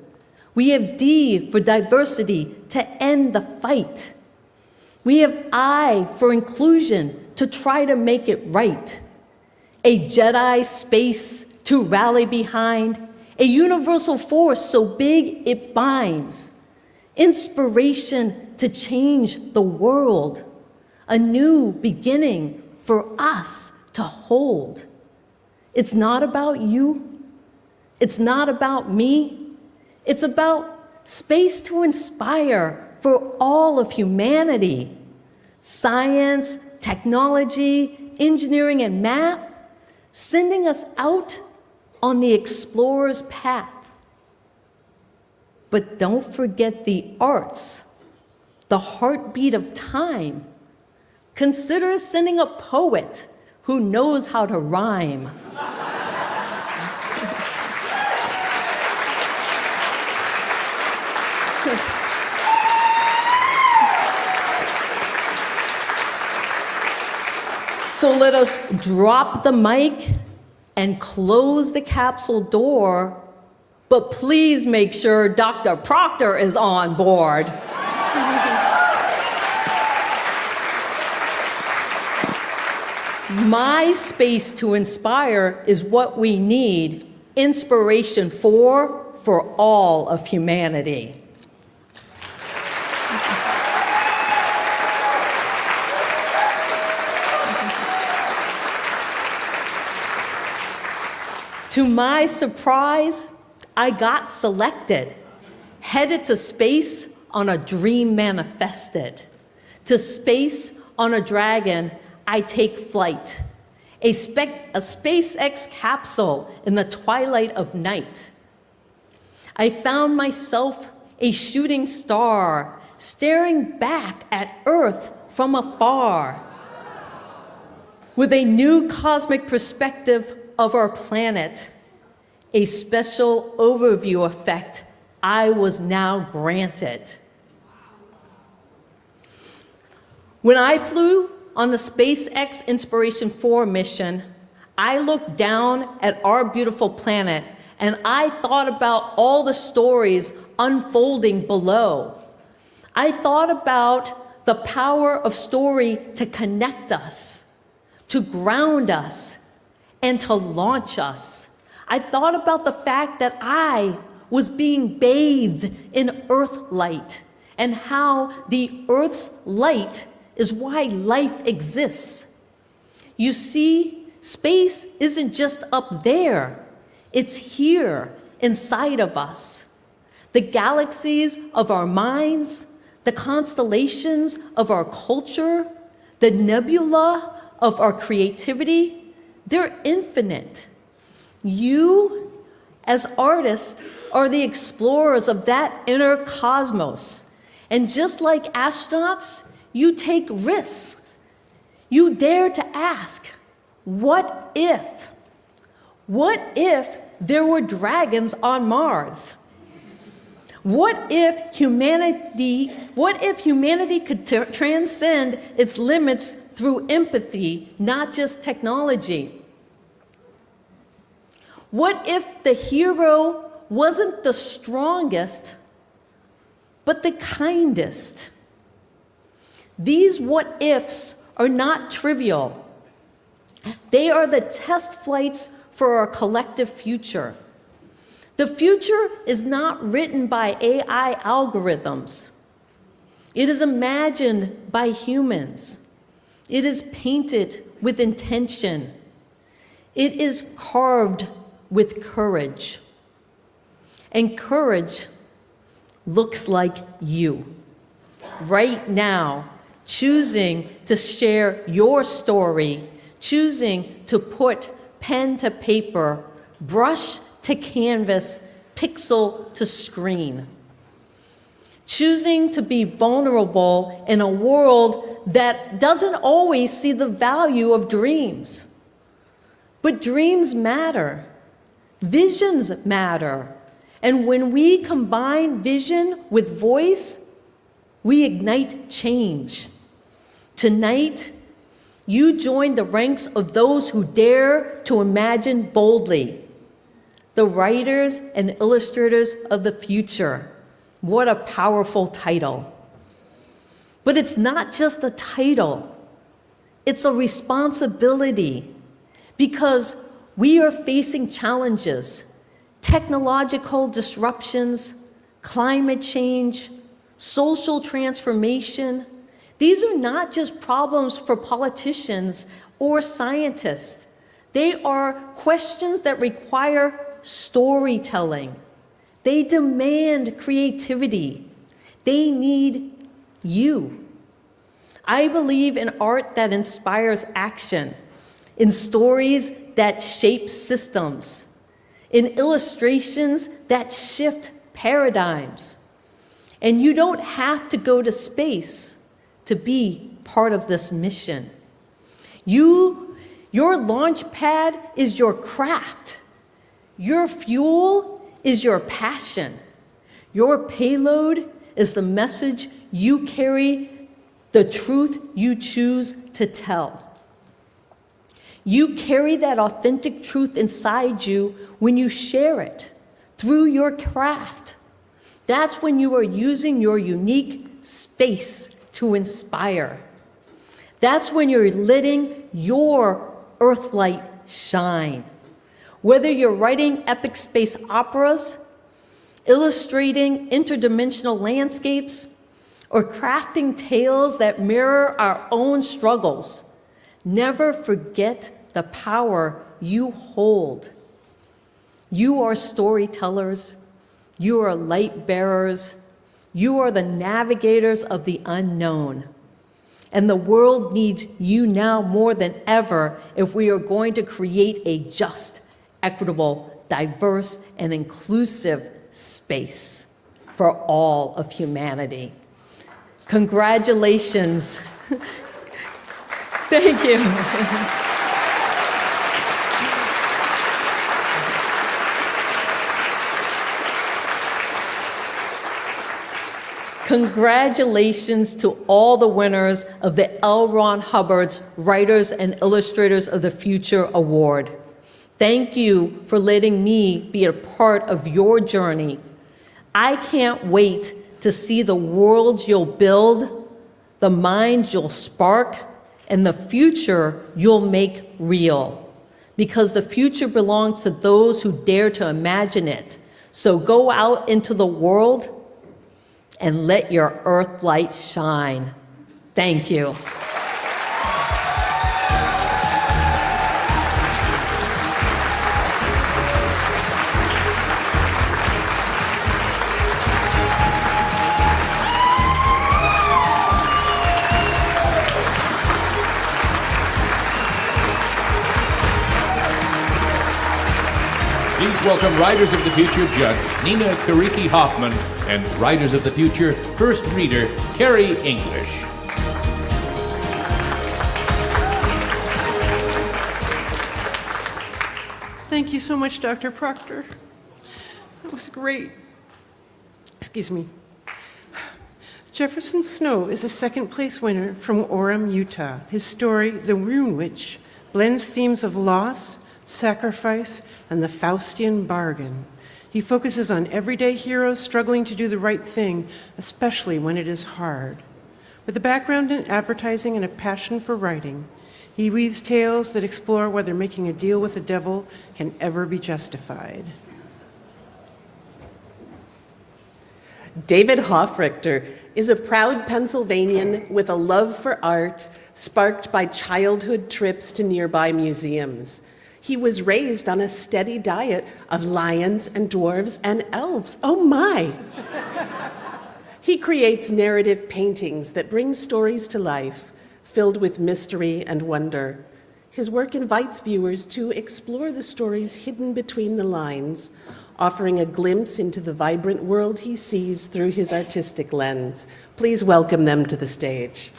We have D for diversity to end the fight. We have I for inclusion to try to make it right. A Jedi space to rally behind, a universal force so big it binds. Inspiration to change the world, a new beginning for us to hold. It's not about you, it's not about me, it's about space to inspire for all of humanity. Science, technology, engineering, and math, sending us out on the explorer's path. But don't forget the arts, the heartbeat of time. Consider sending a poet who knows how to rhyme. So let us drop the mic and close the capsule door, but please make sure Dr. Proctor is on board. My space to inspire is what we need, inspiration for all of humanity. To my surprise, I got selected, headed to space on a dream manifested. To space on a dragon, I take flight, a SpaceX capsule in the twilight of night. I found myself a shooting star, staring back at Earth from afar. With a new cosmic perspective of our planet, a special overview effect I was now granted. When I flew on the SpaceX Inspiration 4 mission, I looked down at our beautiful planet and I thought about all the stories unfolding below. I thought about the power of story to connect us, to ground us, and to launch us. I thought about the fact that I was being bathed in earth light and how the earth's light is why life exists. You see, space isn't just up there, it's here inside of us. The galaxies of our minds, the constellations of our culture, the nebula of our creativity, they're infinite. You, as artists, are the explorers of that inner cosmos. And just like astronauts, you take risks. You dare to ask, what if? What if there were dragons on Mars? What if humanity could transcend its limits through empathy, not just technology? What if the hero wasn't the strongest, but the kindest? These what ifs are not trivial. They are the test flights for our collective future. The future is not written by AI algorithms. It is imagined by humans. It is painted with intention. It is carved with courage. And courage looks like you. Right now, choosing to share your story, choosing to put pen to paper, brush to canvas, pixel to screen. Choosing to be vulnerable in a world that doesn't always see the value of dreams. But dreams matter. Visions matter. And when we combine vision with voice, we ignite change. Tonight, you join the ranks of those who dare to imagine boldly, the writers and illustrators of the future. What a powerful title. But it's not just a title, it's a responsibility, because we are facing challenges, technological disruptions, climate change, social transformation. These are not just problems for politicians or scientists. They are questions that require storytelling. They demand creativity. They need you. I believe in art that inspires action, in stories that shape systems, in illustrations that shift paradigms. And you don't have to go to space to be part of this mission. Your launch pad is your craft. Your fuel is your passion. Your payload is the message you carry, the truth you choose to tell. You carry that authentic truth inside you when you share it through your craft. That's when you are using your unique space to inspire. That's when you're letting your earthlight shine. Whether you're writing epic space operas, illustrating interdimensional landscapes, or crafting tales that mirror our own struggles, never forget the power you hold. You are storytellers. You are light bearers. You are the navigators of the unknown. And the world needs you now more than ever if we are going to create a just, equitable, diverse, and inclusive space for all of humanity. Congratulations. Thank you. Congratulations to all the winners of the L. Ron Hubbard's Writers and Illustrators of the Future Award. Thank you for letting me be a part of your journey. I can't wait to see the worlds you'll build, the minds you'll spark, and the future you'll make real. Because the future belongs to those who dare to imagine it. So go out into the world and let your earth light shine. Thank you. Please welcome Writers of the Future Judge Nina Kariki Hoffman and Writers of the Future First Reader Carrie English. Thank you so much, Dr. Proctor. That was great. Excuse me. Jefferson Snow is a second-place winner from Orem, Utah. His story, The Rune Witch, blends themes of loss, sacrifice, and the Faustian bargain. He focuses on everyday heroes struggling to do the right thing, especially when it is hard. With a background in advertising and a passion for writing, he weaves tales that explore whether making a deal with the devil can ever be justified. David Hofrichter is a proud Pennsylvanian with a love for art sparked by childhood trips to nearby museums. He was raised on a steady diet of lions and dwarves and elves. Oh my! He creates narrative paintings that bring stories to life, filled with mystery and wonder. His work invites viewers to explore the stories hidden between the lines, offering a glimpse into the vibrant world he sees through his artistic lens. Please welcome them to the stage.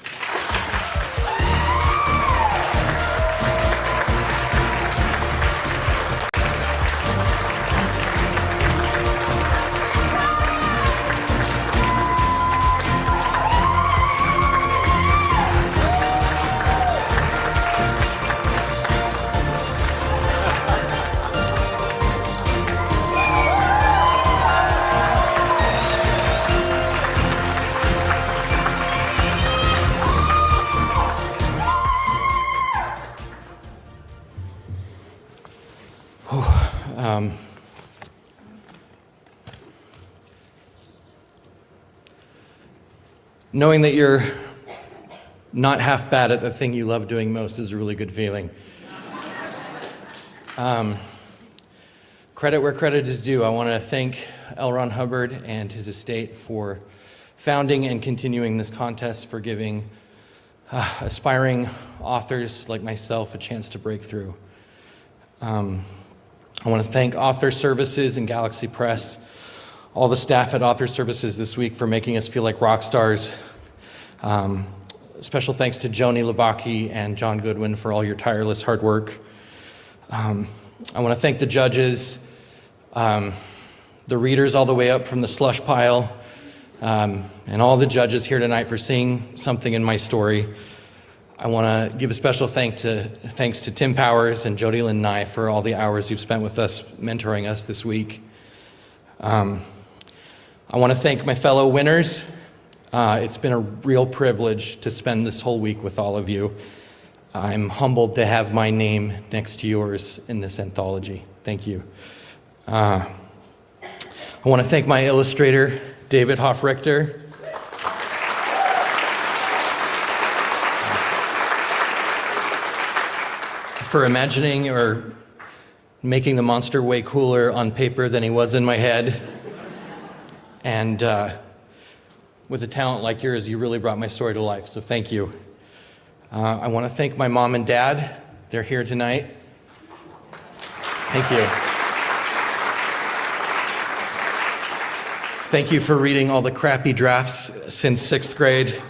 Knowing that you're not half bad at the thing you love doing most is a really good feeling. Credit where credit is due. I want to thank L. Ron Hubbard and his estate for founding and continuing this contest, for giving aspiring authors like myself a chance to break through. I want to thank Author Services and Galaxy Press, all the staff at Author Services this week for making us feel like rock stars. Special thanks to Joni Labaki and John Goodwin for all your tireless hard work. I want to thank the judges, the readers all the way up from the slush pile, and all the judges here tonight for seeing something in my story. I want to give a special thanks to Tim Powers and Jody Lynn Nye for all the hours you've spent with us, mentoring us this week. I want to thank my fellow winners. It's been a real privilege to spend this whole week with all of you. I'm humbled to have my name next to yours in this anthology. Thank you. I want to thank my illustrator, David Hofrichter. For imagining or making the monster way cooler on paper than he was in my head. And with a talent like yours, you really brought my story to life, so thank you. I want to thank my mom and dad. They're here tonight. Thank you. Thank you for reading all the crappy drafts since 6th grade,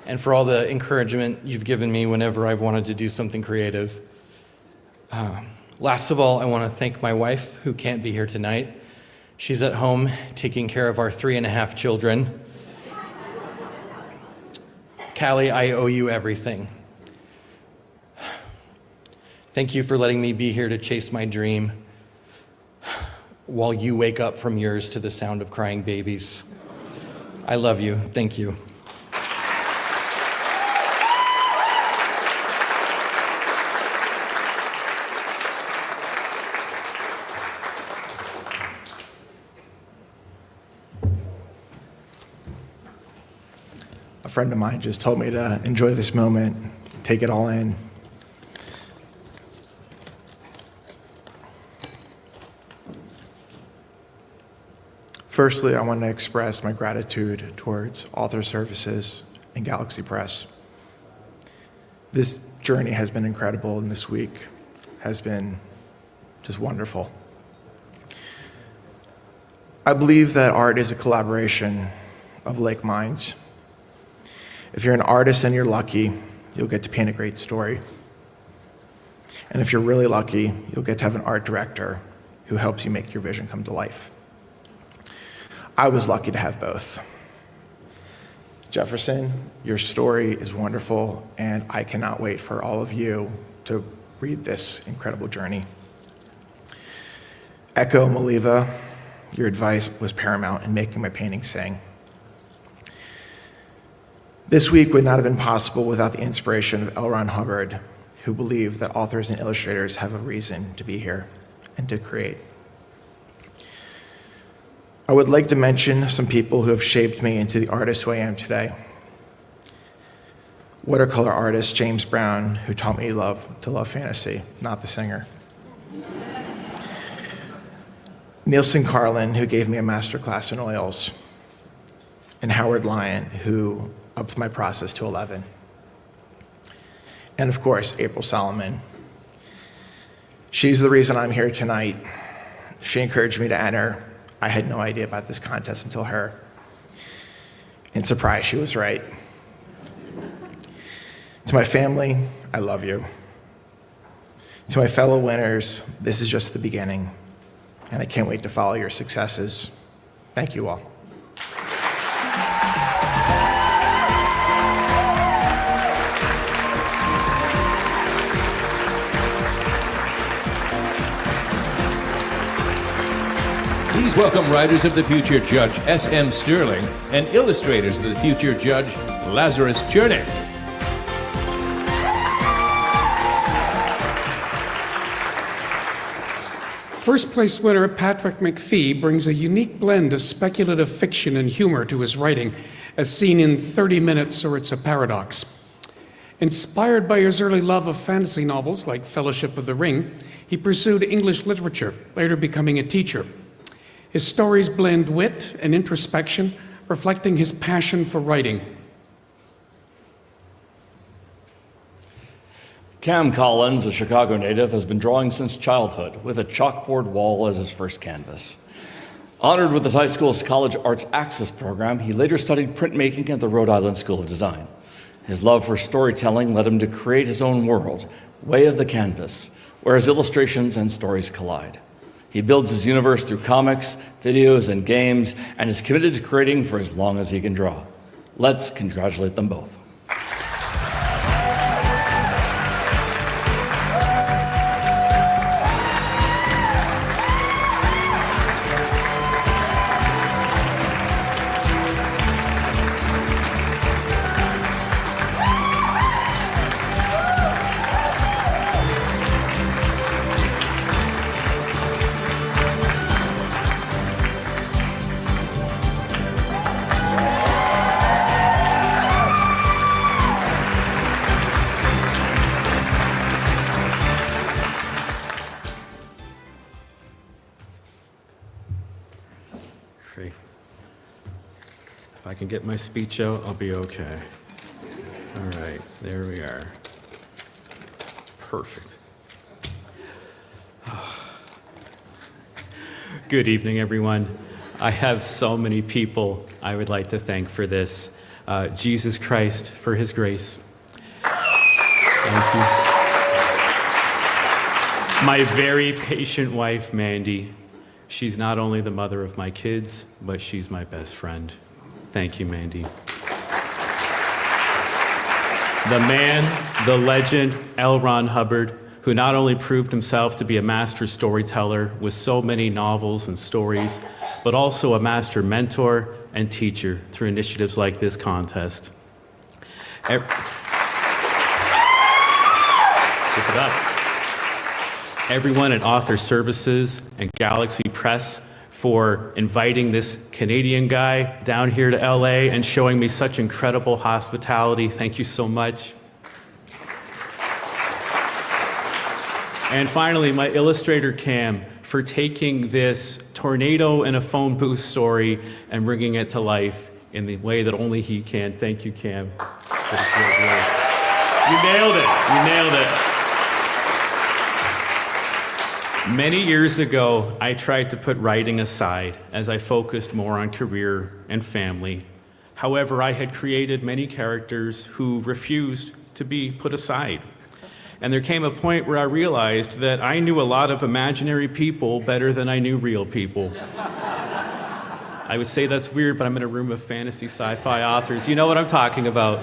and for all the encouragement you've given me whenever I've wanted to do something creative. Last of all, I want to thank my wife, who can't be here tonight. She's at home taking care of our 3.5 children. Callie, I owe you everything. Thank you for letting me be here to chase my dream while you wake up from yours to the sound of crying babies. I love you. Thank you. A friend of mine just told me to enjoy this moment, take it all in. Firstly, I want to express my gratitude towards Author Services and Galaxy Press. This journey has been incredible, and this week has been just wonderful. I believe that art is a collaboration of like minds. If you're an artist and you're lucky, you'll get to paint a great story. And if you're really lucky, you'll get to have an art director who helps you make your vision come to life. I was lucky to have both. Jefferson, your story is wonderful, and I cannot wait for all of you to read this incredible journey. Echo Maliva, your advice was paramount in making my painting sing. This week would not have been possible without the inspiration of L. Ron Hubbard, who believed that authors and illustrators have a reason to be here and to create. I would like to mention some people who have shaped me into the artist who I am today. Watercolor artist James Brown, who taught me to love fantasy, not the singer. Nielsen Carlin, who gave me a master class in oils. And Howard Lyon, who upped my process to 11. And of course, April Solomon. She's the reason I'm here tonight. She encouraged me to enter. I had no idea about this contest until her. And surprise, she was right. To my family, I love you. To my fellow winners, this is just the beginning, and I can't wait to follow your successes. Thank you all. Please welcome Writers of the Future Judge S.M. Sterling and Illustrators of the Future Judge Lazarus Chernick. First place winner Patrick McPhee brings a unique blend of speculative fiction and humor to his writing, as seen in 30 Minutes or It's a Paradox. Inspired by his early love of fantasy novels like Fellowship of the Ring, he pursued English literature, later becoming a teacher. His stories blend wit and introspection, reflecting his passion for writing. Cam Collins, a Chicago native, has been drawing since childhood, with a chalkboard wall as his first canvas. Honored with his high school's College Arts Access program, he later studied printmaking at the Rhode Island School of Design. His love for storytelling led him to create his own world, Way of the Canvas, where his illustrations and stories collide. He builds his universe through comics, videos, and games, and is committed to creating for as long as he can draw. Let's congratulate them both. If I can get my speech out, I'll be okay. All right, there we are. Perfect. Good evening, everyone. I have so many people I would like to thank for this. Jesus Christ for his grace. Thank you. My very patient wife, Mandy. She's not only the mother of my kids, but she's my best friend. Thank you, Mandy. The man, the legend, L. Ron Hubbard, who not only proved himself to be a master storyteller with so many novels and stories, but also a master mentor and teacher through initiatives like this contest. Keep it up. Everyone at Author Services and Galaxy Press for inviting this Canadian guy down here to LA and showing me such incredible hospitality. Thank you so much. And finally, my illustrator Cam for taking this tornado in a phone booth story and bringing it to life in the way that only he can. Thank you, Cam. You nailed it. You nailed it. Many years ago, I tried to put writing aside as I focused more on career and family. However, I had created many characters who refused to be put aside. And there came a point where I realized that I knew a lot of imaginary people better than I knew real people. I would say that's weird, but I'm in a room of fantasy sci-fi authors. You know what I'm talking about.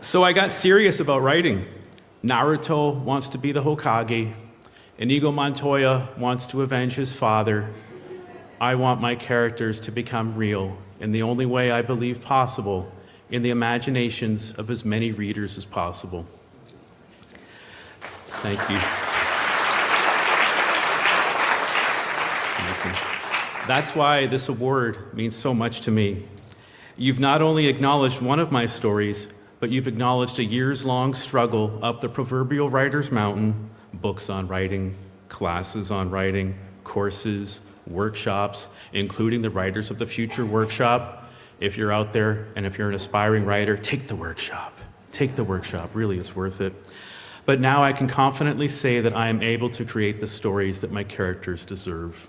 So I got serious about writing. Naruto wants to be the Hokage. Inigo Montoya wants to avenge his father. I want my characters to become real in the only way I believe possible, in the imaginations of as many readers as possible. Thank you. That's why this award means so much to me. You've not only acknowledged one of my stories, but you've acknowledged a years-long struggle up the proverbial writer's mountain, books on writing, classes on writing, courses, workshops, including the Writers of the Future workshop. If you're out there and if you're an aspiring writer, take the workshop. Take the workshop, really it's worth it. But now I can confidently say that I am able to create the stories that my characters deserve.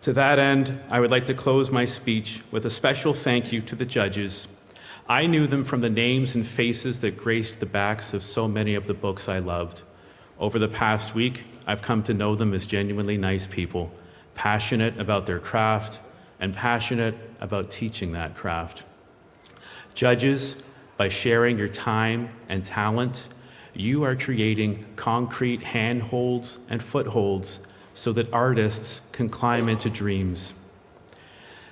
To that end, I would like to close my speech with a special thank you to the judges. I knew them from the names and faces that graced the backs of so many of the books I loved. Over the past week, I've come to know them as genuinely nice people, passionate about their craft and passionate about teaching that craft. Judges, by sharing your time and talent, you are creating concrete handholds and footholds so that artists can climb into dreams.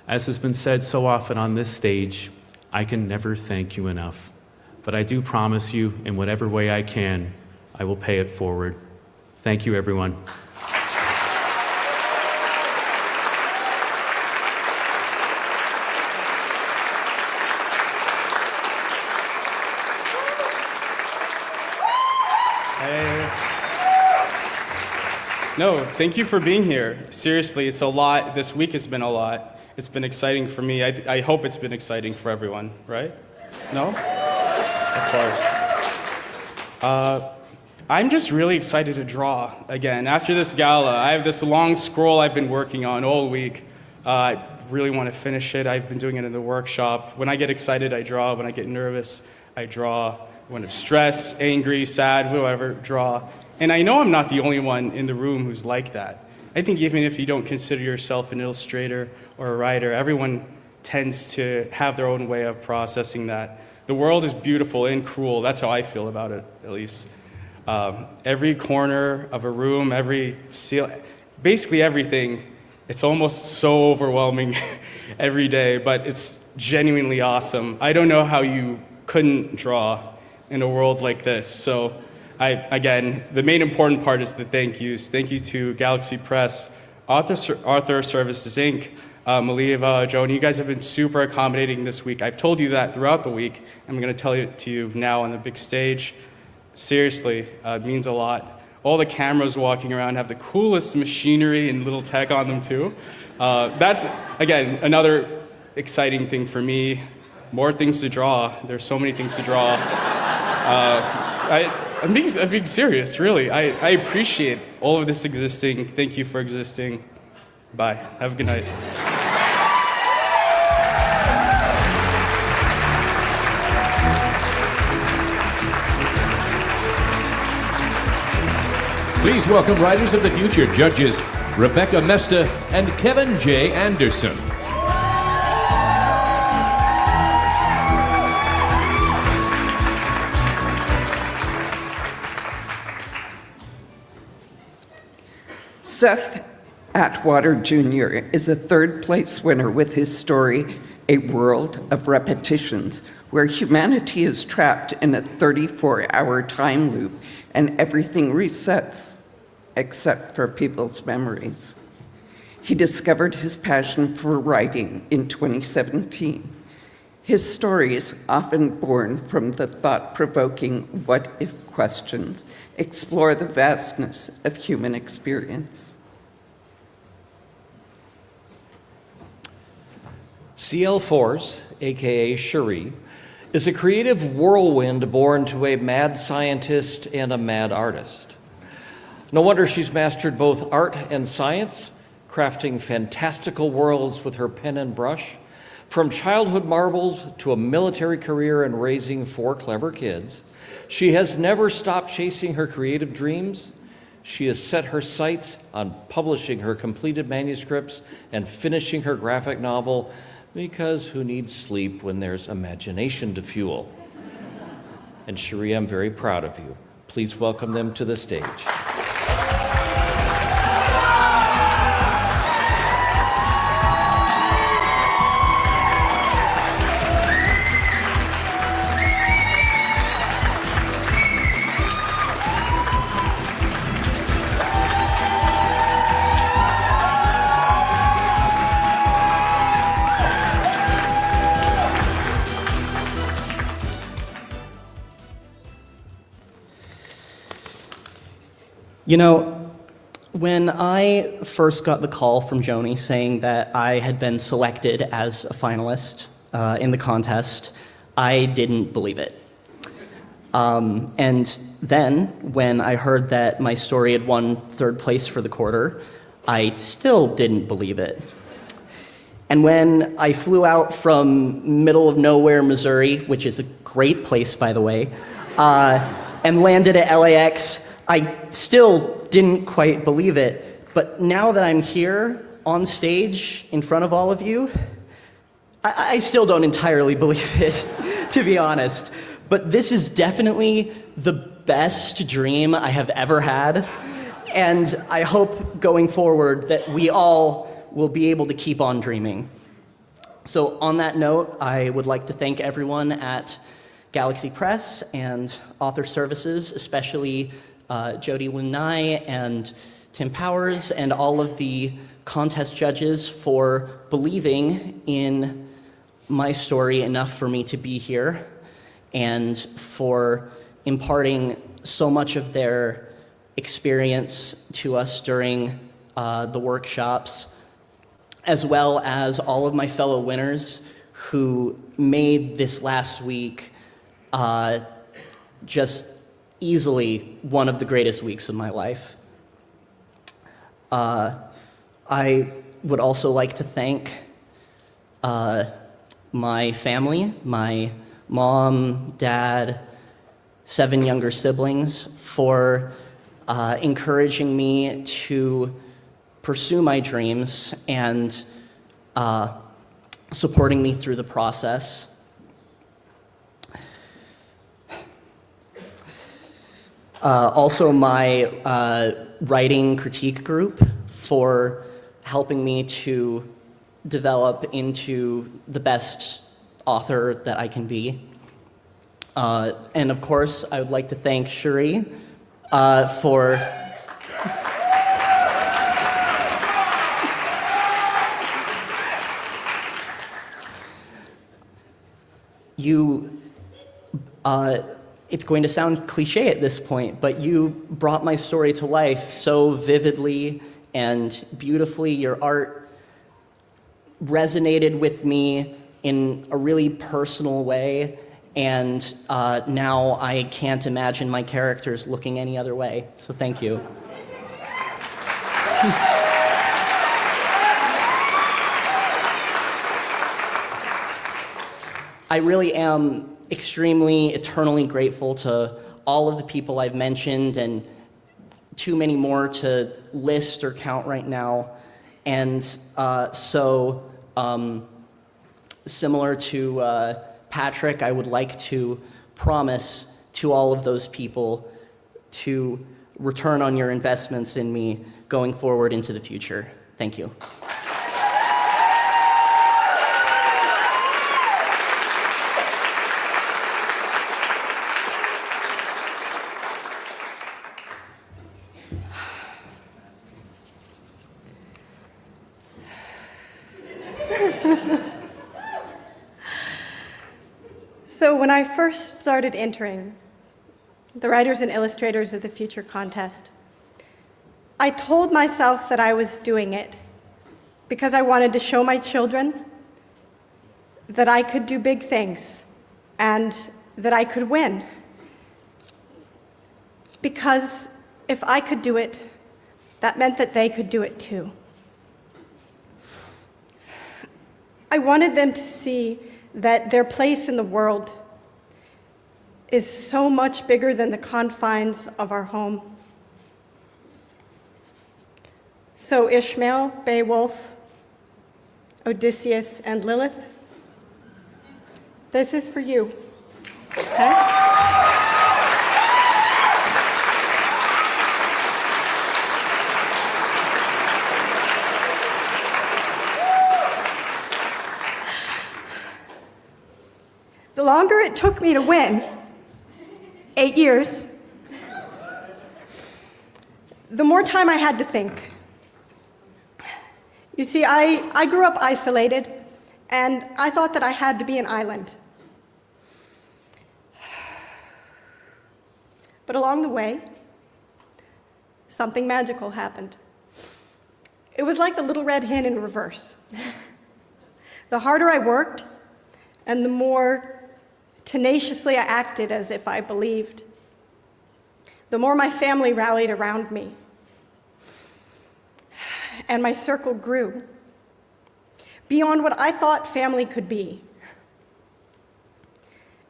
As has been said so often on this stage, I can never thank you enough, but I do promise you, in whatever way I can, I will pay it forward. Thank you, everyone. No, thank you for being here. Seriously, it's a lot. This week has been a lot. It's been exciting for me. I hope it's been exciting for everyone, right? No? Of course. I'm just really excited to draw again. After this gala, I have this long scroll I've been working on all week. I really want to finish it. I've been doing it in the workshop. When I get excited, I draw. When I get nervous, I draw. When I'm stressed, angry, sad, whatever, draw. And I know I'm not the only one in the room who's like that. I think even if you don't consider yourself an illustrator or a writer, everyone tends to have their own way of processing that. The world is beautiful and cruel. That's how I feel about it, at least. Every corner of a room, every basically everything, it's almost so overwhelming every day, but it's genuinely awesome. I don't know how you couldn't draw in a world like this. So again, the main important part is the thank yous. Thank you to Galaxy Press, Author Services, Inc., Maliva, Joni. You guys have been super accommodating this week. I've told you that throughout the week. I'm going to tell it to you now on the big stage. Seriously, it means a lot. All the cameras walking around have the coolest machinery and little tech on them too. That's, again, another exciting thing for me. More things to draw. There's so many things to draw. I'm being serious, really. I appreciate all of this existing. Thank you for existing. Bye. Have a good night. Please welcome Writers of the Future judges Rebecca Mesta and Kevin J. Anderson. Seth Atwater Jr. is a third-place winner with his story, A World of Repetitions, where humanity is trapped in a 34-hour time loop and everything resets, except for people's memories. He discovered his passion for writing in 2017. His stories, often born from the thought-provoking what-if questions, explore the vastness of human experience. CL Force, aka Cherie, is a creative whirlwind born to a mad scientist and a mad artist. No wonder she's mastered both art and science, crafting fantastical worlds with her pen and brush. From childhood marbles to a military career and raising 4 clever kids, she has never stopped chasing her creative dreams. She has set her sights on publishing her completed manuscripts and finishing her graphic novel, because who needs sleep when there's imagination to fuel? And Cherie, I'm very proud of you. Please welcome them to the stage. You know, when I first got the call from Joni saying that I had been selected as a finalist in the contest, I didn't believe it. And then, when I heard that my story had won third place for the quarter, I still didn't believe it. And when I flew out from middle of nowhere, Missouri, which is a great place, by the way, and landed at LAX, I still didn't quite believe it. But now that I'm here on stage in front of all of you, I still don't entirely believe it, to be honest. But this is definitely the best dream I have ever had. And I hope going forward that we all will be able to keep on dreaming. So on that note, I would like to thank everyone at Galaxy Press and Author Services, especially Jody Lunai and Tim Powers and all of the contest judges for believing in my story enough for me to be here and for imparting so much of their experience to us during the workshops, as well as all of my fellow winners who made this last week just easily one of the greatest weeks of my life. I would also like to thank my family, my mom, dad, 7 younger siblings, for encouraging me to pursue my dreams and supporting me through the process. Also, my writing critique group for helping me to develop into the best author that I can be. And of course, I would like to thank Cherie for you. It's going to sound cliche at this point, but you brought my story to life so vividly and beautifully. Your art resonated with me in a really personal way, and now I can't imagine my characters looking any other way. So thank you. I really am extremely, eternally grateful to all of the people I've mentioned, and too many more to list or count right now. And similar to Patrick, I would like to promise to all of those people to return on your investments in me going forward into the future. Thank you. So when I first started entering the Writers and Illustrators of the Future contest, I told myself that I was doing it because I wanted to show my children that I could do big things and that I could win. Because if I could do it, that meant that they could do it too. I wanted them to see that their place in the world is so much bigger than the confines of our home. So Ishmael, Beowulf, Odysseus, and Lilith, this is for you, okay? The longer it took me to win, 8 years, the more time I had to think. You see, I grew up isolated, and I thought that I had to be an island. But along the way, something magical happened. It was like the little red hen in reverse. The harder I worked, and the more tenaciously I acted as if I believed, the more my family rallied around me, and my circle grew beyond what I thought family could be.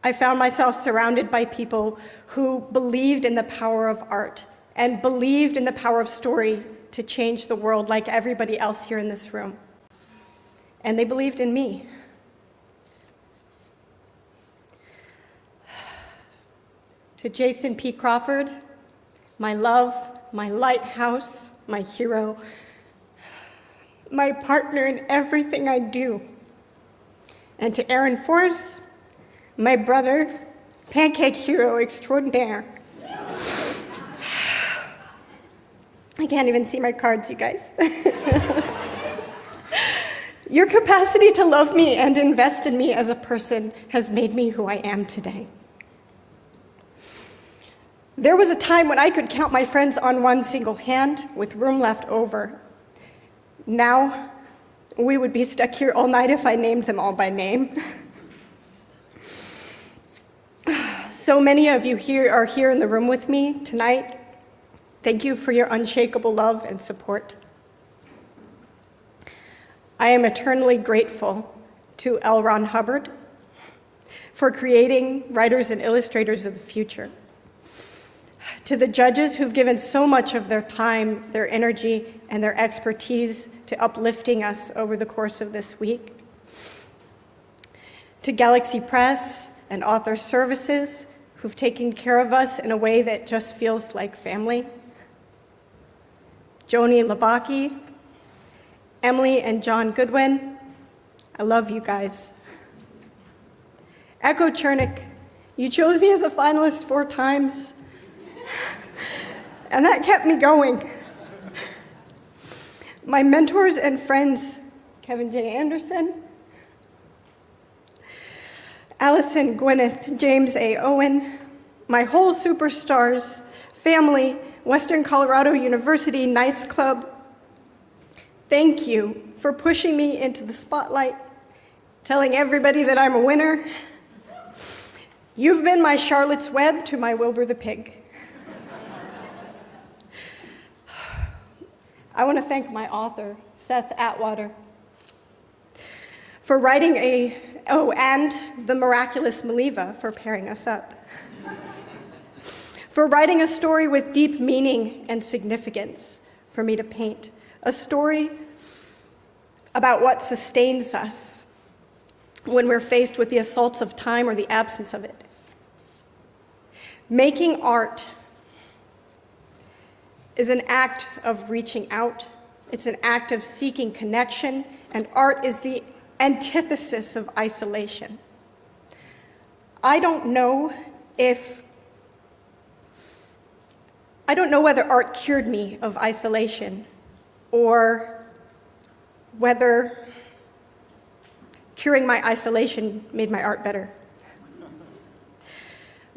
I found myself surrounded by people who believed in the power of art and believed in the power of story to change the world like everybody else here in this room. And they believed in me. To Jason P. Crawford, my love, my lighthouse, my hero, my partner in everything I do. And to Aaron Forrest, my brother, pancake hero extraordinaire. I can't even see my cards, you guys. Your capacity to love me and invest in me as a person has made me who I am today. There was a time when I could count my friends on one single hand with room left over. Now, we would be stuck here all night if I named them all by name. So many of you are here in the room with me tonight. Thank you for your unshakable love and support. I am eternally grateful to L. Ron Hubbard for creating Writers and Illustrators of the Future. To the judges who've given so much of their time, their energy, and their expertise to uplifting us over the course of this week. To Galaxy Press and Author Services, who've taken care of us in a way that just feels like family. Joni Labaki, Emily and John Goodwin, I love you guys. Echo Chernick, you chose me as a finalist 4 times, and that kept me going. My mentors and friends, Kevin J. Anderson, Allison Gwyneth, James A. Owen, my whole Superstars family, Western Colorado University Knights Club, thank you for pushing me into the spotlight, telling everybody that I'm a winner. You've been my Charlotte's Web to my Wilbur the Pig. I want to thank my author, Seth Atwater, for writing and the miraculous Maliva for pairing us up. For writing a story with deep meaning and significance for me to paint. A story about what sustains us when we're faced with the assaults of time or the absence of it. Making art is an act of reaching out. It's an act of seeking connection, and art is the antithesis of isolation. I don't know whether art cured me of isolation or whether curing my isolation made my art better.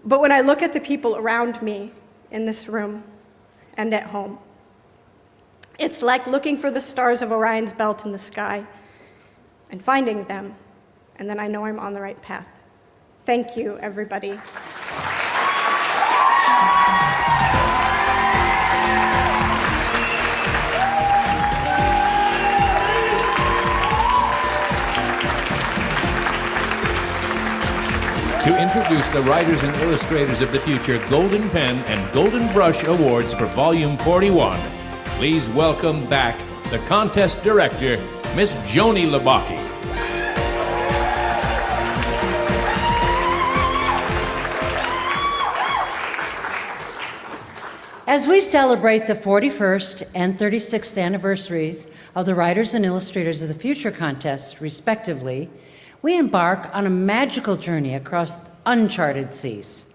But when I look at the people around me in this room and at home, it's like looking for the stars of Orion's belt in the sky and finding them, and then I know I'm on the right path. Thank you, everybody. To introduce the Writers and Illustrators of the Future Golden Pen and Golden Brush Awards for Volume 41, please welcome back the contest director, Miss Joni Labaki. As we celebrate the 41st and 36th anniversaries of the Writers and Illustrators of the Future contest, respectively, we embark on a magical journey across uncharted seas.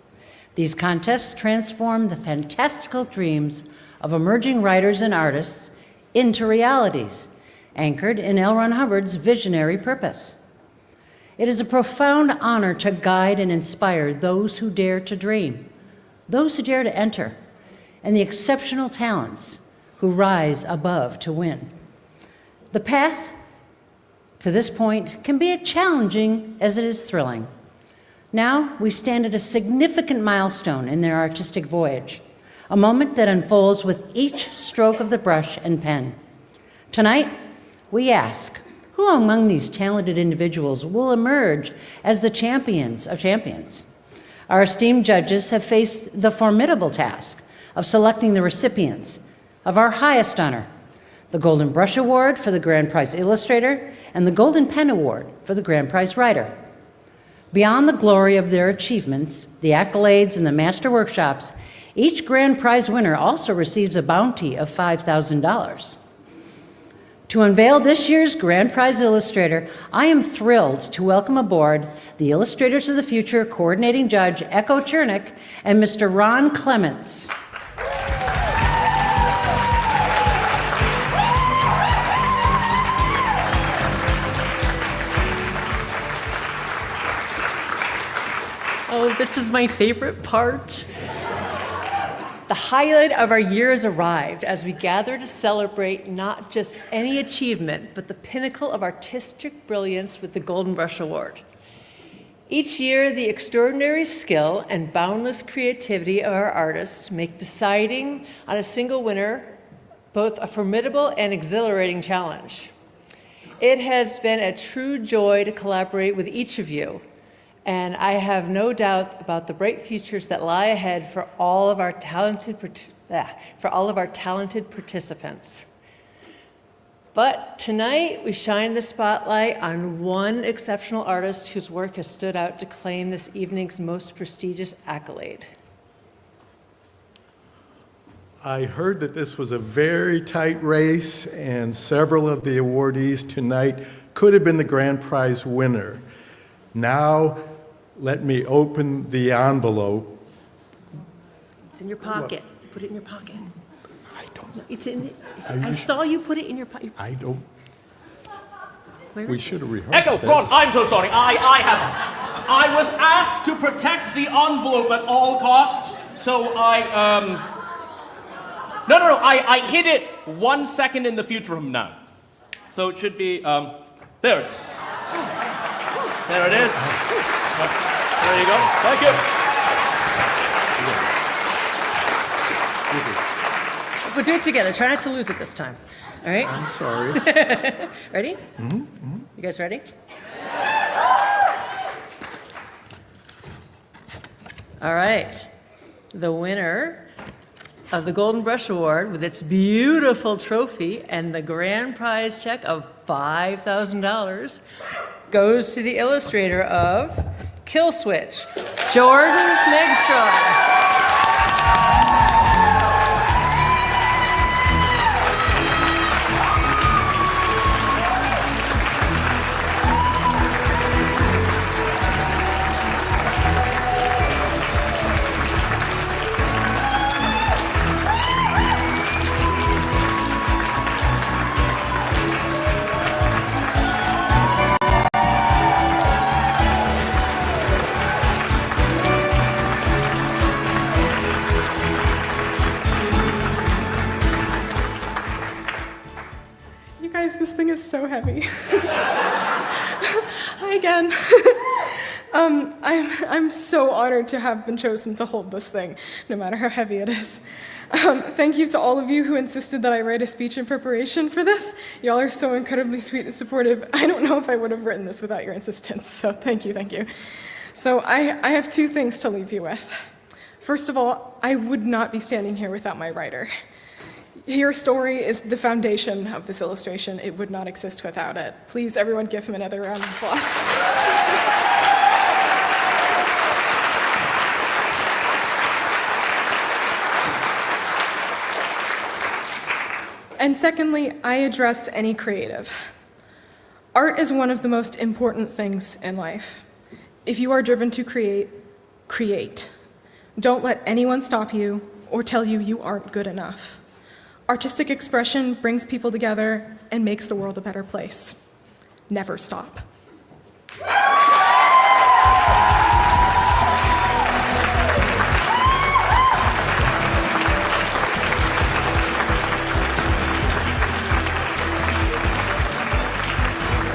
These contests transform the fantastical dreams of emerging writers and artists into realities, anchored in L. Ron Hubbard's visionary purpose. It is a profound honor to guide and inspire those who dare to dream, those who dare to enter, and the exceptional talents who rise above to win. The path to this point can be as challenging as it is thrilling. Now we stand at a significant milestone in their artistic voyage, a moment that unfolds with each stroke of the brush and pen. Tonight, we ask, who among these talented individuals will emerge as the champions of champions? Our esteemed judges have faced the formidable task of selecting the recipients of our highest honor, the Golden Brush Award for the Grand Prize Illustrator and the Golden Pen Award for the Grand Prize Writer. Beyond the glory of their achievements, the accolades, and the master workshops, each Grand Prize winner also receives a bounty of $5,000. To unveil this year's Grand Prize Illustrator, I am thrilled to welcome aboard the Illustrators of the Future Coordinating Judge, Echo Chernick, and Mr. Ron Clements. Oh, this is my favorite part. The highlight of our year has arrived as we gather to celebrate not just any achievement, but the pinnacle of artistic brilliance with the Golden Brush Award. Each year, the extraordinary skill and boundless creativity of our artists make deciding on a single winner both a formidable and exhilarating challenge. It has been a true joy to collaborate with each of you, and I have no doubt about the bright futures that lie ahead for all of our talented participants. But tonight, we shine the spotlight on one exceptional artist whose work has stood out to claim this evening's most prestigious accolade. I heard that this was a very tight race, and several of the awardees tonight could have been the grand prize winner. Now, let me open the envelope. It's in your pocket. Put it in your pocket. I don't. It's in. I saw you put it in your pocket. I don't. We should have rehearsed Echo, this. Ron, I'm so sorry. I was asked to protect the envelope at all costs, so No, I hid it 1 second in the future from now. So it should be, there it is. There it is. There you go. Thank you. We'll do it together. Try not to lose it this time. All right? I'm sorry. Ready? Mm-hmm. You guys ready? All right. The winner of the Golden Brush Award with its beautiful trophy and the grand prize check of $5,000 goes to the illustrator of Kill Switch, Jordan Smegstraw. This thing is so heavy. Hi again. I'm so honored to have been chosen to hold this thing, no matter how heavy it is. Thank you to all of you who insisted that I write a speech in preparation for this. Y'all are so incredibly sweet and supportive. I don't know if I would have written this without your insistence, so thank you, thank you. So I have two things to leave you with. First of all, I would not be standing here without my writer. Your story is the foundation of this illustration. It would not exist without it. Please, everyone, give him another round of applause. And secondly, I address any creative. Art is one of the most important things in life. If you are driven to create, create. Don't let anyone stop you or tell you you aren't good enough. Artistic expression brings people together and makes the world a better place. Never stop.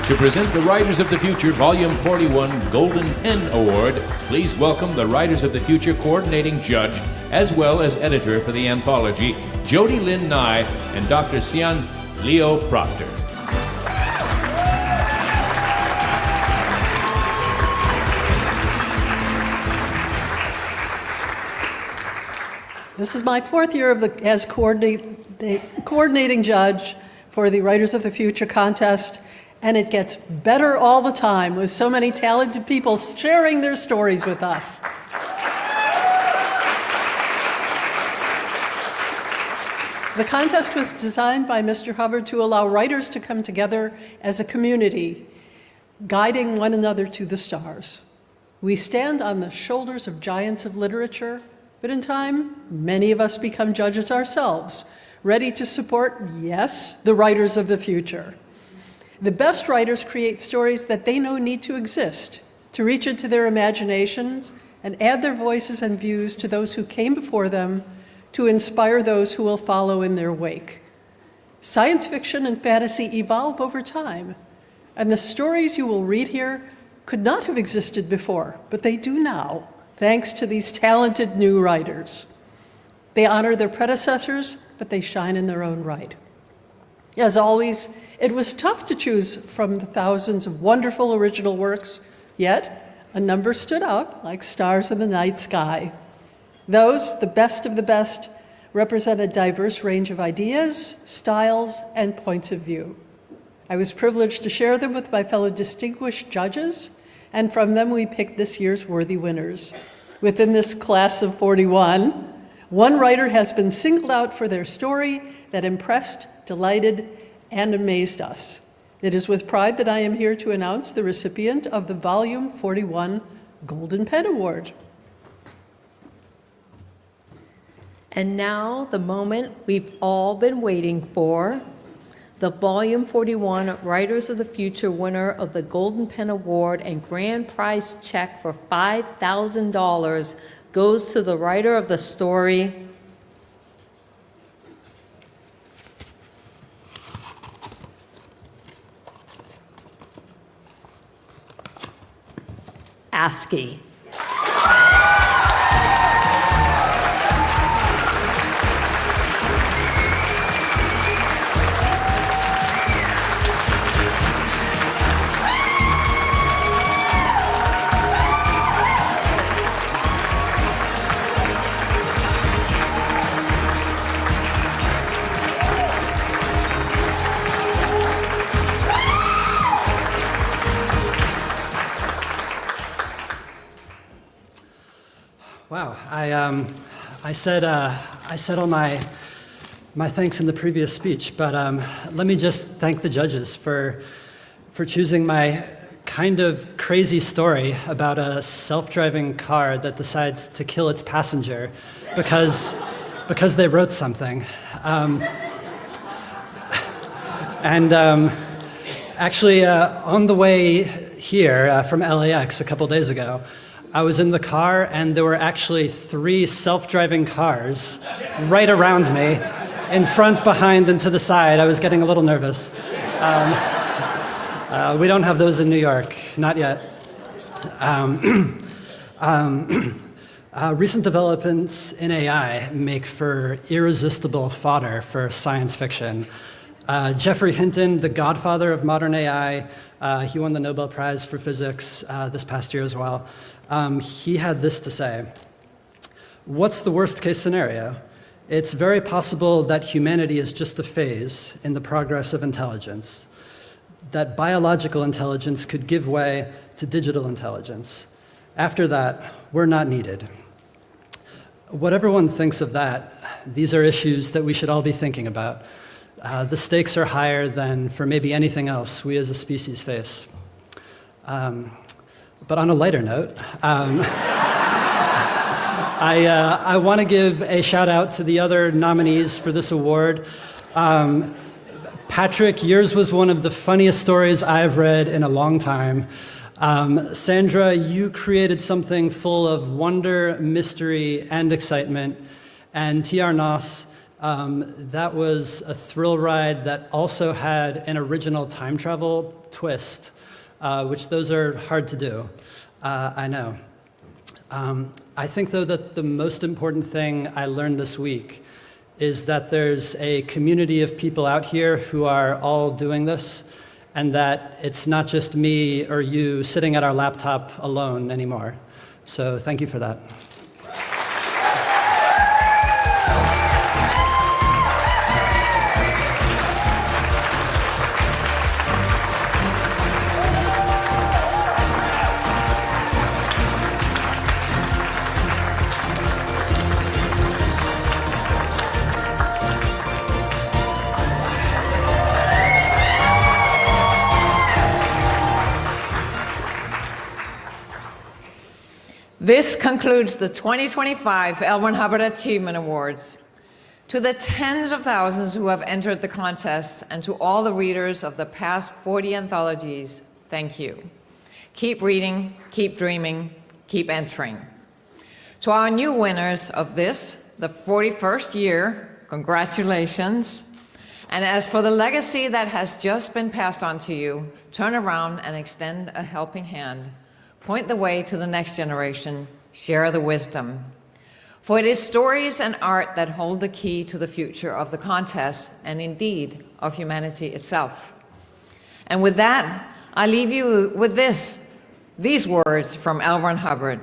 To present the Writers of the Future Volume 41 Golden Pen Award, please welcome the Writers of the Future coordinating judge, as well as editor for the anthology, Jody Lynn Nye and Dr. Sian Leo Proctor. This is my fourth year as coordinating judge for the Writers of the Future contest, and it gets better all the time with so many talented people sharing their stories with us. The contest was designed by Mr. Hubbard to allow writers to come together as a community, guiding one another to the stars. We stand on the shoulders of giants of literature, but in time, many of us become judges ourselves, ready to support, yes, the writers of the future. The best writers create stories that they know need to exist, to reach into their imaginations and add their voices and views to those who came before them, to inspire those who will follow in their wake. Science fiction and fantasy evolve over time, and the stories you will read here could not have existed before, but they do now, thanks to these talented new writers. They honor their predecessors, but they shine in their own right. As always, it was tough to choose from the thousands of wonderful original works, yet a number stood out like stars in the night sky. Those, the best of the best, represent a diverse range of ideas, styles, and points of view. I was privileged to share them with my fellow distinguished judges, and from them we picked this year's worthy winners. Within this class of 41, one writer has been singled out for their story that impressed, delighted, and amazed us. It is with pride that I am here to announce the recipient of the Volume 41 Golden Pen Award. And now, the moment we've all been waiting for. The Volume 41 Writers of the Future winner of the Golden Pen Award and grand prize check for $5,000 goes to the writer of the story, ASCII. Wow, I said all my thanks in the previous speech, but let me just thank the judges for choosing my kind of crazy story about a self-driving car that decides to kill its passenger because they wrote something. Actually, on the way here from LAX a couple days ago, I was in the car and there were actually 3 self-driving cars right around me, in front, behind, and to the side. I was getting a little nervous. We don't have those in New York, not yet. Recent developments in AI make for irresistible fodder for science fiction. Geoffrey Hinton, the godfather of modern AI, he won the Nobel Prize for Physics this past year as well. He had this to say: what's the worst case scenario? It's very possible that humanity is just a phase in the progress of intelligence, that biological intelligence could give way to digital intelligence. After that, we're not needed. Whatever one thinks of that, these are issues that we should all be thinking about. The stakes are higher than for maybe anything else we as a species face. But on a lighter note, I want to give a shout out to the other nominees for this award. Patrick, yours was one of the funniest stories I've read in a long time. Sandra, you created something full of wonder, mystery, and excitement. And T.R. Noss, That was a thrill ride that also had an original time travel twist, which those are hard to do, I know. I think, though, that the most important thing I learned this week is that there's a community of people out here who are all doing this, and that it's not just me or you sitting at our laptop alone anymore. So thank you for that. This concludes the 2025 L. Ron Hubbard Achievement Awards. To the tens of thousands who have entered the contest and to all the readers of the past 40 anthologies, thank you. Keep reading, keep dreaming, keep entering. To our new winners of this, the 41st year, congratulations. And as for the legacy that has just been passed on to you, turn around and extend a helping hand. Point the way to the next generation, share the wisdom. For it is stories and art that hold the key to the future of the contest and indeed of humanity itself. And with that, I leave you with these words from L. Ron Hubbard.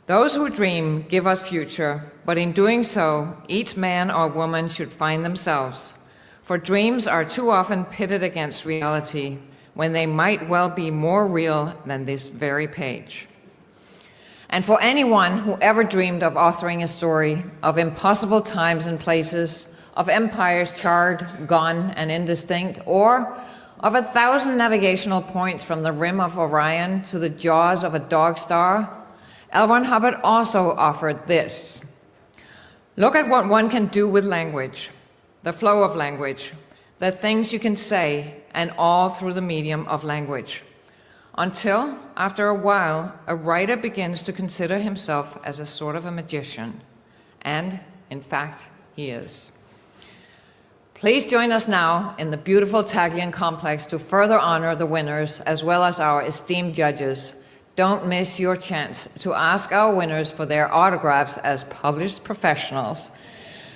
Those who dream give us future, but in doing so, each man or woman should find themselves. For dreams are too often pitted against reality, when they might well be more real than this very page. And for anyone who ever dreamed of authoring a story of impossible times and places, of empires charred, gone, and indistinct, or of 1,000 navigational points from the rim of Orion to the jaws of a dog star, L. Ron Hubbard also offered this. Look at what one can do with language, the flow of language, the things you can say, and all through the medium of language. Until, after a while, a writer begins to consider himself as a sort of a magician. And, in fact, he is. Please join us now in the beautiful Taglian complex to further honor the winners as well as our esteemed judges. Don't miss your chance to ask our winners for their autographs as published professionals.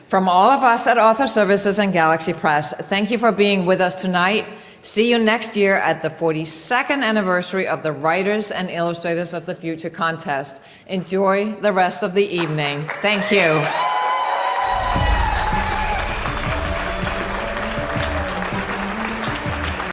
From all of us at Author Services and Galaxy Press, thank you for being with us tonight. See you next year at the 42nd anniversary of the Writers and Illustrators of the Future contest. Enjoy the rest of the evening. Thank you.